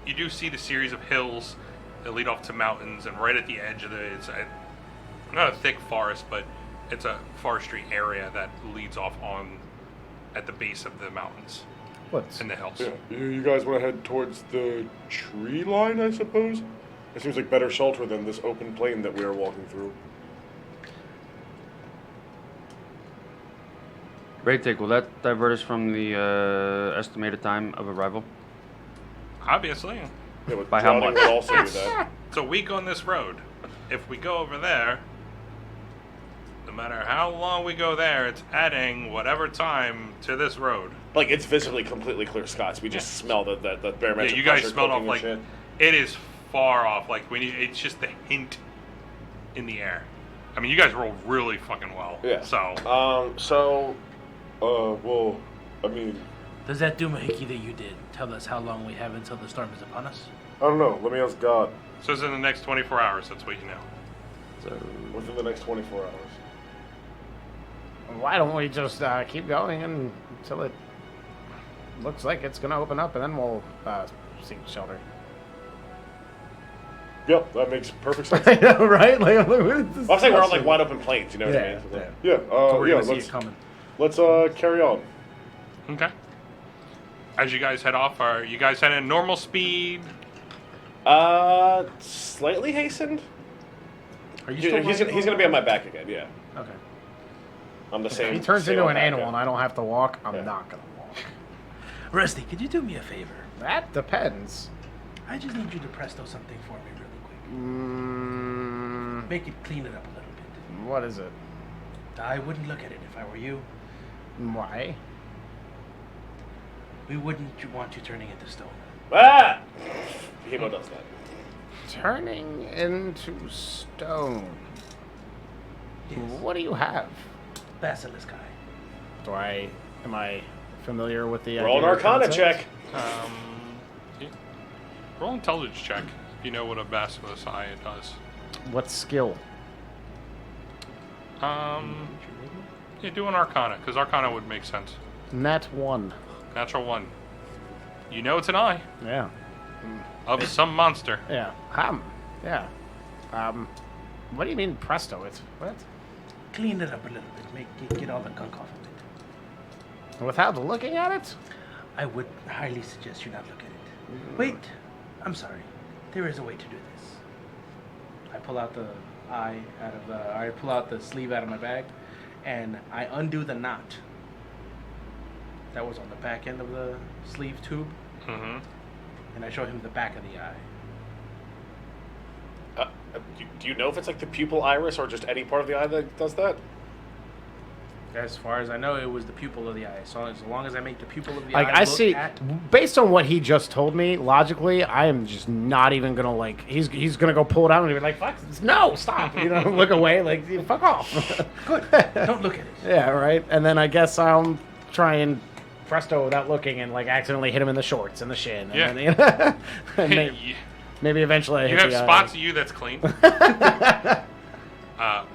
you do see the series of hills that lead off to mountains, and right at the edge of it's not a thick forest, but it's a forestry area that leads off on at the base of the mountains What's and the hills. Yeah, you guys want to head towards the tree line, I suppose? It seems like better shelter than this open plain that we are walking through. Great take. Will that divert us from the estimated time of arrival? Obviously, Yeah, but By how drowning much? would also do that. it's a week on this road. If we go over there, no matter how long we go there, it's adding whatever time to this road. Like, it's visibly completely clear skies. We just smell the barometric Yeah, you guys pressure smelled off cooking like and it is far off. Like it's just the hint in the air. I mean, you guys roll really fucking well. shit. So Well, I mean, Does that doohickey that you did tell us how long we have until the storm is upon us? I don't know. Let me ask God. so it's in the next 24 hours. That's what you know. So Within the next 24 hours. Why don't we just keep going until it looks like it's going to open up, and then we'll seek shelter. Yep, that makes perfect sense. I know, right? Like, I'm saying we're on like wide open plains. You know what I mean? Yeah. Yeah. We're Yeah. gonna see Let's it coming. carry on. Okay. As you guys head off, are you guys heading at normal speed? Slightly hastened. Are you He's still gonna be on my back again. Yeah. Okay. I'm the same. If he turns same into on an back, animal yeah. and I don't have to walk, I'm Yeah. not going to walk. Rusty, could you do me a favor? That depends. I just need you to presto something for me really quick. Mm, Make it clean it up a little bit. what is it? I wouldn't look at it if I were you. Why? We wouldn't want you turning into stone. Ah! Hemo does that. Turning into stone. Yes. What do you have? Basilisk eye. Am I familiar with the Roll an idea or Arcana concept? check. Yeah. Roll intelligence check if you know what a basilisk eye does. What skill? Yeah, do an Arcana because Arcana would make sense. Nat 1. Natural 1. You know it's an eye Yeah. of some monster. Yeah. Yeah. What do you mean presto? It's what? Clean it up a little bit. Get all the gunk off of it. Without looking at it? I would highly suggest you not look at it. Wait. I'm sorry. There is a way to do this. I pull out the eye I pull out the sleeve out of my bag, and I undo the knot that was on the back end of the sleeve tube, Mm-hmm. and I show him the back of the eye. Do you know if it's like the pupil iris or just any part of the eye that does that? As far as I know, it was the pupil of the eye. So as long as I make the pupil of the Like, eye I look see, at, based on what he just told me, logically, I am just not even gonna, like, he's gonna go pull it out and be like, fuck, no, stop, look away, like, fuck off. good. Don't look at it. Yeah, right? And then I guess I'll try and presto without looking and, like, accidentally hit him in the shorts and the shin. And Yeah. then, and maybe eventually I You hit have the eye. spots of you that's clean.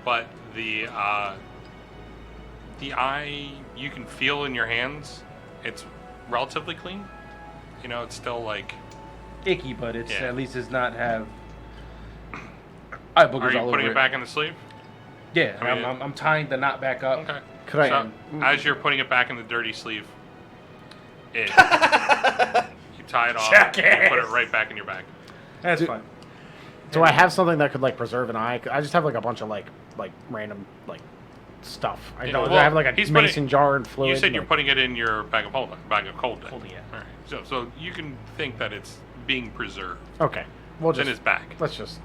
But the eye you can feel in your hands, it's relatively clean. It's still like Icky, but it's Yeah. at least does not have eye boogers Are you all putting over it back in the sleeve? Yeah, I mean, I'm tying the knot back up. Okay. Could I- So, as you're putting it back in the dirty sleeve, you tie it off, you put it right back in your bag. That's fine. Do I have something that could, like, preserve an eye? I just have, like, a bunch of, like random, like, stuff. I don't. Well, I have, like, a he's mason putting- jar and fluid. You said and, you're like- putting it in your bag of holding. Holding it. All right. So you can think that it's being preserved. Okay. We'll It's in just his bag. let's just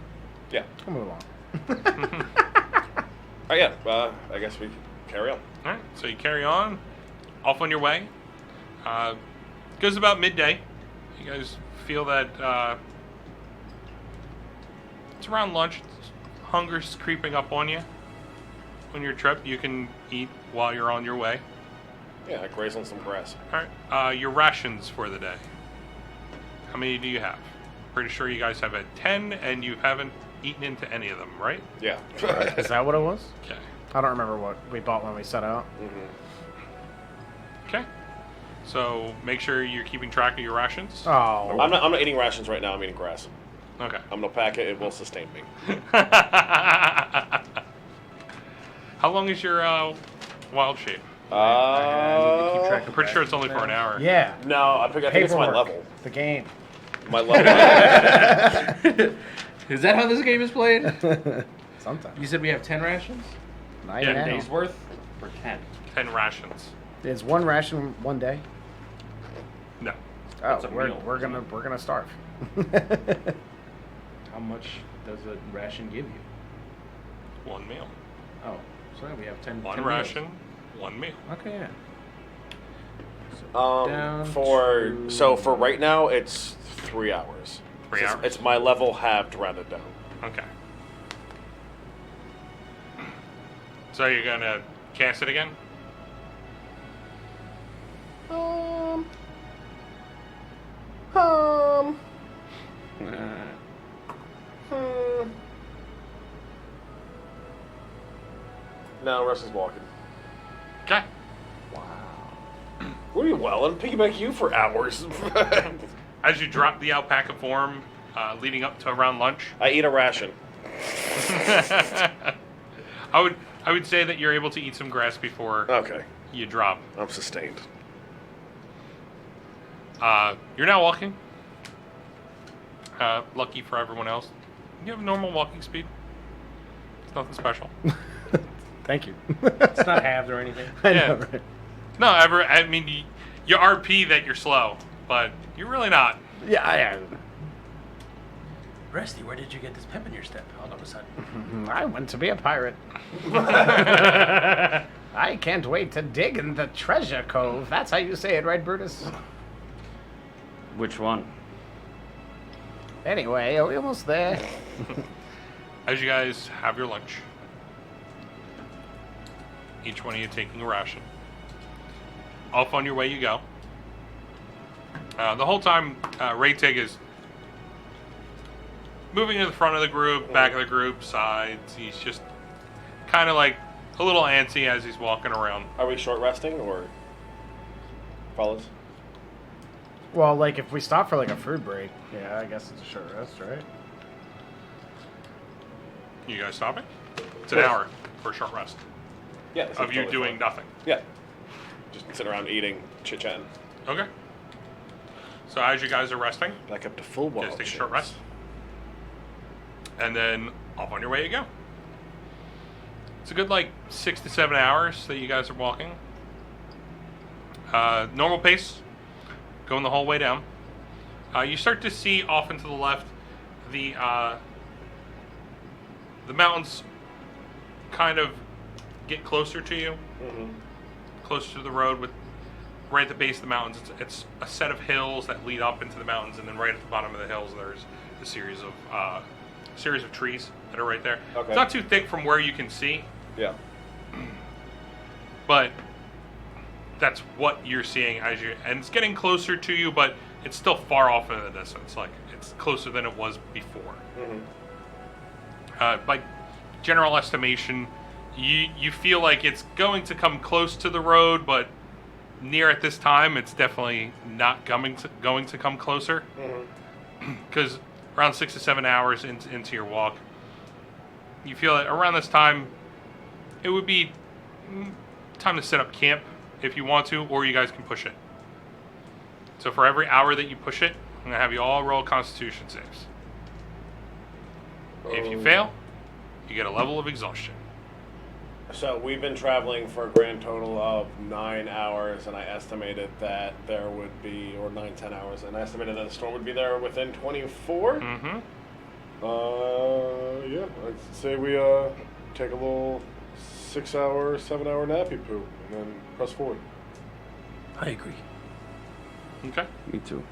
Yeah. we'll move along. Oh yeah. I guess we carry on. All right. So you carry on, off on your way. Goes about midday. You guys feel that it's around lunch. Hunger's creeping up on you. On your trip, you can eat while you're on your way. Yeah, I graze on some grass. All right. Your rations for the day. How many do you have? Pretty sure you guys have a 10, and you haven't eaten into any of them, right? Yeah. Is that what it was? Okay. I don't remember what we bought when we set out. Okay. So make sure you're keeping track of your rations. Oh. I'm not eating rations right now. I'm eating grass. Okay. I'm gonna pack it. It will sustain me. How long is your wild shape? keep track I'm pretty sure it's only for an hour. Yeah. No, I think it's my Paperwork. level. The game. My level. Is that how this game is played? Sometimes. You said we have 10 rations? Not Yeah, now. Days worth or 10? 10 rations. Is one ration one day? No. Oh, It's a we're meal. gonna starve. How much does a ration give you? One meal. Oh, so we have 10. One 10 ration, one meal. Meals. Okay, yeah. So down For to- right now, it's 3 hours. 3 hours? It's my level halved, rounded down. Okay. So you're gonna cast it again? No, Russ is walking. Okay. What are you welling? Piggyback you for hours. As you drop the alpaca form, leading up to around lunch, I eat a ration. I would say that you're able to eat some grass before Okay, you drop. I'm sustained. You're now walking. Lucky for everyone else, you have normal walking speed. It's nothing special. Thank you. It's not halved or anything. I Yeah. know, right? No, I mean, you RP that you're slow, but you're really not. Yeah, I am. Rusty, where did you get this pep in your step all of a sudden? I want to be a pirate. I can't wait to dig in the treasure cove. That's how you say it, right, Brutus? Which one? Anyway, are we almost there? As you guys have your lunch, each one of you taking a ration. Off on your way you go. The whole time, Raytig is moving to the front of the group, back of the group, sides. He's just kind of like a little antsy as he's walking around. Are we short resting or fellas? Well, like, if we stop for, like, a food break, yeah, I guess it's a short rest, right? You guys stopping? It's an hour for a short rest Yeah. this is of you totally doing fine. nothing. Yeah. Just sitting around eating, chit chatting. Okay. So as you guys are resting, Back up to full wild. just take a short rest. And then off on your way you go. It's a good like 6 to 7 hours that you guys are walking. Normal pace, going the whole way down. You start to see off and to the left the mountains kind of get closer to you, closer to the road. With right at the base of the mountains, it's a set of hills that lead up into the mountains, and then right at the bottom of the hills, there's a series of trees that are right there. Okay. It's not too thick from where you can see, Yeah. but that's what you're seeing as you, and it's getting closer to you, but it's still far off in the distance. Like it's closer than it was before. By general estimation, you feel like it's going to come close to the road, but near at this time, it's definitely not going to come closer. Because around 6 to 7 hours into your walk, you feel that around this time, it would be time to set up camp if you want to, or you guys can push it. So for every hour that you push it, I'm going to have you all roll Constitution saves. If you fail, you get a level of exhaustion. So we've been traveling for a grand total of 9 hours, and I estimated that there would be, or 9-10 hours, and I estimated that the storm would be there within 24. Mm-hmm. Yeah, I'd say we take a little 6-hour, 7-hour nappy poo, and then press forward. I agree. Okay. Me too.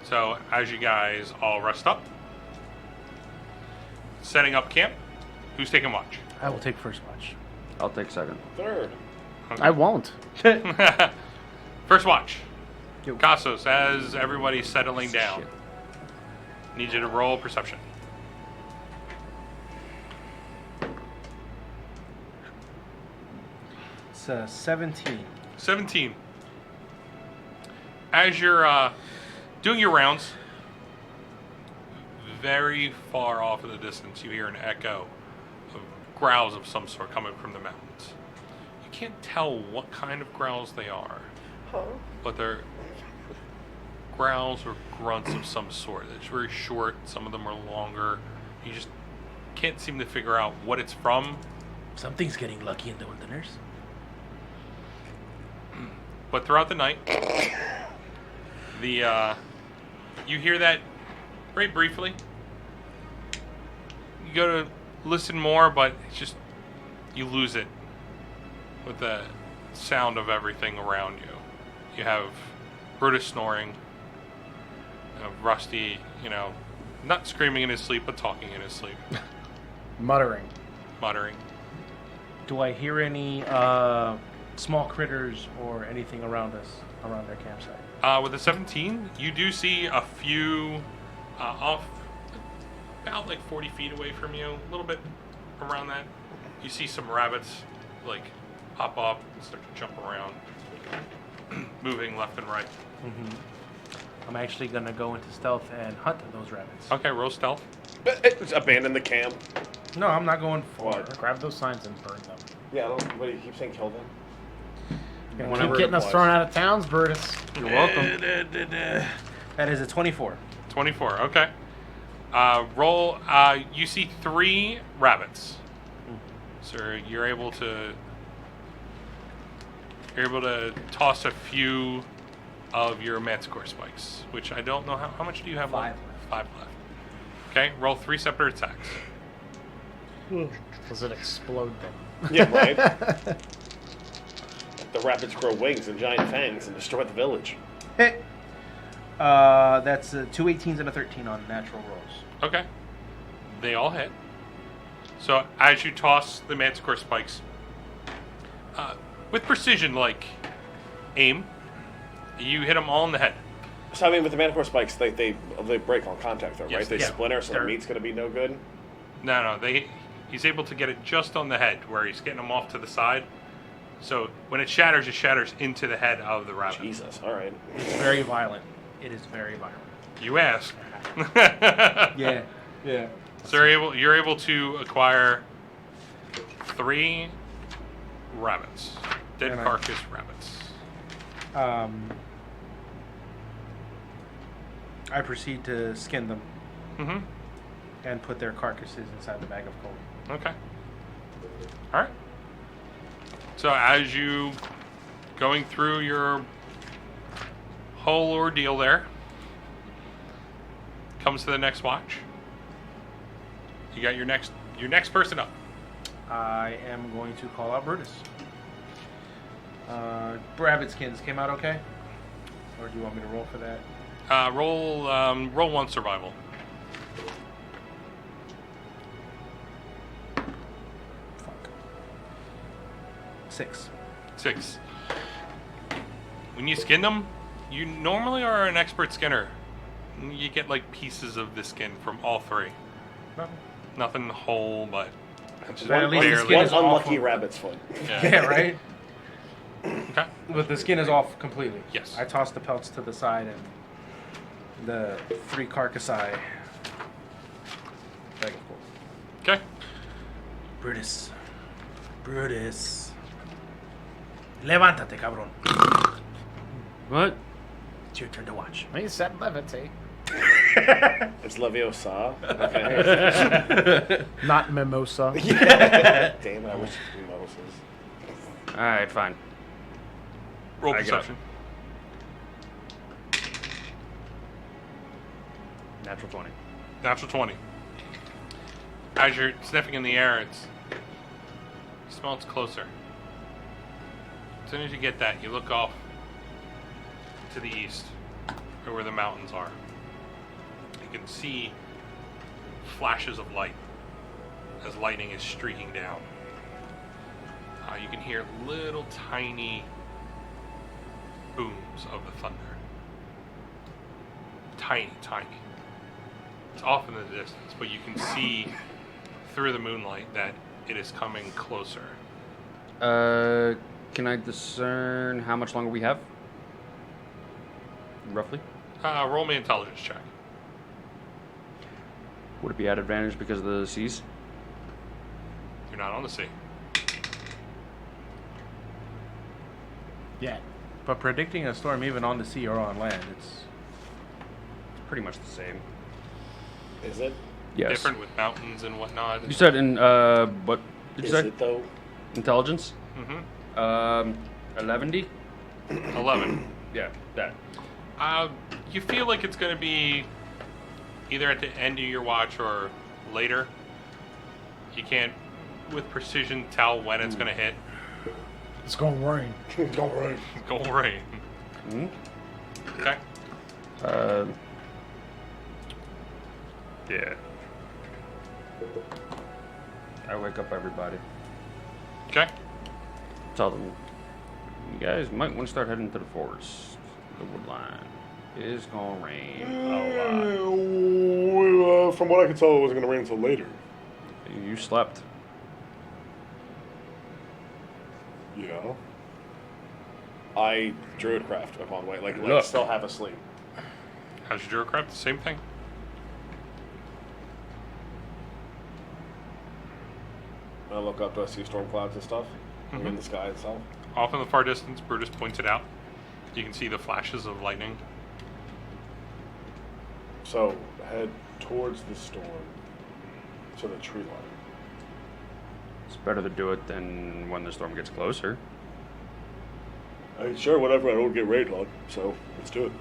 So as you guys all rest up, setting up camp, who's taking watch? I will take first watch. I'll take second. Third. Okay. I won't. First watch. Cassos, as everybody's settling down, need you to roll perception. It's 17. 17. As you're doing your rounds, very far off in the distance, you hear an echo of growls of some sort coming from the mountains. You can't tell what kind of growls they are, but they're growls or grunts of some sort. It's very short, some of them are longer. You just can't seem to figure out what it's from. Something's getting lucky in the wilderness. But throughout the night, you hear that very briefly. You go to listen more, but it's just you lose it with the sound of everything around you. You have Brutus snoring, Rusty, not screaming in his sleep, but talking in his sleep, Muttering. Do I hear any small critters or anything around us, around their campsite? With the 17, you do see a few off about like 40 feet away from you, a little bit around that. You see some rabbits like pop up and start to jump around, moving left and right. I'm actually going to go into stealth and hunt those rabbits. Okay, roll stealth. Abandon the camp. No, I'm not going for What? Grab those signs and burn them. Yeah, I don't. What do you keep saying? Kill them. Keep Whenever getting it us applies. thrown out of towns, Brutus. You're welcome. That is a 24. 24, okay. Roll, you see 3 rabbits. So you're able to toss a few of your manticore spikes, which I don't know how much do you have 5 left? 5 left. Okay, roll 3 separate attacks. Does it explode them? Yeah, right. The rabbits grow wings and giant fangs and destroy the village. Hit. That's 2 18s and a 13 on natural rolls. Okay. They all hit. So as you toss the manticore spikes, with precision, like aim, you hit them all in the head. So I mean, with the manticore spikes, they break on contact, though, Yes, right? They yeah. splinter, so the They're- meat's gonna be no good. No, he's able to get it just on the head, where he's getting them off to the side. So when it shatters into the head of the rabbit. Jesus, all right. It's very violent. It is very violent. You ask. Yeah. Yeah. So you're able to acquire 3 rabbits, dead And I- carcass rabbits. I proceed to skin them Mm-hmm. and put their carcasses inside the bag of coal. Okay. All right. So as you going through your whole ordeal there, comes to the next watch. You got your next person up. I am going to call out Brutus. Rabbit skins came out okay? Or do you want me to roll for that? Roll 1 survival. Fuck. 6. 6. When you skin them, you normally are an expert skinner. You get like pieces of the skin from all 3. Nothing whole, but just At least the barely. skin One is unlucky awful. rabbit's foot. Yeah, right? Okay. But the skin is off completely. Yes. I tossed the pelts to the side and the 3 carcassi. Bag of coal. Okay. Brutus. Levántate, cabrón. What? It's your turn to watch. He said levitate. It's Leviosa. Okay. Not mimosa. Damn it, I wish it was mimosas. All right, fine. Roll I got perception. Natural 20. Natural 20. As you're sniffing in the air, you smell it's closer. As soon as you get that, you look off to the east, or where the mountains are. You can see flashes of light as lightning is streaking down. You can hear little tiny booms of the thunder. tiny, tiny. It's off in the distance, but you can see through the moonlight that it is coming closer. Can I discern how much longer we have? Roughly? Roll me intelligence check. Would it be at advantage because of the seas? You're not on the sea. Yeah. But predicting a storm even on the sea or on land, it's Pretty much the same. Is it? Yes. Different with mountains and whatnot. You said in, what did you Is say? it though? Intelligence? Mm-hmm. 11? 11. Yeah, that. You feel like it's going to be either at the end of your watch or later. You can't, with precision, tell when it's going to hit. It's gonna rain. Don't worry. Go rain. Hmm? Okay. Yeah. I wake up everybody. Okay. Tell them, you guys might want to start heading to the forest. The wood line is gonna rain a lot. From what I could tell, it wasn't going to rain until later. You slept. Yeah. I druidcraft upon way, like Look. still have a sleep. How's your Druidcraft? The same thing? I look up, do I see storm clouds and stuff in the sky itself? Off in the far distance, Brutus points it out. You can see the flashes of lightning. So, head towards the storm to the tree line. It's better to do it than when the storm gets closer. Sure, whatever. I don't get raid on, so let's do it.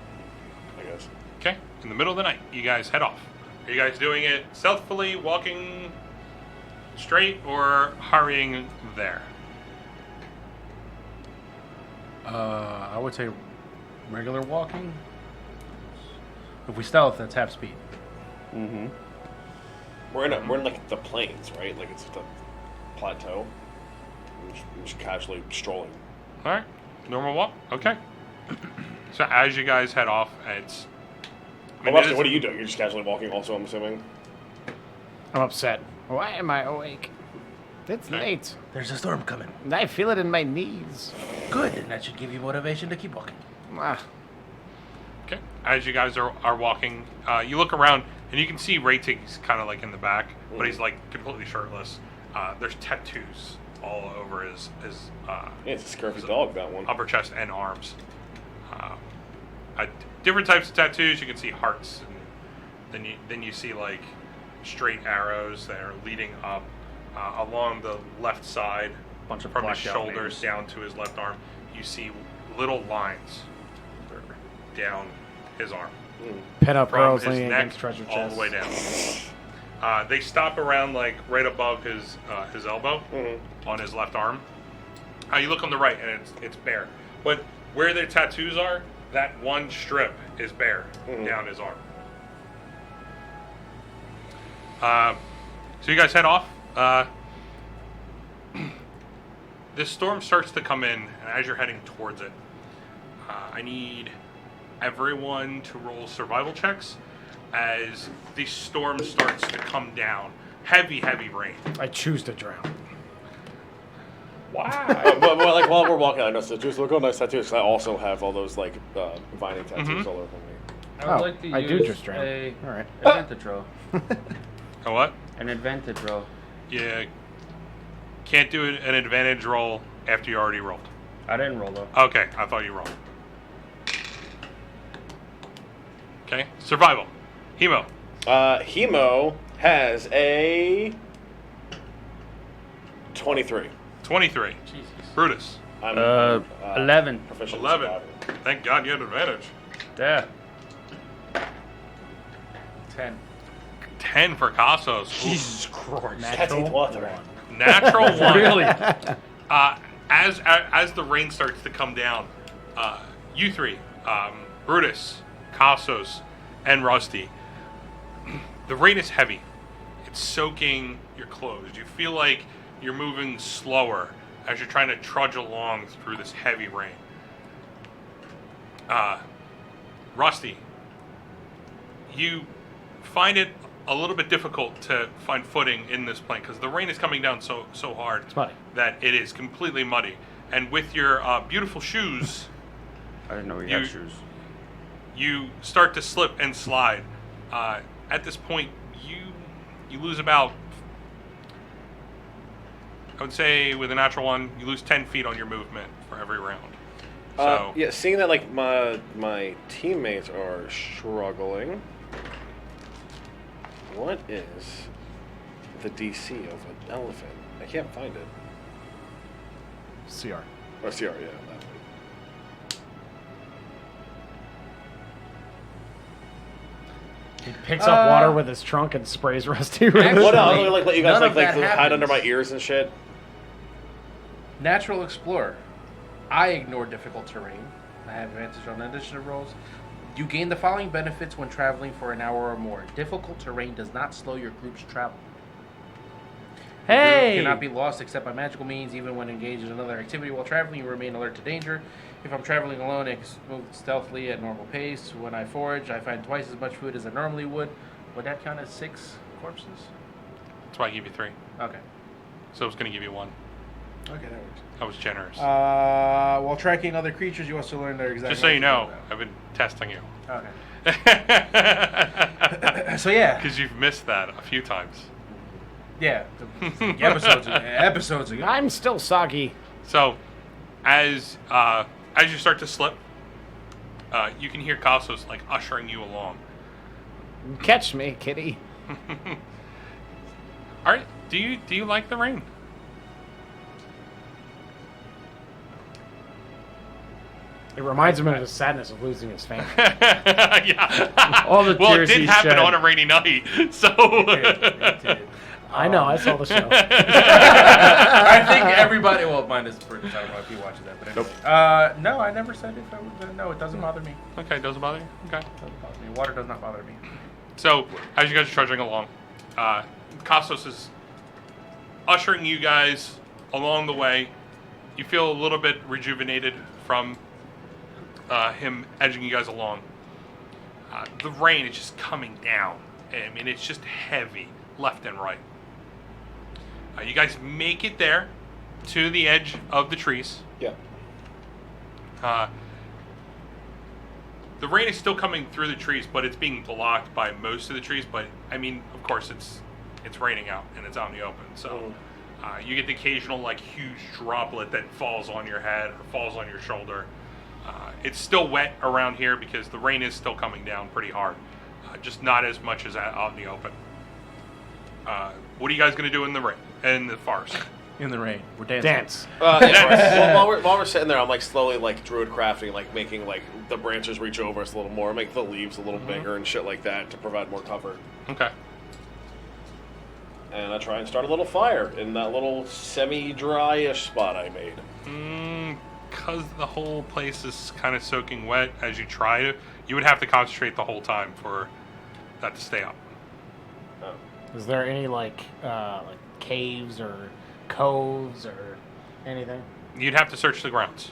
I guess. Okay. In the middle of the night, you guys head off. Are you guys doing it stealthily, walking straight, or hurrying there? I would say regular walking. If we stealth, that's half speed. Mm-hmm. We're in like the plains, right? Like it's the plateau. We're just casually strolling. All right. Normal walk? Okay. So as you guys head off, it's... Well, Rusty, what are you doing? You're just casually walking also, I'm assuming? I'm upset. Why am I awake? It's Okay. late. There's a storm coming. I feel it in my knees. Good, and that should give you motivation to keep walking. Ah, Okay. As you guys are walking, you look around, and you can see Raytig's kind of like in the back, but he's like completely shirtless. There's tattoos all over his Yeah, it's a scurvy dog, that one. upper chest and arms. Different types of tattoos. You can see hearts, and then you see like straight arrows that are leading up along the left side, Bunch of from his blacked out shoulders names. down to his left arm. You see little lines down his arm, pin up from pearls his leaning neck against treasure chest. all the way down. They stop around like right above his elbow on his left arm. You look on the right and it's bare, but where the tattoos are, that one strip is bare down his arm. So you guys head off. This storm starts to come in, and as you're heading towards it, I need everyone to roll survival checks as the storm starts to come down. Heavy, heavy rain. I choose to drown. but like while we're walking, I know tattoos look real nice tattoos. 'Cause I also have all those like vining tattoos all over me. I would Oh, like to I use do just drown. a All right. advantage roll. A what? An advantage roll. You can't do an advantage roll after you already rolled. I didn't roll though. Okay, I thought you rolled. Okay, survival. Hemo. Hemo has a 23. 23. Brutus. I'm 11. proficient in 11. survival. Thank God you had advantage. Yeah. 10. 10 for Casos. Ooh. Jesus Christ. That's it, water. Natural one. Really? As the rain starts to come down, you three, Brutus, Casos, and Rusty, the rain is heavy. It's soaking your clothes. You feel like you're moving slower as you're trying to trudge along through this heavy rain. Rusty, you find it a little bit difficult to find footing in this plane because the rain is coming down so hard muddy. that it is completely muddy. And with your beautiful shoes, I didn't know you had shoes. you start to slip and slide. At this point, you lose about, I would say with a natural one, you lose 10 feet on your movement for every round. So Yeah, seeing that like my teammates are struggling, what is the DC of an elephant? I can't find it. CR. Oh, CR, yeah. That one. He picks up water with his trunk and sprays Rusty with it. What else? Like let you guys none of like that hide under happens. my ears and shit. Natural Explorer. I ignore difficult terrain. I have advantage on initiative rolls. You gain the following benefits when traveling for an hour or more. Difficult terrain does not slow your group's travel. The group Hey! cannot be lost except by magical means. Even when engaged in another activity while traveling, you remain alert to danger. If I'm traveling alone, I move stealthily at normal pace. When I forage, I find twice as much food as I normally would. Would that count as 6 corpses? that's why I give you 3. Okay. So I was going to give you 1. Okay, that works. I was generous. While tracking other creatures, you also learn their exact. Just so you know, I've been testing you. Okay. Because So yeah, you've missed that a few times. yeah. The episodes ago. I'm still soggy. So, as you start to slip, you can hear Costos like ushering you along. Catch me, kitty. All right, do you like the rain? It reminds him of his sadness of losing his family. Yeah. All the well, it tears did he happen shed. on a rainy night, so. It did. I know, I saw the show. I think everybody. Well, minus Bruce. I don't know if he watches that, but anyway. No, I never said if I would. No, it doesn't bother me. Okay, doesn't bother you. Okay. It doesn't bother me. Water does not bother me. So, as you guys are trudging along, Costos is ushering you guys along the way. You feel a little bit rejuvenated from him edging you guys along. The rain is just coming down. I mean, it's just heavy, left and right. You guys make it there to the edge of the trees. Yeah. The rain is still coming through the trees, but it's being blocked by most of the trees. But I mean, of course, it's raining out and it's out in the open. So you get the occasional like huge droplet that falls on your head or falls on your shoulder. It's still wet around here because the rain is still coming down pretty hard. Just not as much as out in the open. What are you guys gonna do in the rain in the forest? In the rain, we're dancing. Dance. Well, while we're sitting there, I'm like slowly like druid crafting, like making like the branches reach over us a little more, make the leaves a little bigger and shit like that to provide more cover. Okay. And I try and start a little fire in that little semi-dry-ish spot I made. Because the whole place is kind of soaking wet as you try to, you would have to concentrate the whole time for that to stay up. Oh. Is there any like caves or coves or anything? You'd have to search the grounds.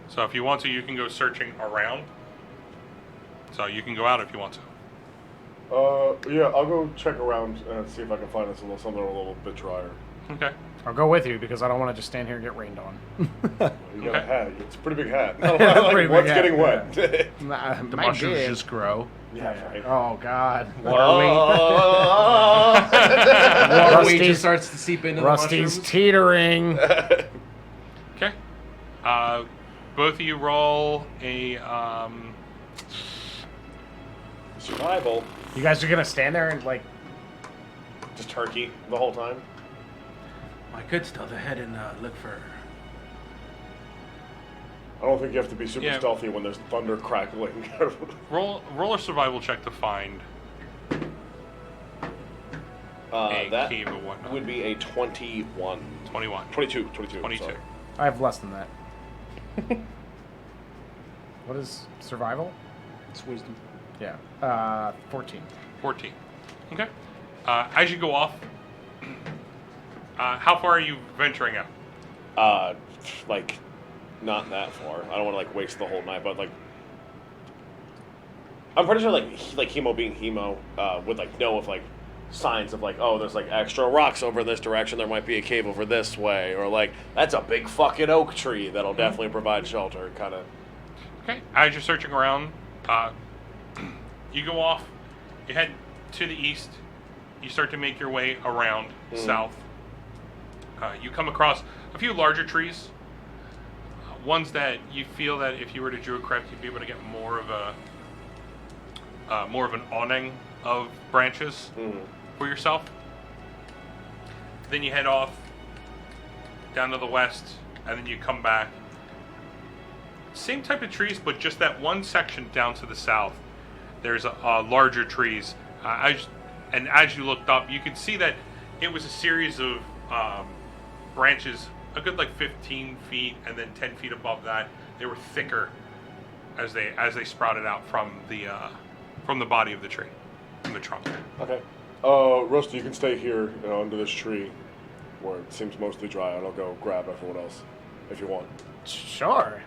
So if you want to, you can go searching around. So you can go out if you want to. Yeah, I'll go check around and see if I can find us something a little bit drier. Okay. I'll go with you because I don't want to just stand here and get rained on. You got a hat. It's a pretty big hat. Pretty like, big what's hat, getting wet? The mushrooms just grow. Yeah, right. Oh God. Water weight Rusty's- just starts to seep into Rusty's the mushrooms. teetering. Okay. Both of you roll a Survival. You guys are gonna stand there and like. Just turkey the whole time. I could stealth ahead and look for. I don't think you have to be super Yeah. stealthy when there's thunder crackling. roll a survival check to find a That cave or whatnot. would be a 21. 21. 22. 22. sorry. I have less than that. What is survival? It's wisdom. Yeah. 14. 14. Okay. As you go off, how far are you venturing out? Like, not that far. I don't want to like waste the whole night, but like I'm pretty sure like Hemo being Hemo would like know if like signs of like, oh, there's like extra rocks over this direction. There might be a cave over this way, or like that's a big fucking oak tree that'll definitely provide shelter. Kind of. Okay. As you're searching around, you go off. You head to the east. You start to make your way around south. You come across a few larger trees. Ones that you feel that if you were to Druidcraft, you'd be able to get more of an awning of branches for yourself. Then you head off down to the west, and then you come back. Same type of trees, but just that one section down to the south. There's larger trees. And as you looked up, you could see that it was a series of branches, a good like 15 feet, and then 10 feet above that, they were thicker as they sprouted out from the body of the tree, from the trunk. Okay. Rusty, you can stay here under this tree where it seems mostly dry, and I'll go grab everyone else if you want. Sure.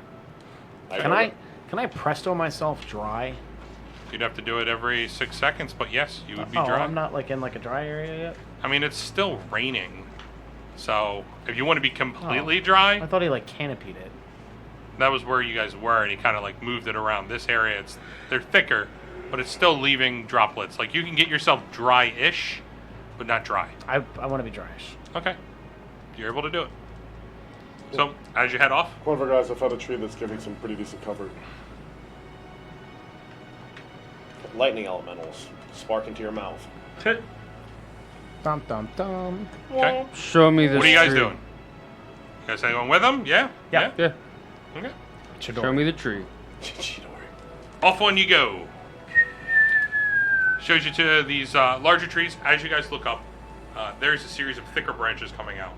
Can I presto myself dry? You'd have to do it every 6 seconds, but yes, you would be Oh, dry. I'm not like in like a dry area yet. I mean, it's still raining, so if you want to be completely dry, I thought he like canopied it. that was where you guys were, and he kind of like moved it around this area. They're thicker, but it's still leaving droplets. Like you can get yourself dry-ish, but not dry. I want to be dryish. Okay, you're able to do it. So as you head off, One of our guys, I found a tree that's giving some pretty decent cover. Lightning elementals spark into your mouth. Dum dum dum. okay. Show me this. What are you guys tree. doing? You guys going with them? Yeah. Yeah. Yeah. Okay. Show me the tree. Off on you go. Shows you to these larger trees. As you guys look up, there's a series of thicker branches coming out.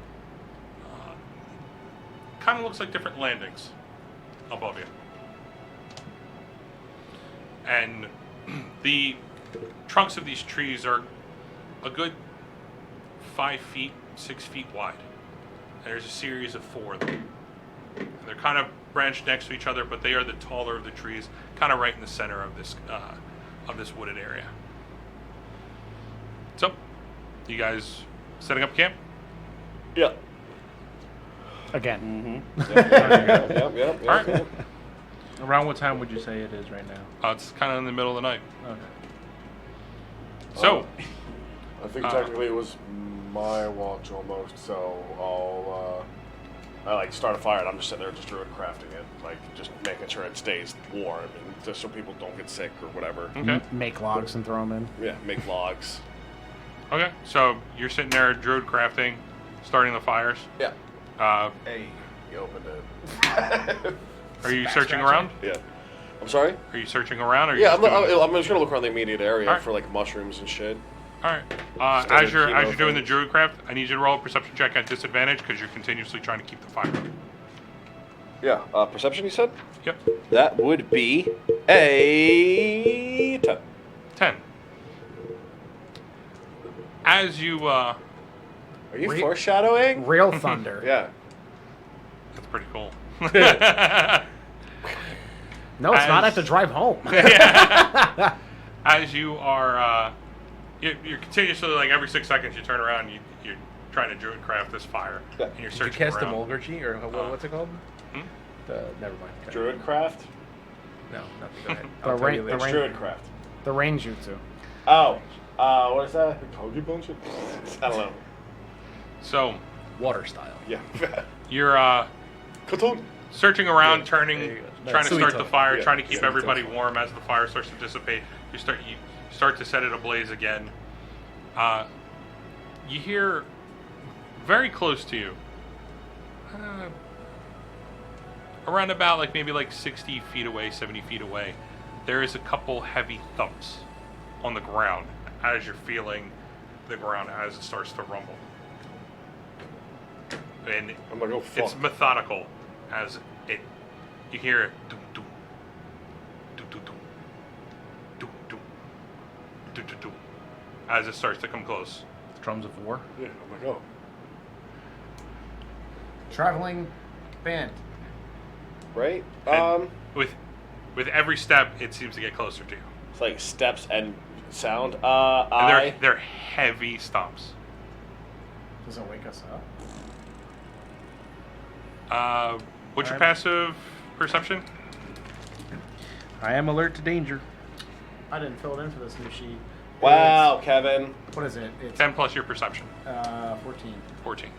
Kind of looks like different landings above you. And the trunks of these trees are a good 5 feet, 6 feet wide. And there's a series of 4 of them. And they're kind of branched next to each other, but they are the taller of the trees, kind of right in the center of this wooded area. So, you guys setting up camp? Yeah. Again. Yep. All right. Around what time would you say it is right now? It's kind of in the middle of the night. Okay. So, I think technically it was my watch almost, so I like start a fire and I'm just sitting there just druid crafting it, like just making sure it stays warm and just so people don't get sick or whatever. okay. Make logs and throw them in. Yeah, make logs. Okay, so you're sitting there druid crafting, starting the fires. Yeah. hey, you opened it. Are you searching around? Yeah. I'm sorry? Are you searching around? Or are you Yeah, just doing- I'm just gonna look around the immediate area Alright. for like mushrooms and shit. All right. Standard As you're chemo doing the things. druid craft, I need you to roll a perception check at disadvantage because you're continuously trying to keep the fire up. Yeah. Perception, you said? Yep. That would be a 10. 10. As you, Are you foreshadowing? Real thunder. Yeah. that's pretty cool. No, it's not. I As- have to drive home. As you are, you're continuously like every 6 seconds you turn around, you're trying to druid craft this fire, Yeah. and you're Did you searching cast the around. Mulgurgy, or what's it called? Hmm? Never mind. Okay. Druidcraft? No, nothing. Go ahead. The I'll tell rain- you the later. rain- Druidcraft. The rain jutsu. Oh. What is that? Kogi bullshit? I don't know. So Water style. Yeah. you're Cthulhu. searching around, There turning, you go. No, trying to start the Suito. fire, Yeah. trying to keep Suito. everybody warm as the fire starts to dissipate. You start to set it ablaze again. You hear very close to you, around about like maybe like 60 feet away, 70 feet away, there is a couple heavy thumps on the ground as you're feeling the ground as it starts to rumble. And I'm like, oh fuck. it's methodical as you hear it dum, dum, dum, dum, dum, dum, dum, dum, dum, dum, as it starts to come close. Drums of war. Yeah, I'm like, oh. Traveling band. Right? And with every step, it seems to get closer to you. It's like steps and sound. And they're heavy stomps. Does it wake us up? What's your passive perception? I am alert to danger. I didn't fill it in for this new sheet. Wow, Kevin. What is it? It's 10 plus your perception. 14. 14.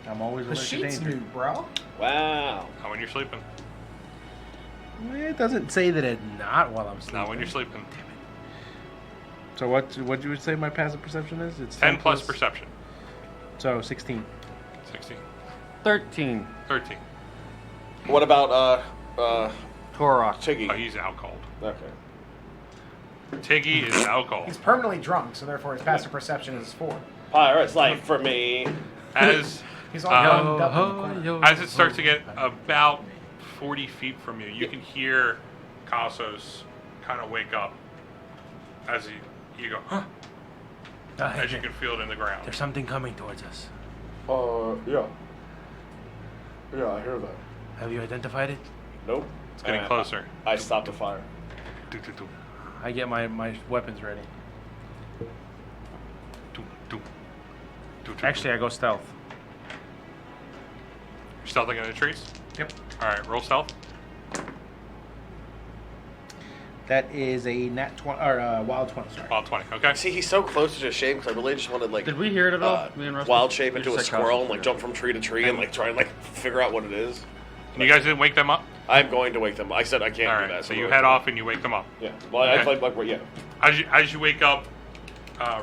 I'm always The alert to sheet's danger. new, bro. Wow. Not when you're sleeping. It doesn't say that it's not while I'm sleeping. Not when you're sleeping. So what you would say my passive perception is? It's 10 plus perception. So 16. 16. 13. 13. What about Korok. Tiggy? Oh, he's out cold. Okay. Tiggy is out cold. He's permanently drunk, so therefore his passive perception is 4. Pirate's life for me. As He's all gummed up in the corner. as it starts to get about 40 feet from you, you can hear Casos kind of wake up as you go, huh? As you can feel it in the ground. There's something coming towards us. Yeah. Yeah, I hear that. Have you identified it? Nope. It's getting closer. I stopped the fire. Do, do, do. I get my weapons ready. Do, do. Do, do, Actually, I go stealth. You're stealthing in the trees? Yep. Alright, roll stealth. That is a nat 20 or wild 20. Sorry. Wild 20, okay. See, he's so close to just shape because I really just wanted like. Did we hear it at all? Me and Rusty? Wild shape We into just a said squirrel Casos, and like yeah. jump from tree to tree and like try and like figure out what it is. And you guys didn't wake them up? I'm going to wake them. I said I can't do Alright, that. so you we're- head off and you wake them up. Yeah. Well, I Okay. like yeah. As you wake up,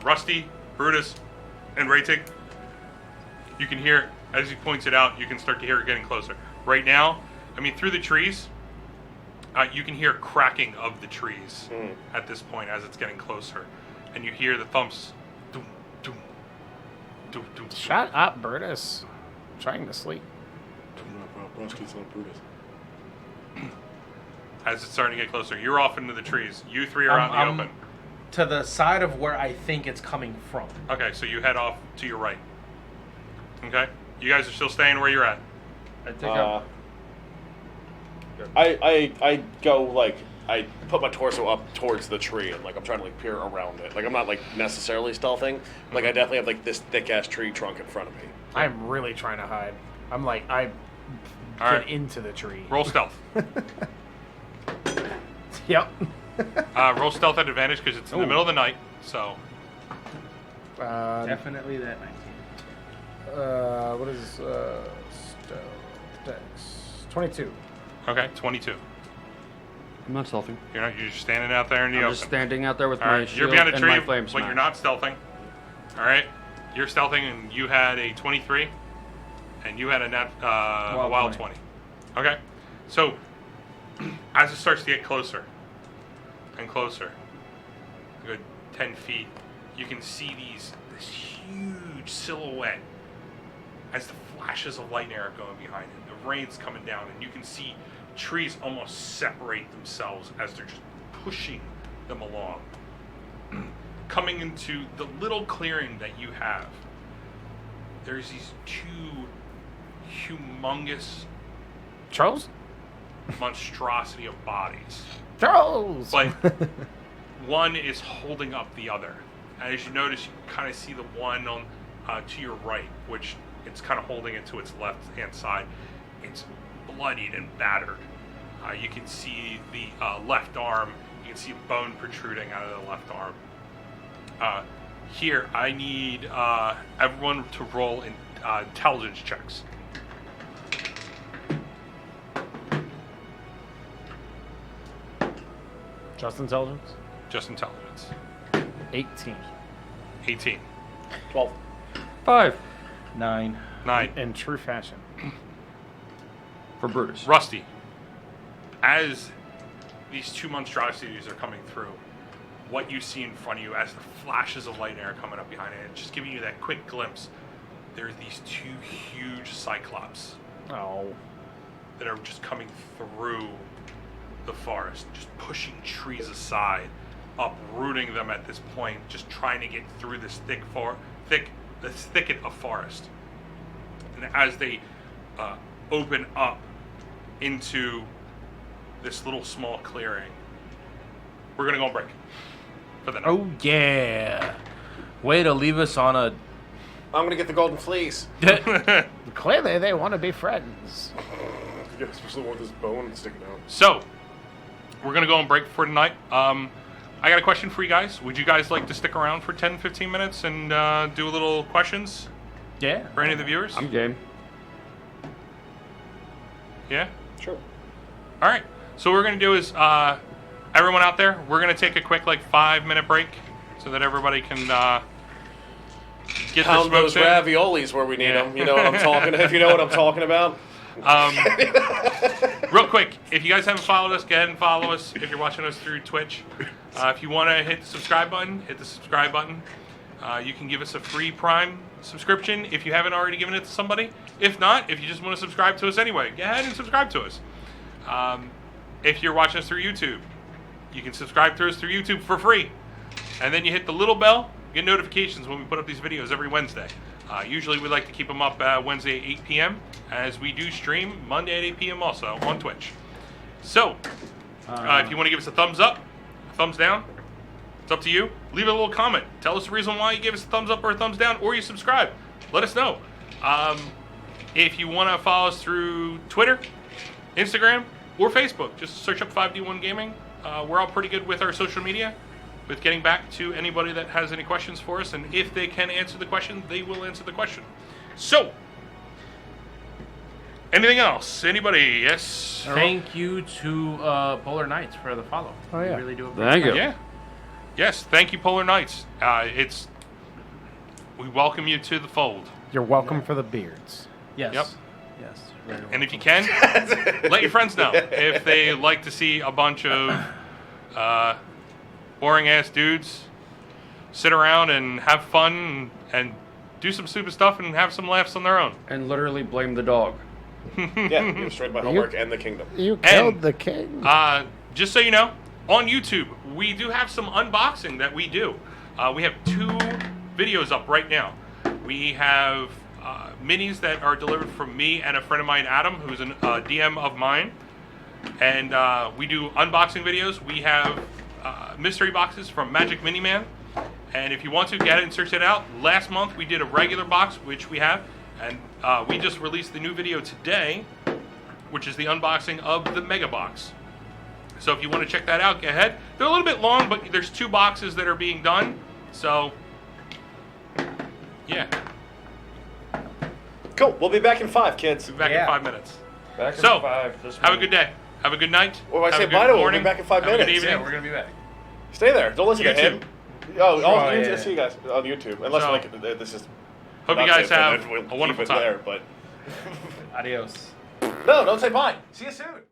Rusty, Brutus, and Raytig, you can hear, as he points it out, you can start to hear it getting closer. Right now, I mean, through the trees, you can hear cracking of the trees at this point as it's getting closer. And you hear the thumps. Doom, doom, doom, doom. Shut up, Brutus. I'm trying to sleep. As it's starting to get closer. You're off into the trees. You three are out in the I'm open. to the side of where I think it's coming from. Okay, so you head off to your right. Okay? You guys are still staying where you're at. I think I'm... I go like I put my torso up towards the tree and like I'm trying to like peer around it. Like I'm not like necessarily stealthing. Like I definitely have like this thick ass tree trunk in front of me. I'm really trying to hide. I'm like, I All get right. into the tree. Roll stealth. Yep. Roll stealth at advantage because it's in the middle of the night. So Definitely that 19. What is stealth dex? 22. okay, 22. I'm not stealthing. You're just standing out there in the I'm open. just standing out there with All my right, shield you're behind a and tree, my flame but smash. you're not stealthing. All right, you're stealthing, and you had a 23, and you had a wild 20. Okay, so as it starts to get closer and closer, a good 10 feet, you can see this huge silhouette as the flashes of light and air are going behind it. The rain's coming down, and you can see trees almost separate themselves as they're just pushing them along. Coming into the little clearing that you have, there's these two humongous Charles? monstrosity of bodies. Charles! But one is holding up the other. And as you notice, you kind of see the one on to your right, which it's kind of holding it to its left-hand side. It's bloodied and battered. You can see the left arm. You can see a bone protruding out of the left arm. Here, I need everyone to roll intelligence checks. Just intelligence? Just intelligence. 18. 18. 12. 5 9. 9. In true fashion. for Brutus. Rusty, as these two monstrosities are coming through, what you see in front of you as the flashes of light and air coming up behind it, just giving you that quick glimpse, there's these two huge cyclops Oh. that are just coming through the forest, just pushing trees aside, uprooting them at this point, just trying to get through this thicket of forest. And as they open up into this little small clearing, we're gonna go on break for the night. Oh yeah. Way to leave us on a. I'm gonna get the golden fleece. Clearly, they want to be friends. Yeah, especially with this bone sticking out. So, we're going to go on break for tonight. I got a question for you guys. Would you guys like to stick around for 10, 15 minutes and do a little questions Yeah. for any of the viewers? I'm game. Yeah? Sure. All right. So what we're going to do is, everyone out there, we're going to take a quick 5-minute break so that everybody can get their Pound those smokes in. raviolis where we need Yeah. them. You know what I'm talking. If you know what I'm talking about. Real quick, if you guys haven't followed us, go ahead and follow us if you're watching us through Twitch. If you want to hit the subscribe button, hit the subscribe button. You can give us a free Prime subscription if you haven't already given it to somebody. If not, if you just want to subscribe to us anyway, go ahead and subscribe to us. If you're watching us through YouTube, you can subscribe to us through YouTube for free. And then you hit the little bell, get notifications when we put up these videos every Wednesday. Usually we like to keep them up Wednesday at 8 p.m. as we do stream Monday at 8 p.m. also on Twitch. So, if you want to give us a thumbs up, a thumbs down, it's up to you. Leave a little comment. Tell us the reason why you gave us a thumbs up or a thumbs down, or you subscribe. Let us know. If you want to follow us through Twitter, Instagram, or Facebook, just search up 5D1 Gaming. We're all pretty good with our social media, with getting back to anybody that has any questions for us, and if they can answer the question, they will answer the question. So, anything else? Anybody? Yes? Thank you to Polar Knights for the follow. Oh, yeah. We really do Thank you. Yeah. Yes, thank you, Polar Knights. We welcome you to the fold. You're welcome for the beards. Yes. Yep. Yes. Very And if you welcome. can, let your friends know if they like to see a bunch of boring-ass dudes sit around and have fun and do some stupid stuff and have some laughs on their own. And literally blame the dog. Yeah, you destroyed my homework and the kingdom. You killed And, the king. Just so you know, on YouTube, we do have some unboxing that we do. We have 2 videos up right now. We have minis that are delivered from me and a friend of mine, Adam, who's a DM of mine. And we do unboxing videos. We have mystery boxes from Magic Miniman. And if you want to, get it and search it out. Last month, we did a regular box, which we have. And we just released the new video today, which is the unboxing of the Mega Box. So if you want to check that out, go ahead. They're a little bit long, but there's 2 boxes that are being done. So, yeah. Cool. We'll be back in 5, kids. We'll be back in 5 minutes. Back in So, 5 this have a week. good day. Have a good night. Well, I have say a good bye to him. We'll be morning. back in 5 have a good minutes. evening. Yeah, we're gonna be back. Stay there. Don't listen to YouTube. him. Oh, yeah. see you guys on YouTube. Unless this is. Hope you not guys safe, and have then we'll a wonderful keep it time. there, but Adios. no, don't say bye. See you soon.